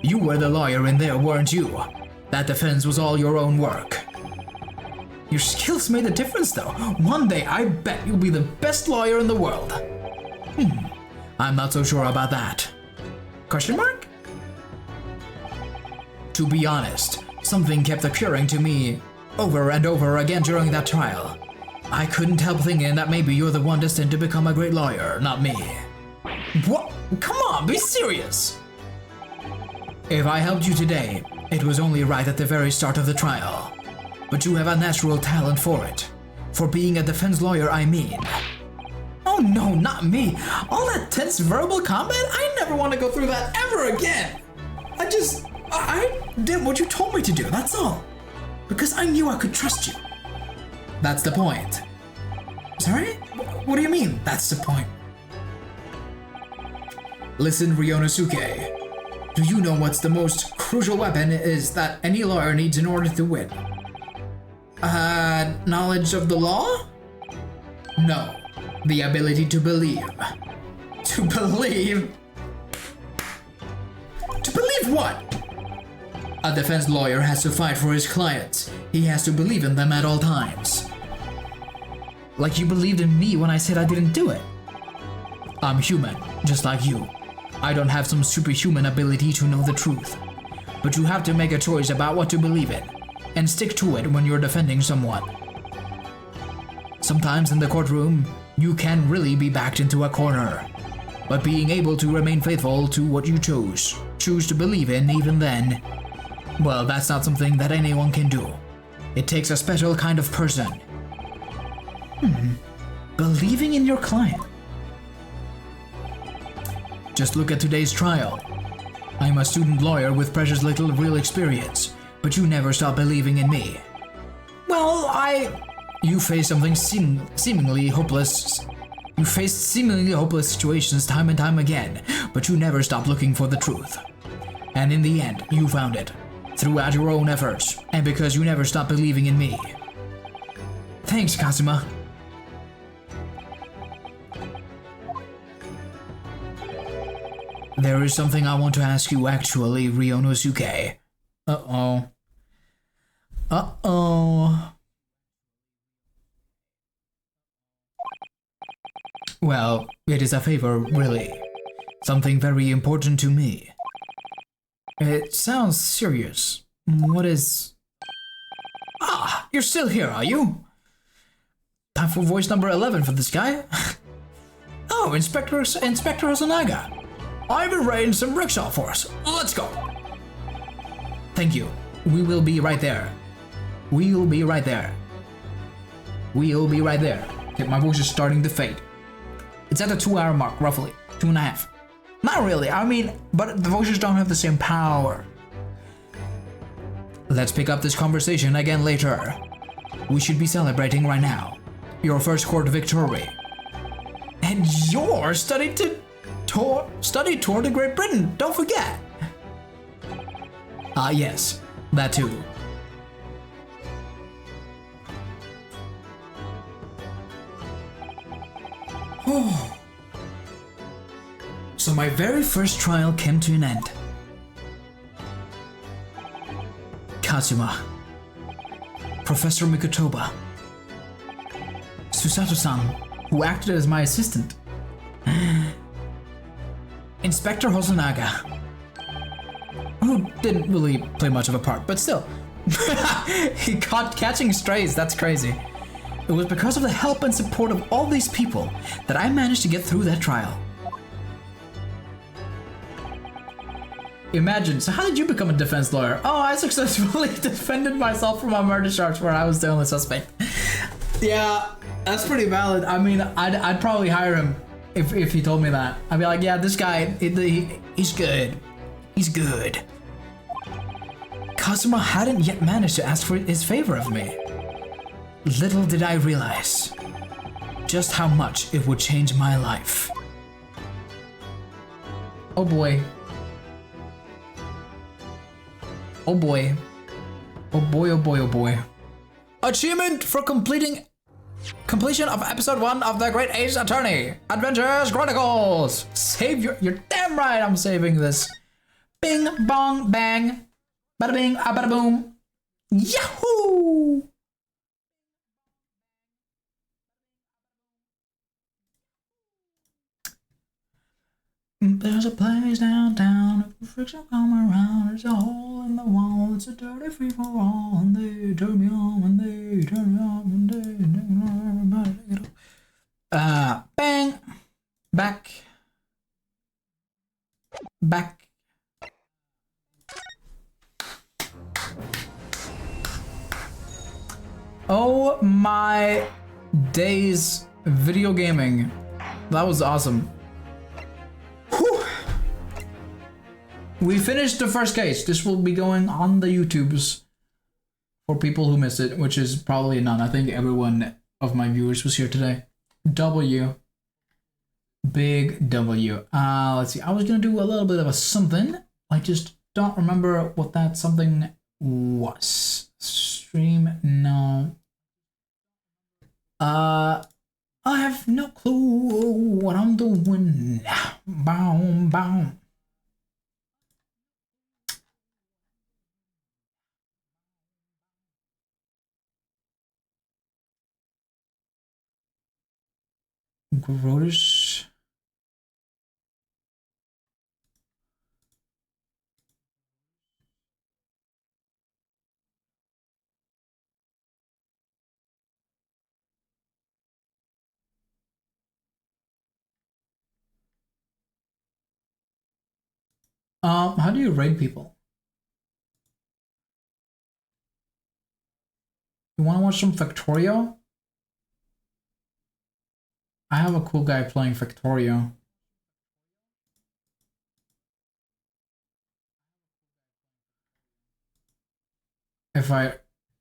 Speaker 1: You were the lawyer in there, weren't you? That defense was all your own work. Your skills made a difference though. One day I bet you'll be the best lawyer in the world. I'm not so sure about that. Question mark? To be honest, something kept occurring to me over and over again during that trial. I couldn't help thinking that maybe you're the one destined to become a great lawyer, not me. What? Come on, be serious! If I helped you today, it was only right at the very start of the trial. but you have a natural talent for it. For being a defense lawyer, I mean. Oh no, not me. All that tense verbal combat? I never want to go through that ever again. I did what you told me to do, that's all. Because I knew I could trust you. That's the point. Sorry? What do you mean, that's the point? Listen, Ryonosuke. Do you know what's the most crucial weapon is that any lawyer needs in order to win? Knowledge of the law? No. The ability to believe. To believe? To believe what? A defense lawyer has to fight for his clients. He has to believe in them at all times. Like you believed in me when I said I didn't do it. I'm human, just like you. I don't have some superhuman ability to know the truth. But you have to make a choice about what to believe in, and stick to it when you're defending someone. Sometimes in the courtroom, you can really be backed into a corner. But being able to remain faithful to what you choose to believe in even then, well, that's not something that anyone can do. It takes a special kind of person. Believing in your client. Just look at today's trial. I'm a student lawyer with precious little real experience, but you never stop believing in me. Well, You face something seemingly hopeless. You faced seemingly hopeless situations time and time again, but you never stopped looking for the truth. And in the end, you found it. Throughout your own efforts, and because you never stopped believing in me. Thanks, Kazuma. There is something I want to ask you actually, Ryonosuke. Uh-oh. Uh-oh. Well, it is a favor, really. Something very important to me. It sounds serious. What is... Ah, you're still here, are you? Time for voice number 11 for this guy. Oh, Inspector Hosonaga. I've arranged some rickshaw for us. Let's go. Thank you. We will be right there. We'll be right there. We'll be right there. Okay, my voice is starting to fade. It's at the 2-hour mark, roughly. 2.5. Not really, I mean, but the voices don't have the same power. Let's pick up this conversation again later. We should be celebrating right now. Your first court victory. And your study tour to Great Britain, don't forget. Yes, that too. Oh. So my very first trial came to an end. Kazuma, Professor Mikotoba, Susato-san, who acted as my assistant, Inspector Hosonaga, who didn't really play much of a part, but still, he caught catching strays, that's crazy. It was because of the help and support of all these people that I managed to get through that trial. Imagine, so how did you become a defense lawyer? Oh, I successfully defended myself from a murder charge where I was the only suspect. Yeah, that's pretty valid. I mean, I'd probably hire him if he told me that. I'd be like, yeah, this guy, he's good. He's good. Kazuma hadn't yet managed to ask for his favor of me. Little did I realize just how much it would change my life. Oh boy. Oh boy. Oh boy, oh boy, oh boy. Achievement for completion of episode 1 of the Great Ace Attorney Chornicles. Save you're damn right I'm saving this. Bing, bong, bang. Bada bing, bada boom. Yahoo! There's a place downtown, if freaks will come around, there's a hole in the wall, it's a dirty free for all, and they turn me on, and they turn me on, and they turn me on, everybody take it off. Bang! Back. Back. my days video gaming. That was awesome. Whew. We finished the first case. This will be going on the YouTubes for people who missed it, which is probably none. I think everyone of my viewers was here today. W. Big W. Let's see. I was gonna do a little bit of a something. I just don't remember what that something was. Stream, no. I have no clue what I'm doing. Boom, boom. Grodish. How do you raid people? You want to watch some Factorio? I have a cool guy playing Factorio. If I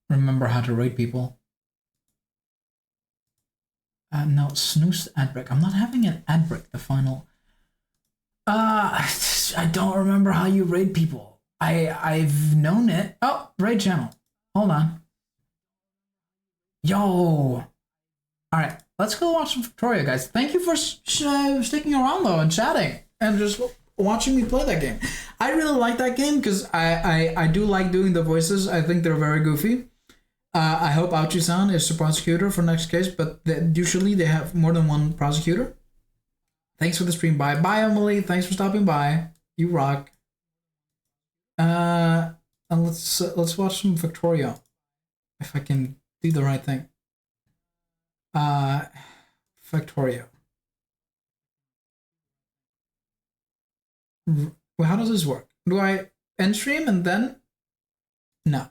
Speaker 1: remember how to raid people. No, snooze ad break. I'm not having an ad break, the final. I don't remember how you raid people. I've known it. Oh, raid channel. Hold on. Yo. All right, let's go watch some Victoria, guys. Thank you for sticking around though and chatting and just watching me play that game. I really like that game because I do like doing the voices. I think they're very goofy. I hope Auchi-san is the prosecutor for next case, but usually they have more than one prosecutor. Thanks for the stream. Bye, Emily. Thanks for stopping by. You rock. And let's watch some Victoria, if I can do the right thing. Victoria. Well, how does this work? Do I end stream and then? No.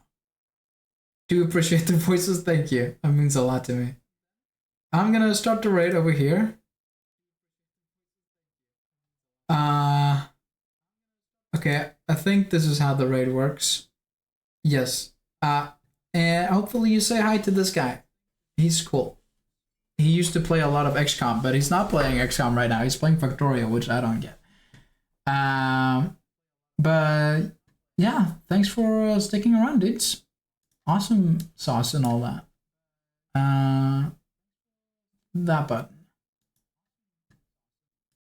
Speaker 1: Do you appreciate the voices? Thank you. That means a lot to me. I'm gonna start the raid over here. Okay, I think this is how the raid works. Yes. And hopefully you say hi to this guy. He's cool. He used to play a lot of XCOM, but he's not playing XCOM right now. He's playing Factorio, which I don't get. But yeah, thanks for sticking around, dudes. Awesome sauce and all that. That button.